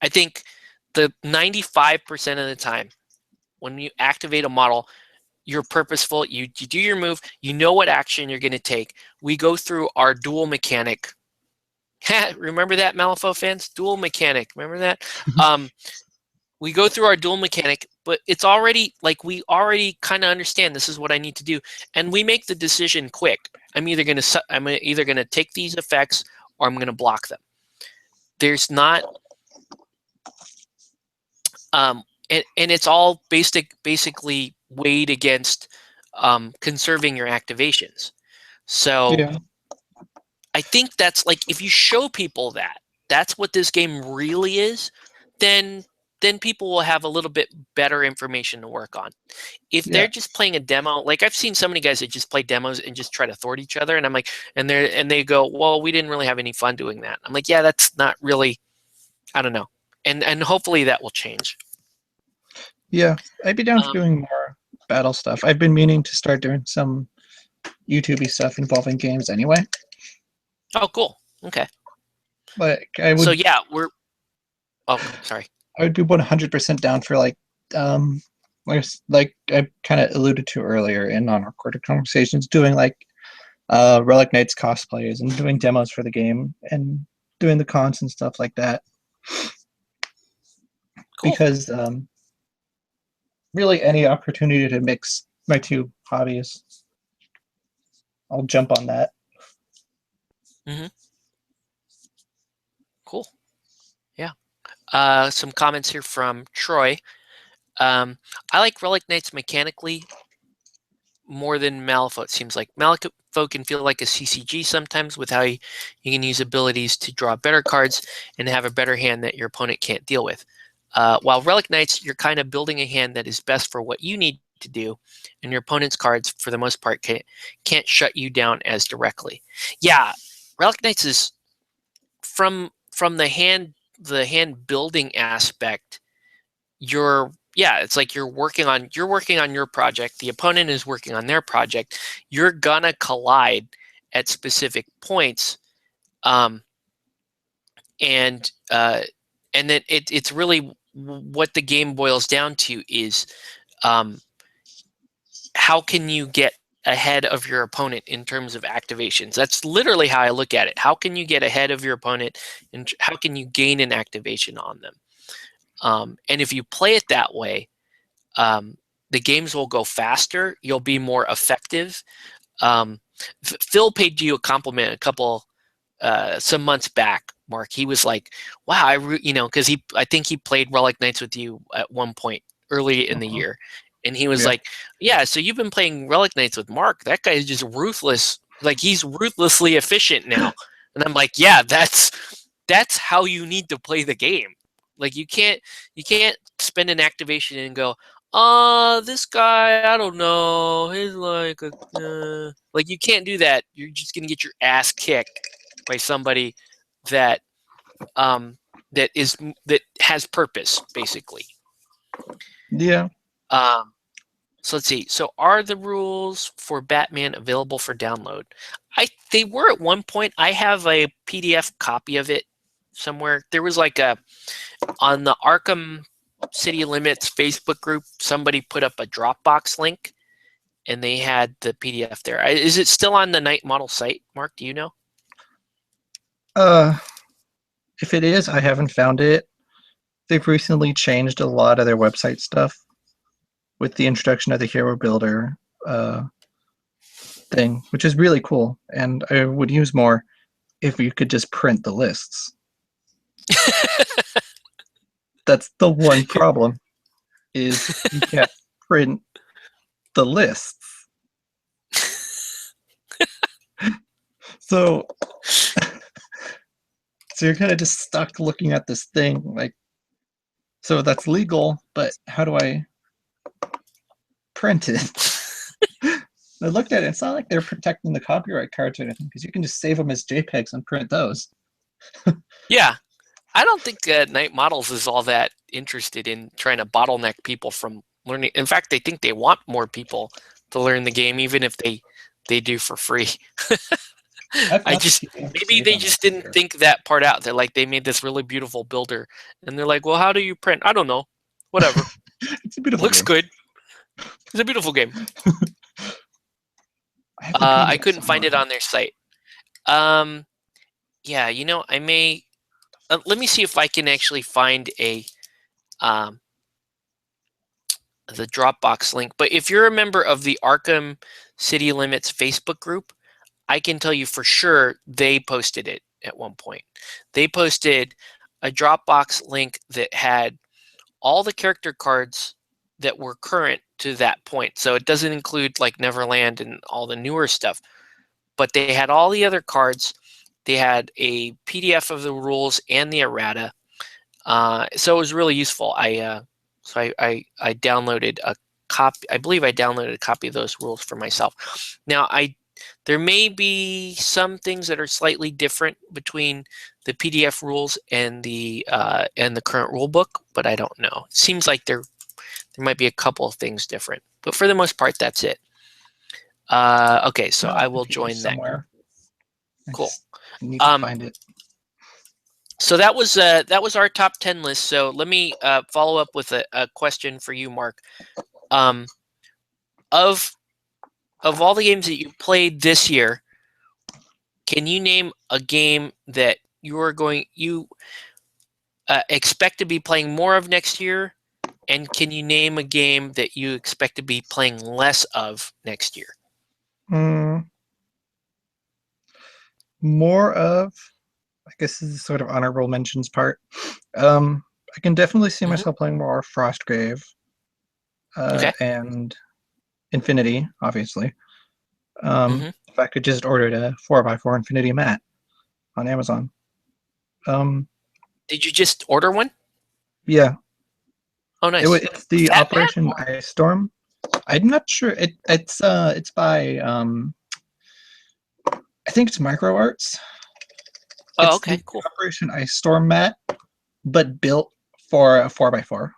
I think the 95% of the time when you activate a model, you're purposeful, you do your move, you know what action you're going to take. We go through our dual mechanic. Remember that, Malifaux fans? Dual mechanic. Remember that? We go through our dual mechanic, but it's already like we already kind of understand this is what I need to do, and we make the decision quick. I'm either going to take these effects or I'm going to block them. There's not and it's all basically weighed against conserving your activations. So Yeah. I think that's like, if you show people that that's what this game really is, then people will have a little bit better information to work on. If Yeah. they're just playing a demo, like I've seen so many guys that just play demos and just try to thwart each other, and I'm like, and they go, well, we didn't really have any fun doing that. I'm like, yeah, that's not really, I don't know, and hopefully that will change. Yeah. I'd be down for doing more battle stuff. I've been meaning to start doing some YouTubey stuff involving games anyway. Oh, cool. Okay. Like I would. So yeah, Oh, sorry. I would be 100% down for like I kind of alluded to earlier in non-recorded conversations, doing like Relic Knights cosplays and doing demos for the game and doing the cons and stuff like that. Cool. Because really any opportunity to mix my two hobbies, I'll jump on that. Mm-hmm. Cool. Yeah. Some comments here from Troy. I like Relic Knights mechanically more than Malifaux. It seems like Malifaux can feel like a CCG sometimes with how you can use abilities to draw better cards and have a better hand that your opponent can't deal with. While Relic Knights, you're kind of building a hand that is best for what you need to do, and your opponent's cards, for the most part, can't shut you down as directly. Yeah, Relic Knights is from the hand building aspect. It's like you're working on your project. The opponent is working on their project. You're gonna collide at specific points, and then it's really what the game boils down to is how can you get ahead of your opponent in terms of activations. That's literally how I look at it. How can you get ahead of your opponent, and how can you gain an activation on them? And if you play it that way, the games will go faster. You'll be more effective. Phil paid you a compliment some months back, Mark. He was like, "Wow, because I think he played Relic Knights with you at one point early in the year, and he was like, "Yeah, so you've been playing Relic Knights with Mark. That guy is just ruthless. Like he's ruthlessly efficient now." And I'm like, "Yeah, that's how you need to play the game. Like you can't spend an activation and go, this guy, I don't know, he's like like you can't do that. You're just gonna get your ass kicked by somebody that that has purpose, basically." Yeah. So let's see. So are the rules for Batman available for download? They were at one point. I have a PDF copy of it somewhere. There was like on the Arkham City Limits Facebook group, somebody put up a Dropbox link, and they had the PDF there. Is it still on the Night Model site, Mark? Do you know? If it is, I haven't found it. They've recently changed a lot of their website stuff with the introduction of the Hero Builder thing, which is really cool. And I would use more if you could just print the lists. That's the one problem, is you can't print the lists. So you're kind of just stuck looking at this thing like, so that's legal, but how do I print it? I looked at it, it's not like they're protecting the copyright cards or anything, because you can just save them as JPEGs and print those. Yeah. I don't think Night Models is all that interested in trying to bottleneck people from learning. In fact, they think they want more people to learn the game, even if they do for free. Maybe they just didn't think that part out. They're like, they made this really beautiful builder, and they're like, well, how do you print? I don't know. Whatever. It's a beautiful Looks game. good. It's a beautiful game. I couldn't find it on their site. Yeah, you know, I may. Let me see if I can actually find the Dropbox link. But if you're a member of the Arkham City Limits Facebook group, I can tell you for sure they posted it at one point. They posted a Dropbox link that had all the character cards that were current to that point. So it doesn't include like Neverland and all the newer stuff, but they had all the other cards. They had a PDF of the rules and the errata. So it was really useful. I downloaded a copy. I believe I downloaded a copy of those rules for myself. Now there may be some things that are slightly different between the PDF rules and the current rule book, but I don't know. It seems like there might be a couple of things different, but for the most part, that's it. Okay, so I will join somewhere. That. Cool. I need to find it. So that was our top 10 list. So let me follow up with a question for you, Mark. Of all the games that you played this year, can you name a game that you expect to be playing more of next year? And can you name a game that you expect to be playing less of next year? More of, I guess this is sort of honorable mentions part. I can definitely see myself playing more Frostgrave and Infinity, obviously. In fact, I just ordered a 4x4 Infinity mat on Amazon. Did you just order one? Yeah. Oh, nice. It's the Operation Ice Storm. I'm not sure. It's by I think it's MicroArts. Oh, okay, cool. Operation Ice Storm mat, but built for a 4x4.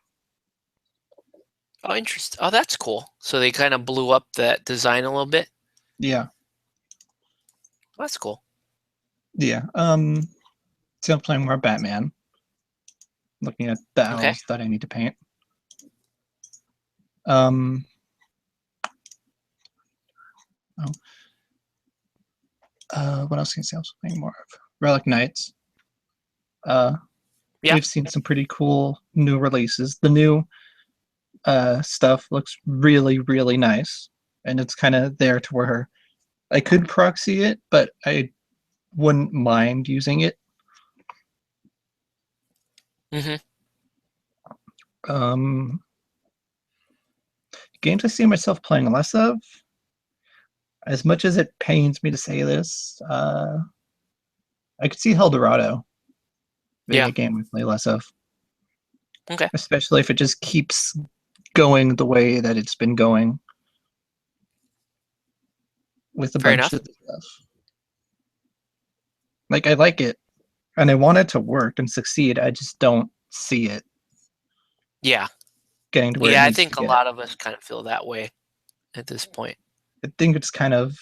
Oh, interesting. Oh, that's cool. So they kind of blew up that design a little bit. Yeah. That's cool. Yeah. So I'm playing more Batman. Looking at the owls that I need to paint. What else can I say? I was playing more of Relic Knights. We've seen some pretty cool new releases. The new stuff looks really, really nice, and it's kind of there to where I could proxy it, but I wouldn't mind using it. Games I see myself playing less of, as much as it pains me to say this, I could see Eldorado being a game we play less of. Okay. Especially if it just keeps going the way that it's been going with a bunch of stuff. Like, I like it, and I want it to work and succeed. I just don't see it. Yeah. Getting to where I think a lot of us kind of feel that way at this point. I think it's kind of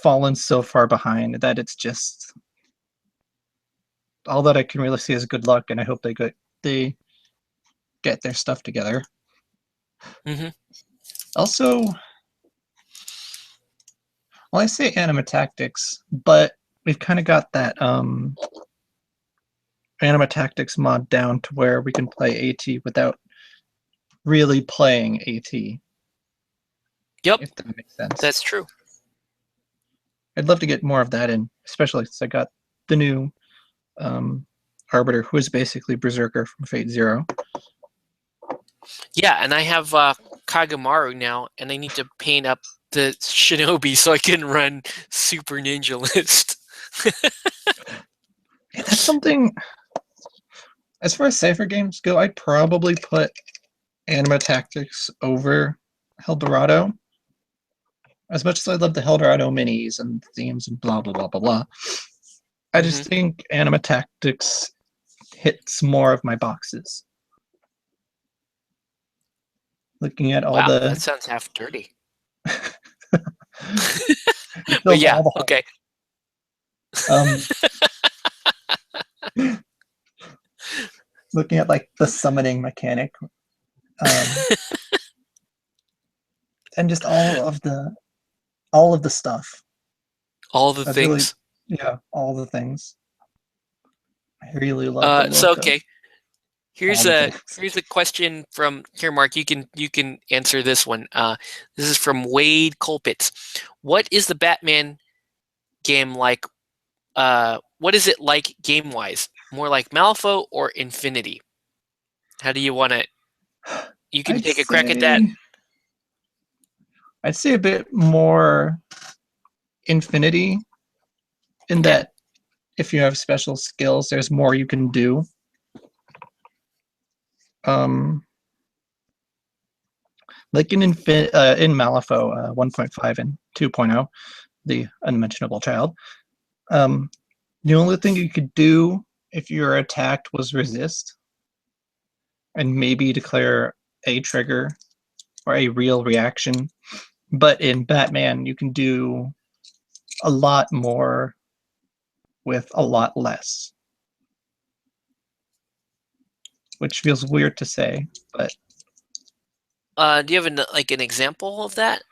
fallen so far behind that it's just all that I can really see is good luck, and I hope they get their stuff together. Hmm. Also, well, I say Anima Tactics, but we've kind of got that Anima Tactics mod down to where we can play AT without really playing AT, Yep, if that makes sense. that's true. I'd love to get more of that in, especially since I got the new Arbiter, who is basically Berserker from Fate Zero. Yeah, and I have Kagamaru now, and I need to paint up the Shinobi so I can run Super Ninja List. Yeah, that's something. As far as Cypher games go, I'd probably put Anima Tactics over Eldorado. As much as I love the Eldorado minis and themes and blah blah blah blah blah, I just think Anima Tactics hits more of my boxes. Looking at all Wow, the that sounds half dirty. it But fills yeah, all the holes. okay. Looking at like the summoning mechanic, and just all of the stuff. All the I really, things. yeah, all the things. I really love the So look of okay, all here's the a things. question from here, Mark. You can answer this one. This is from Wade Colpitz. What is the Batman game like? What is it like game wise? More like Malifaux or Infinity? How do you want to? You can I'd take a crack at that. say I'd say a bit more Infinity in Okay. that if you have special skills, there's more you can do. Like in Malifaux 1.5 and 2.0, the unmentionable child. The only thing you could do if you were attacked was resist, and maybe declare a trigger or a real reaction. But in Batman, you can do a lot more with a lot less, which feels weird to say, but Do you have an example of that?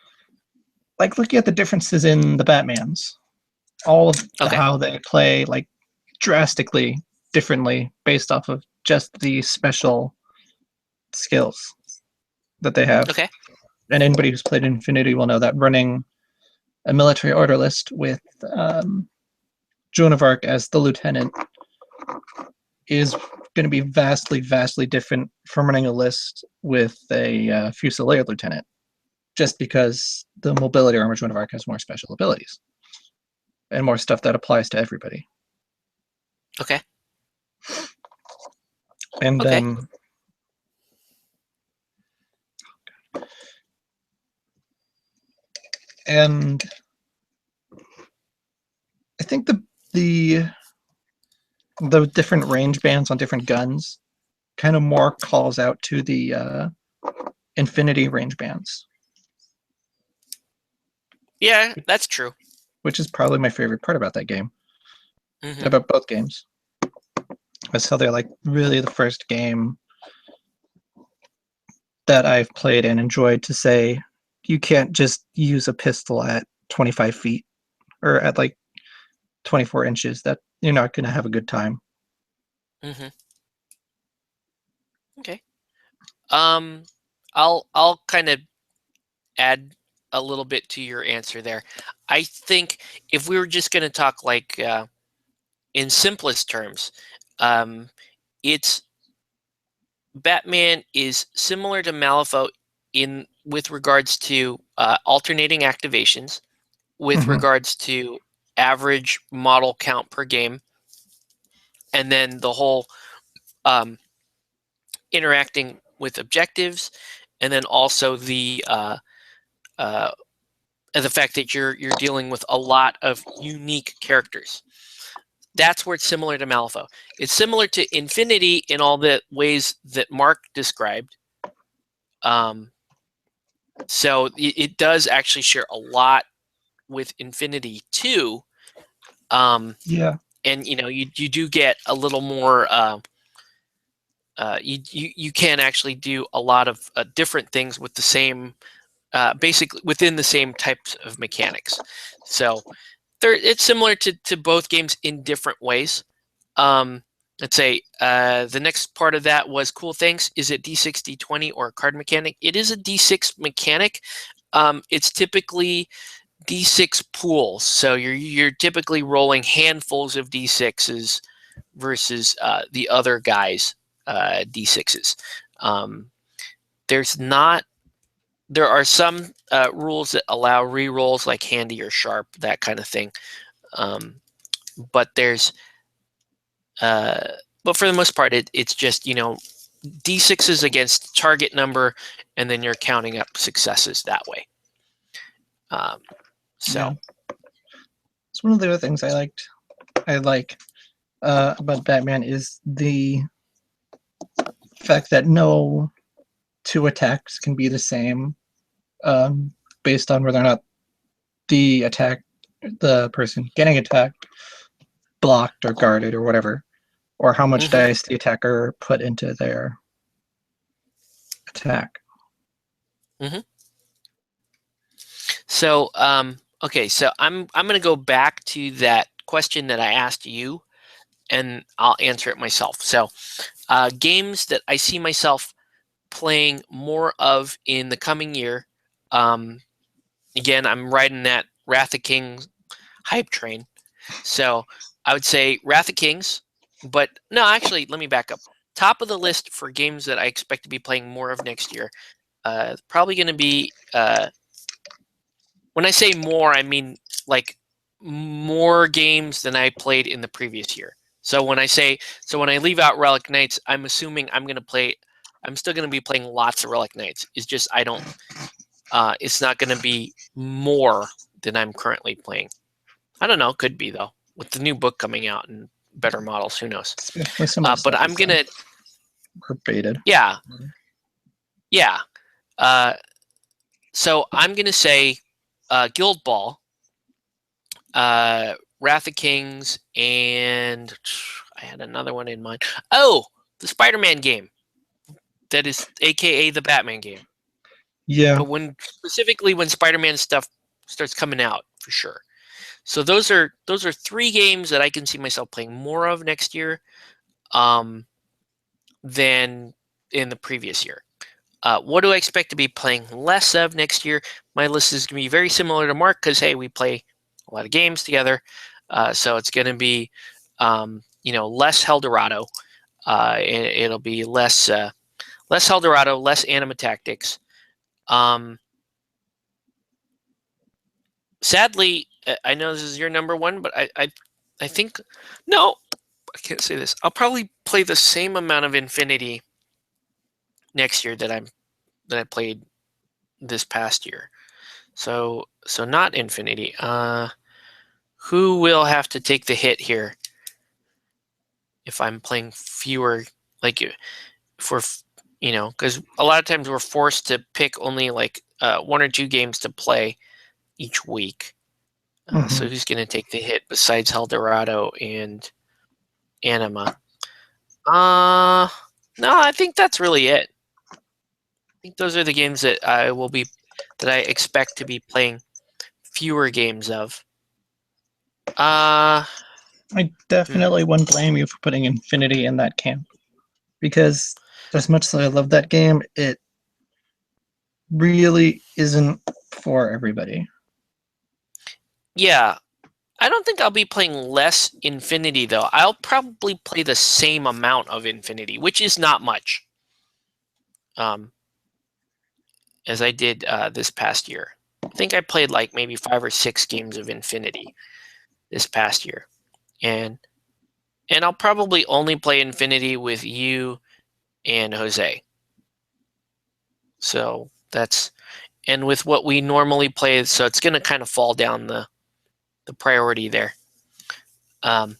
like looking at the differences in the Batmans, all of Okay. how they play like drastically differently based off of just the special skills that they have. Okay. And anybody who's played Infinity will know that running a military order list with Joan of Arc as the lieutenant is going to be vastly, vastly different from running a list with a Fusilier lieutenant, just because the mobility armor Joan of Arc has more special abilities and more stuff that applies to everybody. Okay. And Okay. And I think the different range bands on different guns kind of more calls out to the Infinity range bands. Yeah, that's true. Which is probably my favorite part about that game. Mm-hmm. About both games. That's how they're like really the first game that I've played and enjoyed to say you can't just use a pistol at 25 feet or at like 24 inches. That you're not going to have a good time. Mm-hmm. Okay. I'll kind of add a little bit to your answer there. I think if we were just going to talk like in simplest terms, it's Batman is similar to Malifaux in with regards to alternating activations, with regards to average model count per game, and then the whole interacting with objectives, and then also the fact that you're dealing with a lot of unique characters. That's where it's similar to Malifaux. It's similar to Infinity in all the ways that Mark described. So it does actually share a lot with Infinity too. Yeah. and you do get a little more. You can actually do a lot of different things with the same, basically within the same types of mechanics. So it's similar to both games in different ways. Let's say the next part of that was cool things. Is it D6, D20, or a card mechanic? It is a D6 mechanic. It's typically D6 pools. So you're typically rolling handfuls of D6s versus the other guys' D6s. There are some rules that allow re-rolls like handy or sharp, that kind of thing. But for the most part, it's just D6s against target number, and then you're counting up successes that way. Yeah. It's one of the other things I like about Batman is the fact that no two attacks can be the same, based on whether or not the person getting attacked, blocked or guarded or whatever, or how much dice the attacker put into their attack. So okay, so I'm going to go back to that question that I asked you, and I'll answer it myself. So games that I see myself playing more of in the coming year. Again, I'm riding that Wrath of Kings hype train. So I would say Wrath of Kings, but no, actually, let me back up. Top of the list for games that I expect to be playing more of next year, probably going to be, when I say more, I mean like more games than I played in the previous year. So when I leave out Relic Knights, I'm assuming I'm still going to be playing lots of Relic Knights. It's just it's not going to be more than I'm currently playing. I don't know. Could be, though. With the new book coming out and better models, who knows? But I'm going to... Or baited. Yeah. Yeah. So I'm going to say Guild Ball, Wrath of Kings, and I had another one in mind. Oh, the Spider-Man game. That is AKA the Batman game. Yeah. But specifically when Spider-Man stuff starts coming out, for sure. So those are 3 games that I can see myself playing more of next year, than in the previous year. What do I expect to be playing less of next year? My list is going to be very similar to Mark because, hey, we play a lot of games together. So it's going to be, less Helldorado. It'll be less Helldorado, less Anima Tactics. Sadly, I know this is your number one, but I think, no, I can't say this. I'll probably play the same amount of Infinity next year that I played this past year. So not Infinity. Who will have to take the hit here if I'm playing fewer, like because a lot of times we're forced to pick only like 1 or 2 games to play each week. So who's going to take the hit besides Helldorado and Anima? No, I think that's really it. I think those are the games that I expect to be playing fewer games of. I definitely wouldn't blame you for putting Infinity in that camp, because as much as I love that game, it really isn't for everybody. Yeah, I don't think I'll be playing less Infinity, though. I'll probably play the same amount of Infinity, which is not much, as I did this past year. I think I played like maybe 5 or 6 games of Infinity this past year. And I'll probably only play Infinity with you and Jose. So and with what we normally play, so it's going to kind of fall down the priority there. Do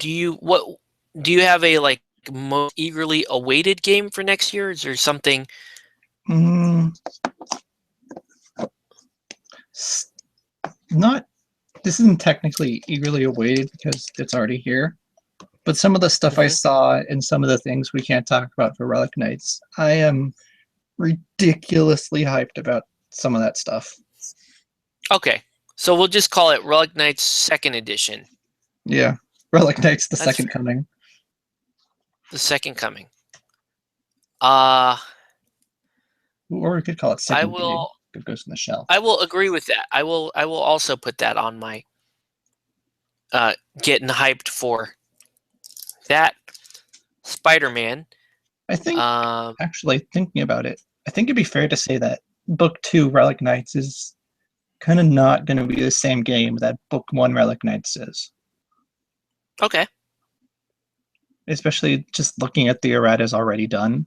you have a like most eagerly awaited game for next year? Is there something? Not this isn't technically eagerly awaited because it's already here. But some of the stuff I saw and some of the things we can't talk about for Relic Knights, I am ridiculously hyped about some of that stuff. Okay, so we'll just call it Relic Knights 2nd Edition. Yeah, Relic Knights: The That's Second fair. Coming. The Second Coming. Or we could call it I Second Gig. will. It goes in the shell. I will agree with that. I will also put that on my getting hyped for that. Spider-Man. I think, actually, thinking about it, I think it'd be fair to say that Book 2 Relic Knights is kind of not going to be the same game that Book 1 Relic Knights is. Okay. Especially just looking at the erratas already done.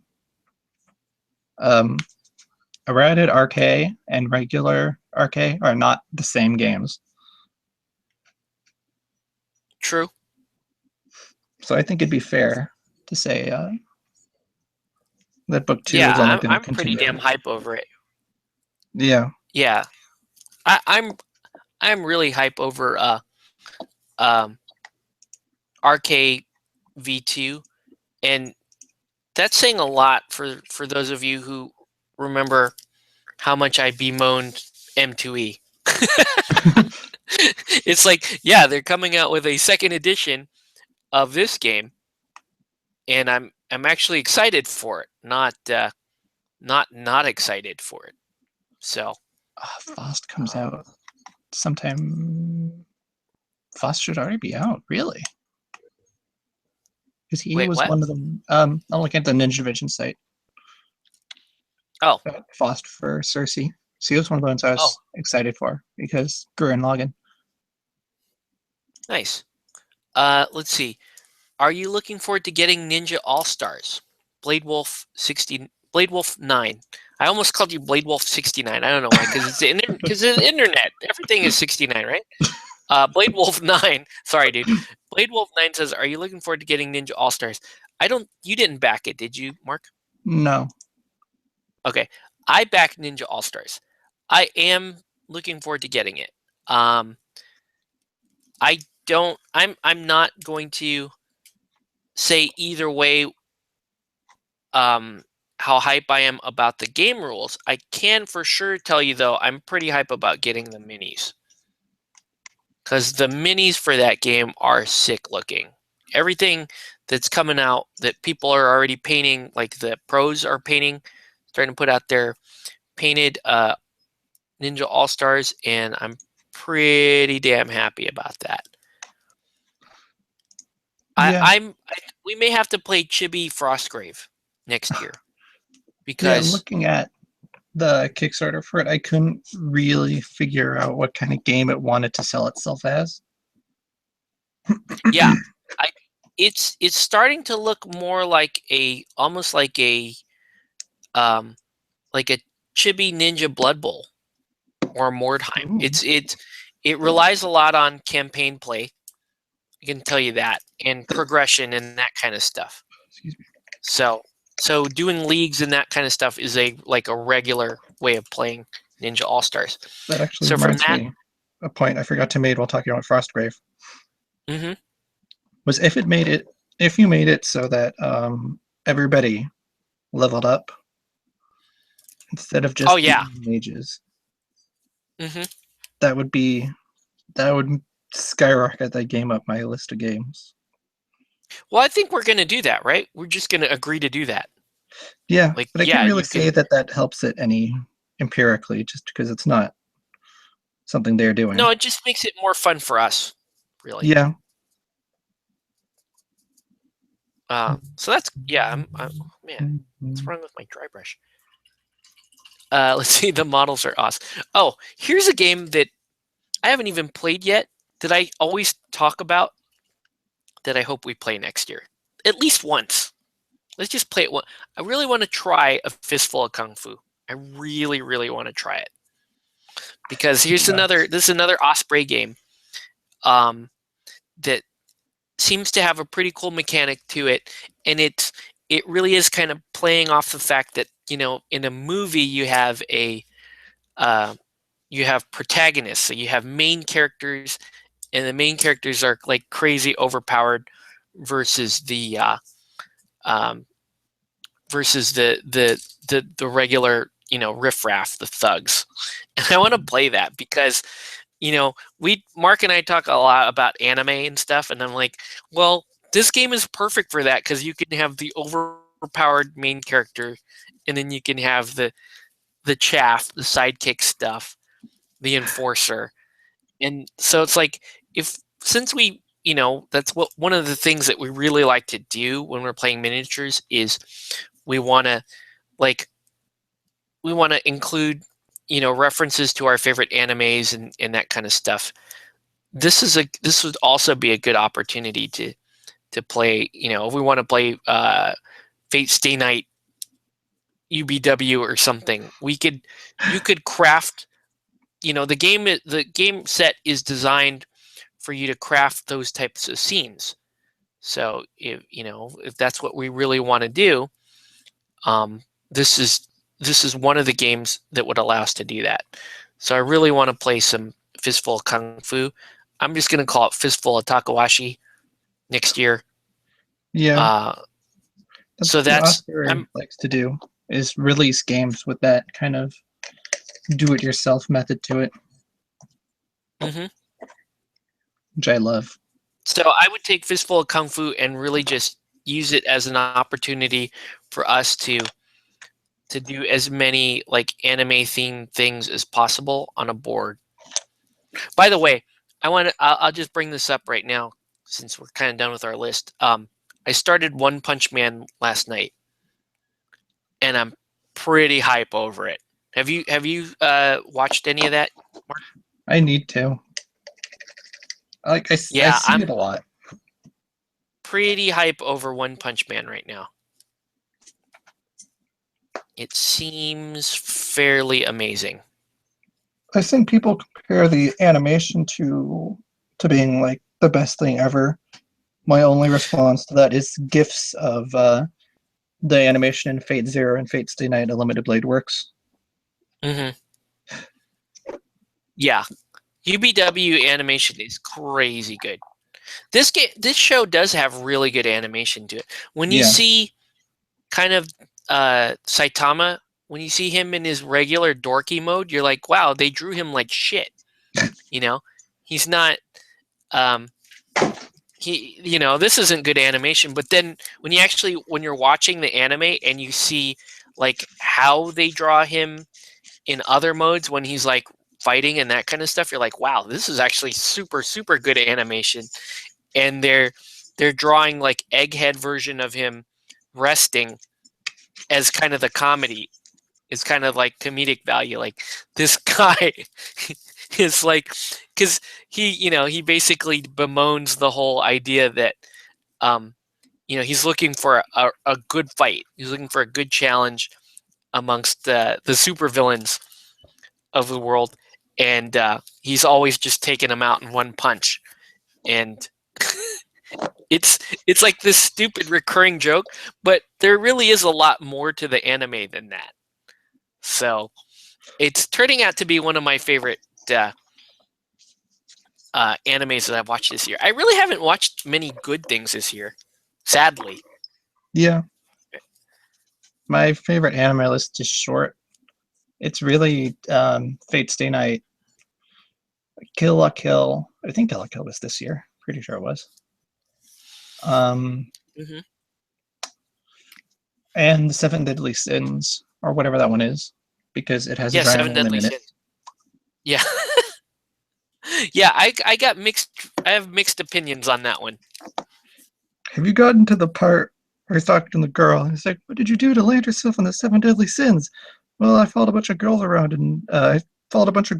Errated RK and regular RK are not the same games. True. So I think it'd be fair to say that Book 2 Yeah, is only going to I'm continue. pretty damn hype over it. Yeah. Yeah, I'm really hype over RK V2, and that's saying a lot for those of you who remember how much I bemoaned M2E. It's like, yeah, they're coming out with a 2nd edition of this game, and I'm actually excited for it, not excited for it. So Fost comes out sometime. Fost should already be out, really. Because he Wait, was what? one of them. I'm looking at the Ninja Division site. Oh, Fost for Cersei. So he was one of the ones I was excited for because Gurren Lagann. Nice. Let's see. Are you looking forward to getting Ninja All Stars? Blade Wolf 9. I almost called you Blade Wolf 69. I don't know why, because it's the internet. Everything is 69, right? Blade Wolf 9. Sorry, dude. Blade Wolf 9 says, "Are you looking forward to getting Ninja All Stars?" You didn't back it, did you, Mark? No. Okay. I backed Ninja All Stars. I am looking forward to getting it. I'm not going to say either way how hype I am about the game rules. I can for sure tell you, though, I'm pretty hype about getting the minis. Because the minis for that game are sick looking. Everything that's coming out that people are already painting, like the pros are painting, starting to put out their painted Ninja All-Stars, and I'm pretty damn happy about that. Yeah. We may have to play Chibi Frostgrave next year. Yeah, Because looking at the Kickstarter for it, I couldn't really figure out what kind of game it wanted to sell itself as. yeah, it's starting to look more like almost like a Chibi Ninja Blood Bowl or Mordheim. Ooh. It relies a lot on campaign play. I can tell you that, and progression and that kind of stuff. Excuse me. So doing leagues and that kind of stuff is a regular way of playing Ninja All Stars. That actually So reminds me a point I forgot to make while talking about Frostgrave. Mm-hmm. Was if you made it so that everybody leveled up instead of just mages. Mm-hmm. That would skyrocket that game up my list of games. Well, I think we're going to do that, right? We're just going to agree to do that. Yeah, but I can't really say that helps it any empirically, just because it's not something they're doing. No, it just makes it more fun for us, really. Yeah. So that's man. What's wrong with my dry brush? Let's see. The models are awesome. Oh, here's a game that I haven't even played yet, that I always talk about, that I hope we play next year, at least once. Let's just play it once. I really want to try A Fistful of Kung Fu. I really, really want to try it, because this is another Osprey game that seems to have a pretty cool mechanic to it, and it really is kind of playing off the fact that, in a movie you have a you have protagonists. So you have main characters, and the main characters are like crazy overpowered versus the regular, riffraff, the thugs. And I want to play that because, Mark and I talk a lot about anime and stuff, and I'm like, well, this game is perfect for that because you can have the overpowered main character, and then you can have the chaff, the sidekick stuff, the enforcer. And so it's like, since we, that's one of the things that we really like to do when we're playing miniatures is we want to include, references to our favorite animes and that kind of stuff. This would also be a good opportunity to play, if we want to play Fate Stay Night UBW or something, you could craft, the game set is designed for you to craft those types of scenes. So if that's what we really want to do, this is one of the games that would allow us to do that. So I really want to play some Fistful of Kung Fu. I'm just going to call it Fistful of Takawashi next year. Yeah. So what Oscar likes to do is release games with that kind of do-it-yourself method to it, which I love. So I would take Fistful of Kung Fu and really just use it as an opportunity for us to do as many like anime themed things as possible on a board. By the way, I'll just bring this up right now since we're kind of done with our list. I started One Punch Man last night, and I'm pretty hype over it. Have you watched any of that, Mark? I need to. I see it a lot. Pretty hype over One Punch Man right now. It seems fairly amazing. I think people compare the animation to being like the best thing ever. My only response to that is GIFs of the animation in Fate Zero and Fate Stay Night Unlimited Blade Works. Yeah, UBW animation is crazy good. This show does have really good animation to it. When you see kind of Saitama, when you see him in his regular dorky mode, you're like, wow, they drew him like shit. He's not this isn't good animation. But then when you're watching the anime and you see like how they draw him in other modes when he's like fighting and that kind of stuff, you're like, wow, this is actually super, super good animation. And they're drawing like Egghead version of him resting as kind of the comedy. It's kind of like comedic value. Like this guy is like, because he basically bemoans the whole idea that he's looking for a good fight. He's looking for a good challenge amongst the supervillains of the world, and he's always just taking them out in one punch. And it's like this stupid recurring joke, but there really is a lot more to the anime than that. So it's turning out to be one of my favorite animes that I've watched this year. I really haven't watched many good things this year, sadly. Yeah. My favorite anime list is short. It's really Fate Stay Night, Kill la Kill. I think Kill la Kill was this year. Pretty sure it was. And the Seven Deadly Sins, or whatever that one is, because it has a Seven Deadly in it. Sins. Yeah. Yeah, I got mixed. I have mixed opinions on that one. Have you gotten to the part where he's talking to the girl and he's like, "What did you do to land yourself on the Seven Deadly Sins?" Well, I followed a bunch of girls around and I stalked a bunch of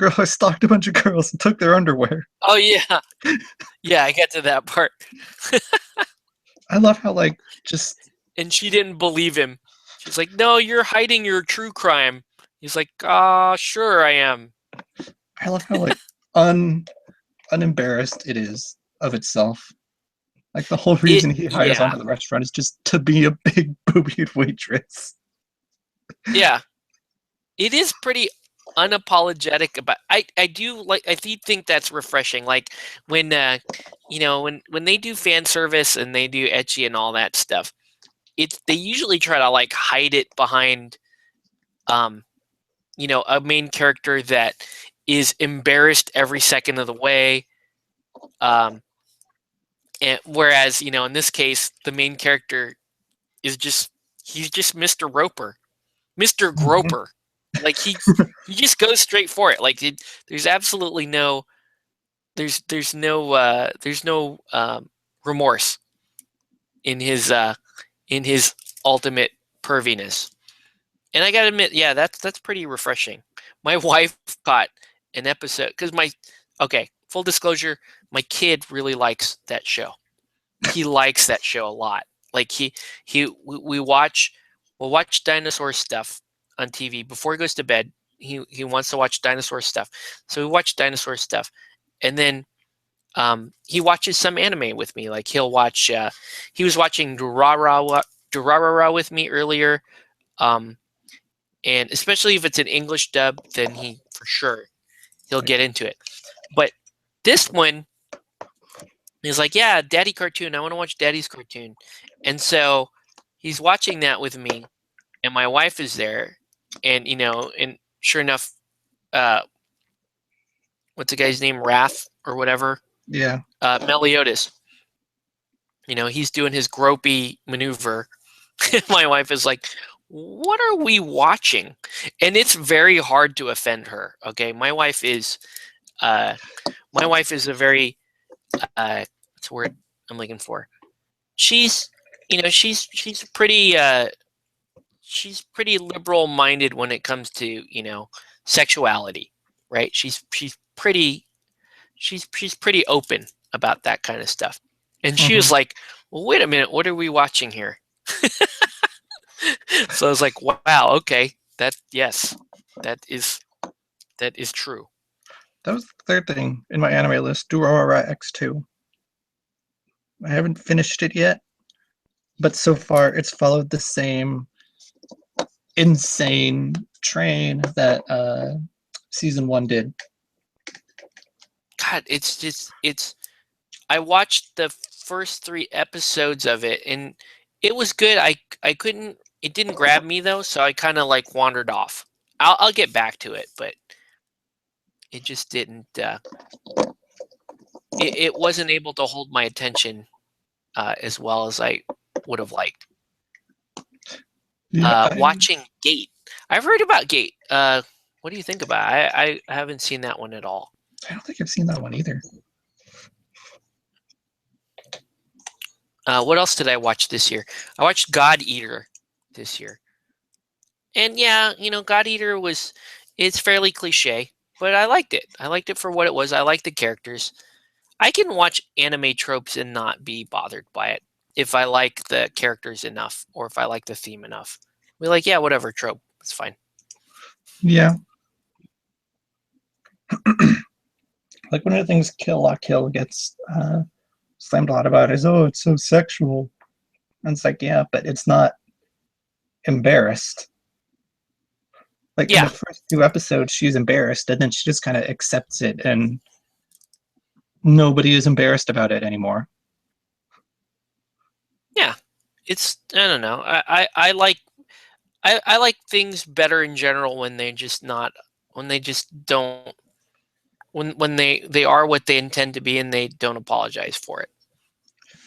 girls and took their underwear. Oh yeah, yeah, I got to that part. I love how and she didn't believe him. She's like, "No, you're hiding your true crime." He's like, sure I am." I love how unembarrassed it is of itself. Like the whole reason he hires onto the restaurant is just to be a big boobied waitress. Yeah, it is pretty unapologetic about. I do like. I do think that's refreshing. Like when when they do fan service and they do ecchi and all that stuff. They usually try to like hide it behind a main character that is embarrassed every second of the way. And whereas in this case, the main character is he's just Mr. Roper, Mr. Groper. Like he just goes straight for it. Like there's absolutely no there's no remorse in his ultimate perviness. And I gotta admit, yeah, that's pretty refreshing. My wife caught an episode because full disclosure, my kid really likes that show. He likes that show a lot. Like we'll watch dinosaur stuff on TV before he goes to bed. He wants to watch dinosaur stuff, so we watch dinosaur stuff, and then he watches some anime with me. Like he'll watch. He was watching Durarara with me earlier. And especially if it's an English dub, then he'll get into it. But this one is like, yeah, Daddy cartoon. I want to watch Daddy's cartoon. And so he's watching that with me, and my wife is there, and and sure enough, what's the guy's name? Wrath or whatever. Yeah. Meliodas. He's doing his gropey maneuver. My wife is like, what are we watching? And it's very hard to offend her. Okay, my wife is a very what's the word I'm looking for? She's she's pretty liberal minded when it comes to sexuality, right? She's pretty open about that kind of stuff. And she was like, well, wait a minute, what are we watching here? So I was like, wow, okay, that is true. That was the third thing in my anime list, Durarara X2. I haven't finished it yet, but so far it's followed the same insane train that season 1 did. God, I watched the first 3 episodes of it, and it was good. It didn't grab me though, so I kind of like wandered off. I'll get back to it, but it just didn't. It wasn't able to hold my attention as well as I would have liked. Yeah, watching Gate. I've heard about Gate. What do you think about it? I haven't seen that one at all. I don't think I've seen that one either. What else did I watch this year? I watched God Eater this year. And yeah, God Eater it's fairly cliche, but I liked it. I liked it for what it was. I liked the characters. I can watch anime tropes and not be bothered by it if I like the characters enough or if I like the theme enough. We're like, yeah, whatever, trope. It's fine. Yeah. Like one of the things Kill La Kill gets slammed a lot about is, oh, it's so sexual. And it's like, yeah, but it's not embarrassed. Like in the first 2 episodes, she's embarrassed, and then she just kind of accepts it, and nobody is embarrassed about it anymore. Yeah, I don't know. I like things better in general when they just don't when they are what they intend to be and they don't apologize for it.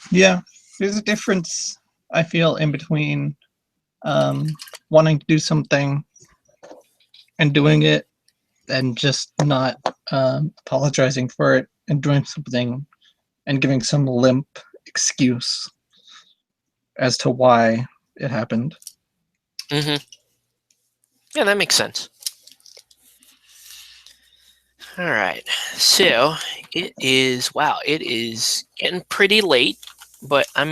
Yeah, there's a difference, I feel, in between wanting to do something and doing it and just not apologizing for it and doing something and giving some limp excuse as to why it happened. Mm-hmm. Yeah, that makes sense. All right, so it is getting pretty late, but I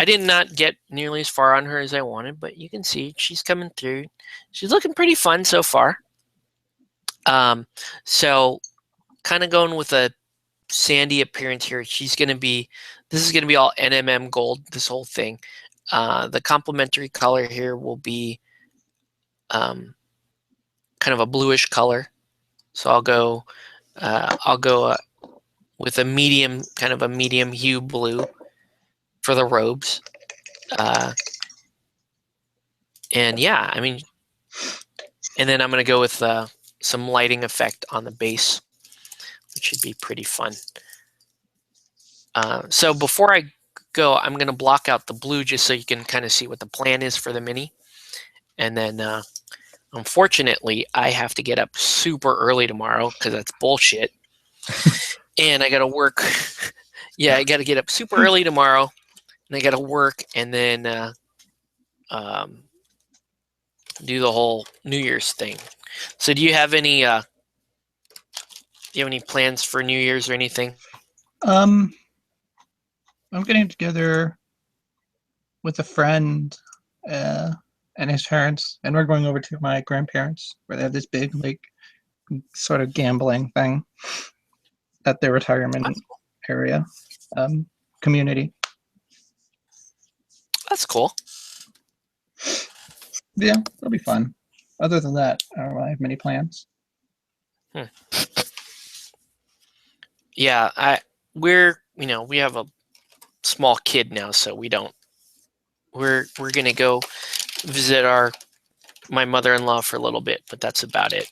did not get nearly as far on her as I wanted, but you can see she's coming through. She's looking pretty fun so far. So kind of going with a sandy appearance here. This is going to be all NMM gold, this whole thing. The complementary color here will be kind kind of a bluish color. So I'll go with a medium, kind of a medium hue blue for the robes. And yeah, I mean, and then I'm going to go with some lighting effect on the base, which should be pretty fun. So before I go, I'm going to block out the blue just so you can kind of see what the plan is for the mini. And then unfortunately, I have to get up super early tomorrow because that's bullshit. And I got to work. Yeah, I got to get up super early tomorrow, and I got to work, and then do the whole New Year's thing. So, do you have any plans for New Year's or anything? I'm getting together with a friend and his parents, and we're going over to my grandparents where they have this big, like, sort of gambling thing at their retirement area community. That's cool. Yeah, it'll be fun. Other than that, I don't really have many plans. Yeah, we have a small kid now, so we don't. We're gonna go visit my mother-in-law for a little bit, but that's about it.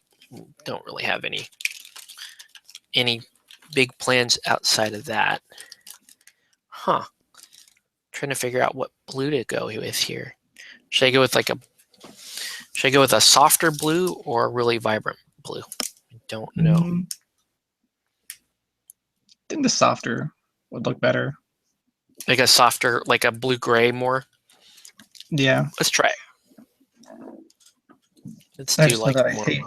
Don't really have any big plans outside of that. Huh. Trying to figure out what blue to go with here. Should I go with a softer blue or a really vibrant blue? I don't know. I think the softer would look better. Like a softer, like a blue-gray more? Yeah. Let's try it. Let's I do just know like that I more. hate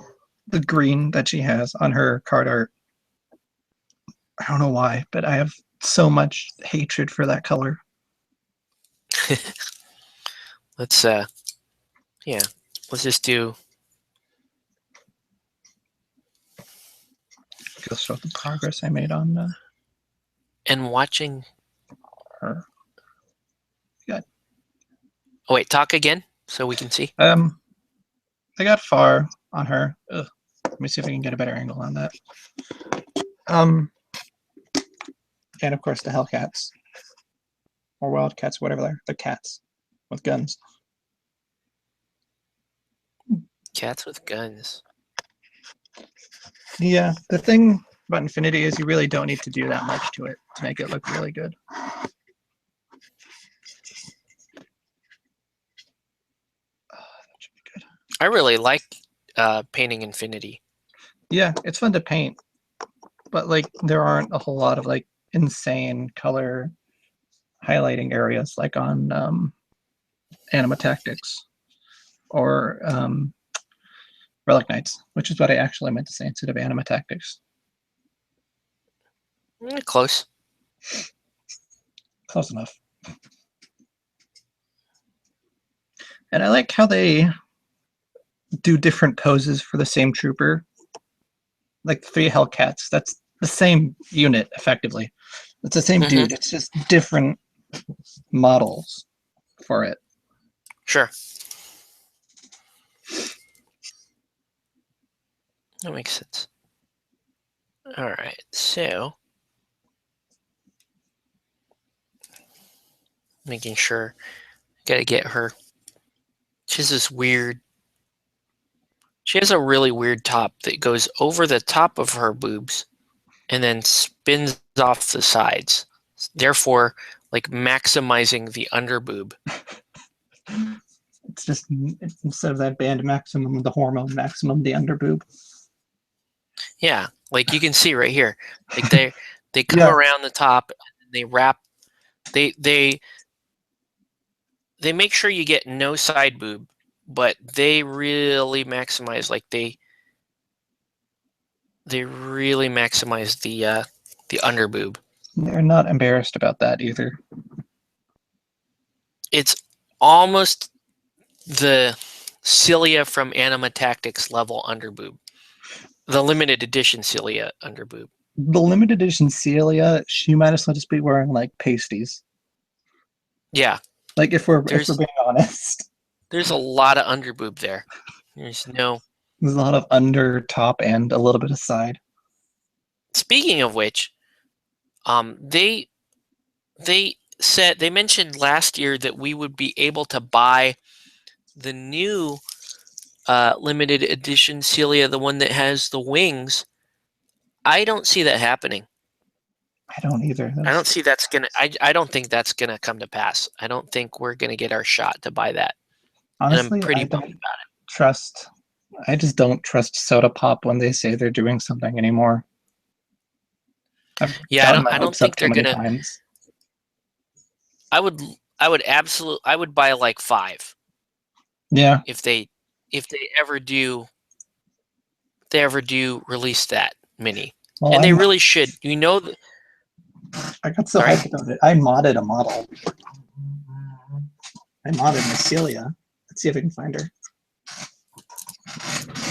the green that she has on her card art. I don't know why, but I have so much hatred for that color. Let's just do. Go show the progress I made on And watching. her. Good. Oh wait, talk again so we can see. I got far on her. Ugh. Let me see if I can get a better angle on that. And of course the Hellcats. Or Wildcats, whatever they're cats with guns. Cats with guns. Yeah, the thing about Infinity is you really don't need to do that much to it to make it look really good. That should be good. I really like painting Infinity. Yeah, it's fun to paint, but like there aren't a whole lot of like insane color highlighting areas like on Anima Tactics or Relic Knights, which is what I actually meant to say instead of Anima Tactics. Close. Close enough. And I like how they do different poses for the same trooper. Like the 3 Hellcats, that's the same unit, effectively. It's the same dude, it's just different models for it. Sure. That makes sense. All right, so making sure, gotta get her. She has a really weird top that goes over the top of her boobs and then spins off the sides, therefore like maximizing the underboob. It's just, instead of that band maximum, the hormone maximum, the underboob. Yeah, like you can see right here, like they come Yeah. around the top and they wrap. They make sure you get no side boob, but they really maximize. Like they really maximize the underboob. They're not embarrassed about that either. It's almost the Cilia from Anima Tactics level underboob. The limited edition Cilia underboob. The limited edition Celia, she might as well just be wearing like pasties. Yeah. Like if we're being honest. There's a lot of underboob there. There's no. There's a lot of under, top, and a little bit of side. Speaking of which, they mentioned last year that we would be able to buy the new limited edition Celia, the one that has the wings. I don't see that happening. I don't either. I don't see that's gonna. I don't think that's gonna come to pass. I don't think we're gonna get our shot to buy that. Honestly, and I'm pretty I bummed don't about it. trust. I just don't trust Soda Pop when they say they're doing something anymore. I've Yeah, gotten my I don't hopes up think too they're many gonna. times. I would buy like 5 Yeah. if they ever do release that mini. Well, And they really should. I got so Sorry? hyped about it. I modded a model. I modded my Celia. Let's see if I can find her.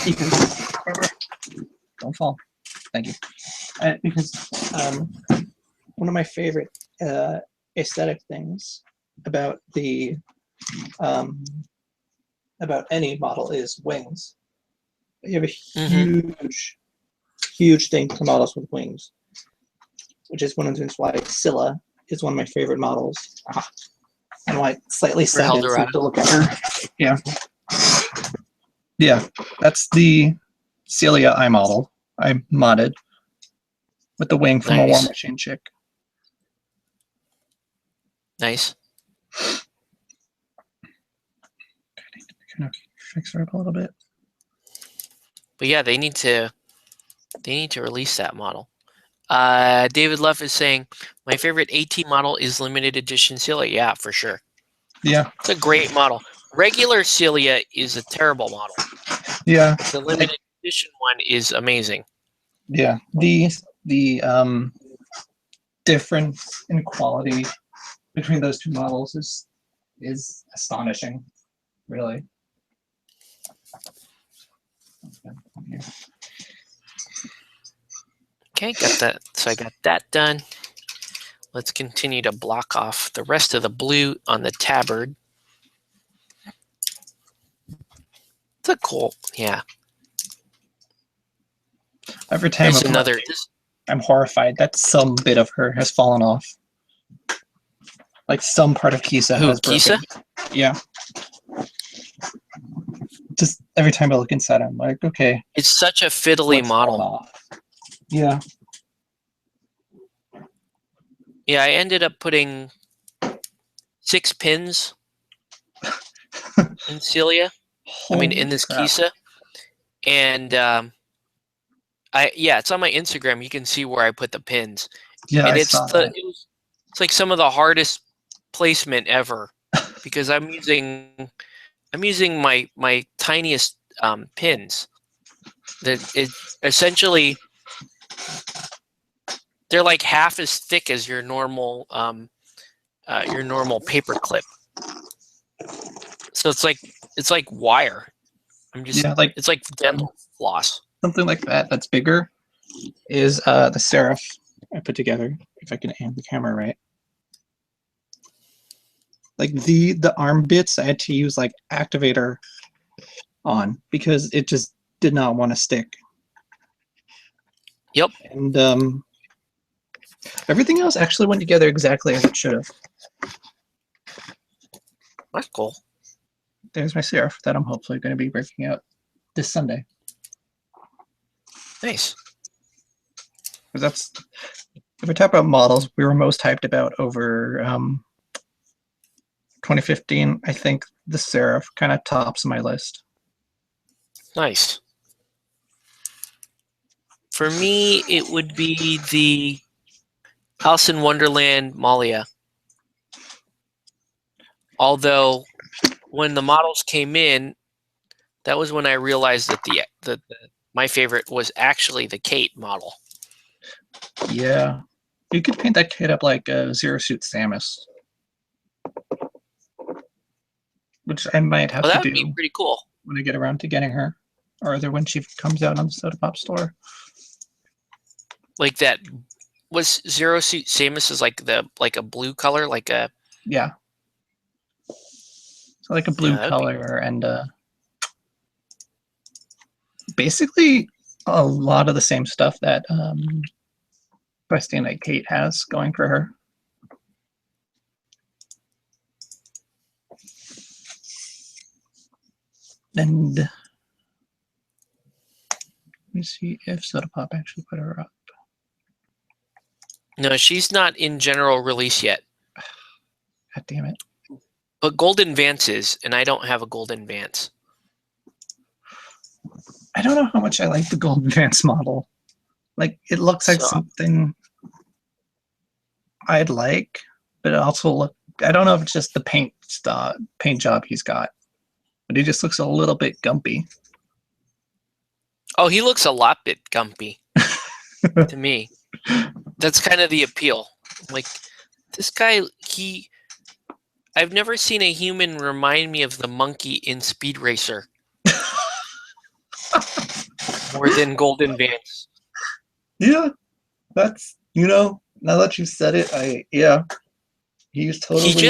Because don't fall. Thank you. Because one of my favorite aesthetic things about the about any model is wings. You have a huge thing for models with wings, which is one of the reasons why Scylla is one of my favorite models. And why it's slightly sad to look at her. Yeah. Yeah, that's the Celia I model. I modded with the wing from a War Machine chick. Nice. Kind of fix her up a little bit. But yeah, they need to release that model. David Luff is saying my favorite AT model is limited edition Celia. Yeah, for sure. Yeah, it's a great model. Regular Celia is a terrible model. Yeah, the limited edition one is amazing. Yeah, the difference in quality between those two models is astonishing, really. Okay, got that. So I got that done. Let's continue to block off the rest of the blue on the tabard. It's a cool, yeah. Every time I'm horrified that some bit of her has fallen off. Like some part of Kisa has broken. Kisa? Yeah. Just every time I look inside, I'm like, okay. It's such a fiddly model. Yeah. Yeah, I ended up putting 6 pins in Celia. In this Kisa. And it's on my Instagram. You can see where I put the pins. Yeah, and I it's saw that. It's like some of the hardest placement ever because I'm using my tiniest pins. That it essentially they're like half as thick as your normal paper clip. So it's like wire. It's like dental floss. Something like that. That's bigger. Is the Seraph I put together? If I can aim the camera right. Like the arm bits, I had to use like activator on because it just did not want to stick. Yep. And everything else actually went together exactly as it should have. That's cool. There's my Seraph that I'm hopefully going to be breaking out this Sunday. Nice. Because that's, if we talk about models we were most hyped about over 2015, I think the Seraph kind of tops my list. Nice. For me, it would be the Alice in Wonderland Malia. Although, when the models came in, that was when I realized that my favorite was actually the Kate model. Yeah, you could paint that kid up like a Zero Suit Samus, which I might have to do. That would be pretty cool when I get around to getting her, or either when she comes out on the Soda Pop store. Like that was Zero Suit Samus is like a blue color, like a so like a blue color and basically a lot of the same stuff that Questing Knight Kate has going for her. And let me see if Soda Pop actually put her up. No, she's not in general release yet. God damn it. But Golden Vance is, and I don't have a Golden Vance. I don't know how much I like the Golden Vance model. Like, it looks like So- something I'd like, but it also I don't know if it's just the paint job he's got, but he just looks a little bit gumpy. Oh, he looks a lot bit gumpy to me. That's kind of the appeal. Like, this guy, I've never seen a human remind me of the monkey in Speed Racer more than Golden Vance. Yeah, that's, now that you said it, he's totally. And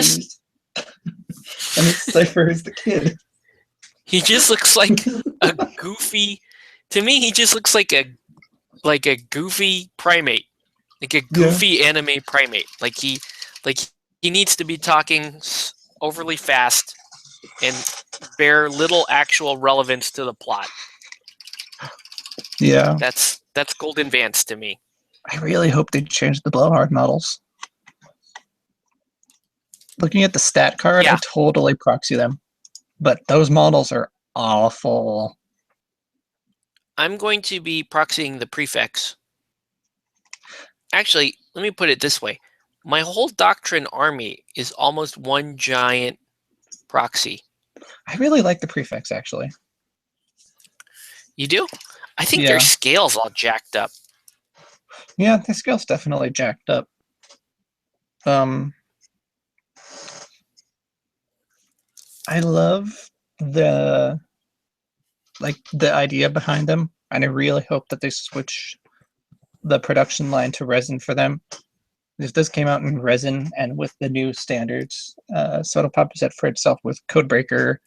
it's Cypher is the kid. He just looks like a goofy. To me, he just looks like a goofy primate, like a goofy anime primate. Like he needs to be talking overly fast and bear little actual relevance to the plot. Yeah. That's Golden Vance to me. I really hope they change the Blowhard models. Looking at the stat card, I totally proxy them. But those models are awful. I'm going to be proxying the prefix. Actually, let me put it this way. My whole Doctrine army is almost one giant proxy. I really like the prefix, actually. You do? I think their scale's all jacked up. Yeah, the scale's definitely jacked up. I love the idea behind them, and I really hope that they switch the production line to resin for them. If this came out in resin and with the new standards, Soda Pop is set for itself with Codebreaker,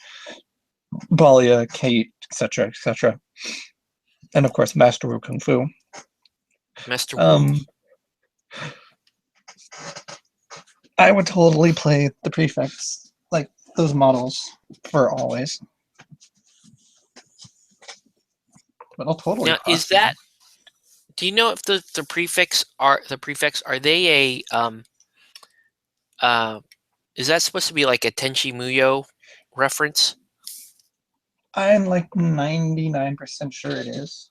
Balia, Kate, etc., etc., and of course Master Wu Kung Fu. Master Wu. I would totally play the prefix, like those models, for always. But I'll totally. Now, is that? Do you know if the prefix are they a is that supposed to be like a Tenchi Muyo reference? I'm like 99% sure it is.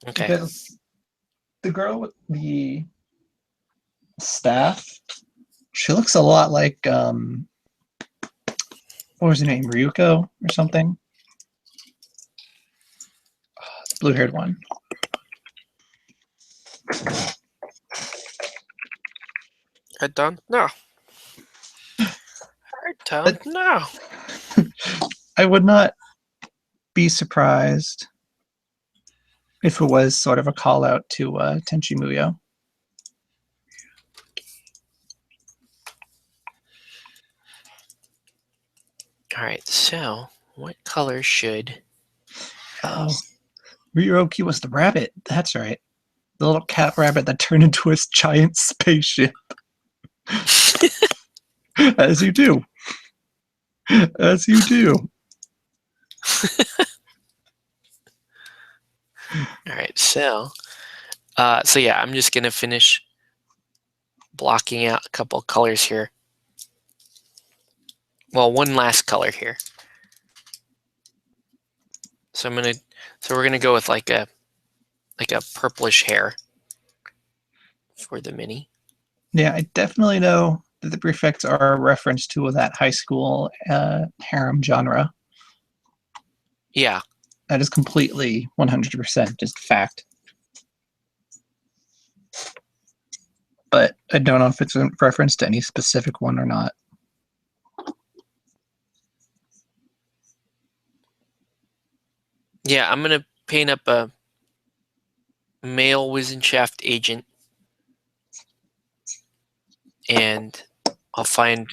Okay. Because the girl with the staff, she looks a lot like what was her name, Ryuko or something? The blue-haired one. I don't know. I don't know. I would not be surprised if it was sort of a call out to Tenchi Muyo. All right, so what color should? Oh, Ryuki was the rabbit. That's right. The little cat rabbit that turned into a giant spaceship. As you do. As you do. All right, so yeah, I'm just gonna finish blocking out a couple of colors here. Well, one last color here. So we're gonna go with like a purplish hair for the mini. Yeah, I definitely know that the prefix are a reference to that high school harem genre. Yeah. That is completely 100% just fact. But I don't know if it's a reference to any specific one or not. Yeah, I'm gonna paint up a male Wissenschaft agent, and I'll find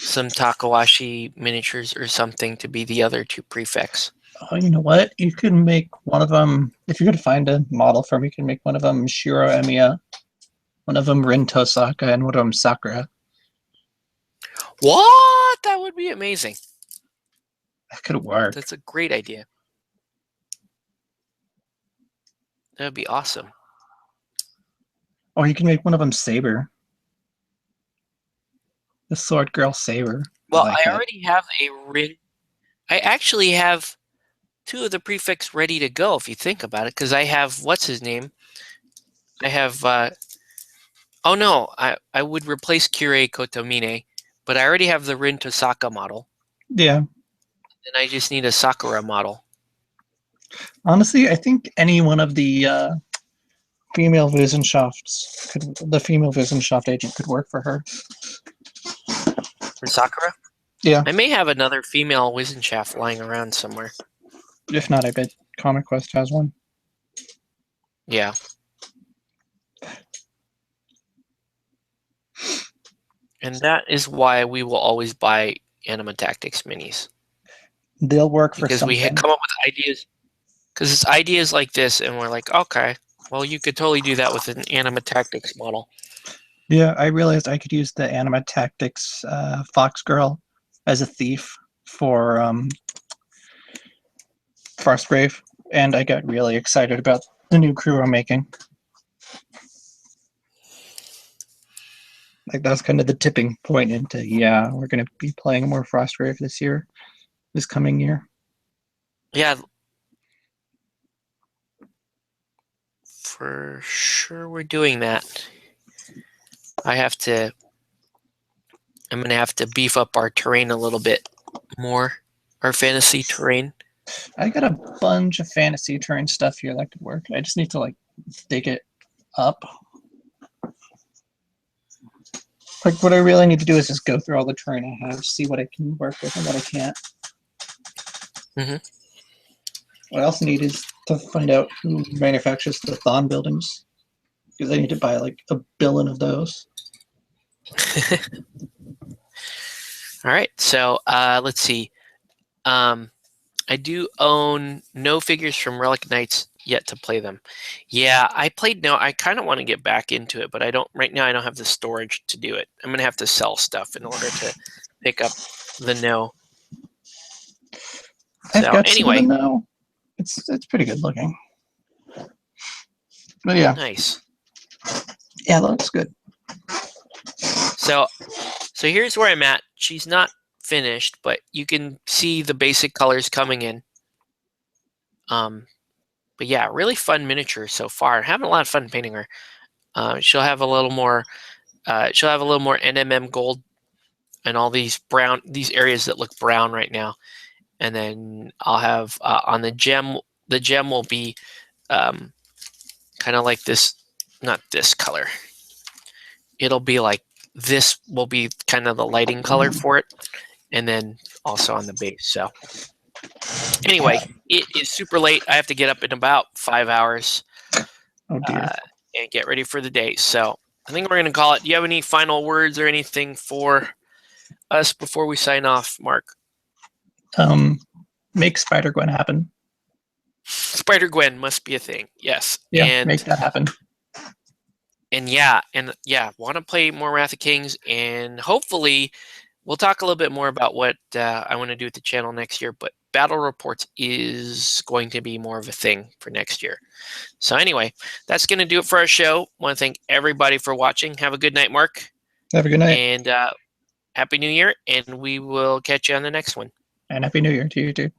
some Takawashi miniatures or something to be the other 2 prefects. Oh, you know what? You can make one of them, if you could find a model for me, you can make one of them Shiro Emiya, one of them Rin Tosaka, and one of them Sakura. What? That would be amazing. That could work. That's a great idea. That would be awesome. Or you can make one of them Saber. The Sword Girl Saber. Well, like I that. already have a Rin. I actually have 2 of the prefects ready to go, if you think about it, because I have, what's his name? I have, oh no, I would replace Kirei Kotomine, but I already have the Rin Tosaka model, Yeah. and I just need a Sakura model. Honestly, I think any one of the female Wissenschafts, the female Wissenschaft agent could work for her. For Sakura? Yeah. I may have another female Wissenschaft lying around somewhere. If not, I bet Comic Quest has one. Yeah. And that is why we will always buy Anima Tactics minis. They'll work for Because something. we had come up with ideas. Because it's ideas like this, and we're like, okay, well, you could totally do that with an Anima Tactics model. Yeah, I realized I could use the Anima Tactics Fox Girl as a thief for Frostgrave, and I got really excited about the new crew I'm making. Like, that was kind of the tipping point into, yeah, we're going to be playing more Frostgrave this coming year. Yeah. For sure we're doing that. I'm going to have to beef up our terrain a little bit more, our fantasy terrain. I got a bunch of fantasy terrain stuff here that could work. I just need to, like, dig it up. Like, what I really need to do is just go through all the terrain I have, see what I can work with and what I can't. Mm-hmm. What I also need is to find out who manufactures the Thon buildings, because I need to buy, like, 1 billion of those. All right, so let's see. I do own no figures from Relic Knights yet to play them. Yeah, I played No. I kind of want to get back into it, but I don't right now. I don't have the storage to do it. I'm gonna have to sell stuff in order to pick up the No. I've got anyway, some of the No. It's pretty good looking. But yeah. Nice. Yeah, that looks good. So here's where I'm at. She's not finished, but you can see the basic colors coming in. But yeah, really fun miniature so far. Having a lot of fun painting her. She'll have a little more. She'll have a little more NMM gold, and all these areas that look brown right now. And then I'll have on the gem. The gem will be kind of like this, not this color. It'll be like this. Will be kind of the lighting color for it, and then also on the base. So. Anyway, it is super late. I have to get up in about 5 hours Oh dear. And get ready for the day. So I think we're going to call it. Do you have any final words or anything for us before we sign off, Mark? Make Spider-Gwen happen. Spider-Gwen must be a thing. Yes. Yeah, and, make that happen. And want to play more Wrath of Kings, and hopefully we'll talk a little bit more about what I want to do with the channel next year, but Battle Reports is going to be more of a thing for next year. So anyway, that's going to do it for our show. I want to thank everybody for watching. Have a good night, Mark. Have a good night. And Happy New Year, and we will catch you on the next one. And Happy New Year to you too.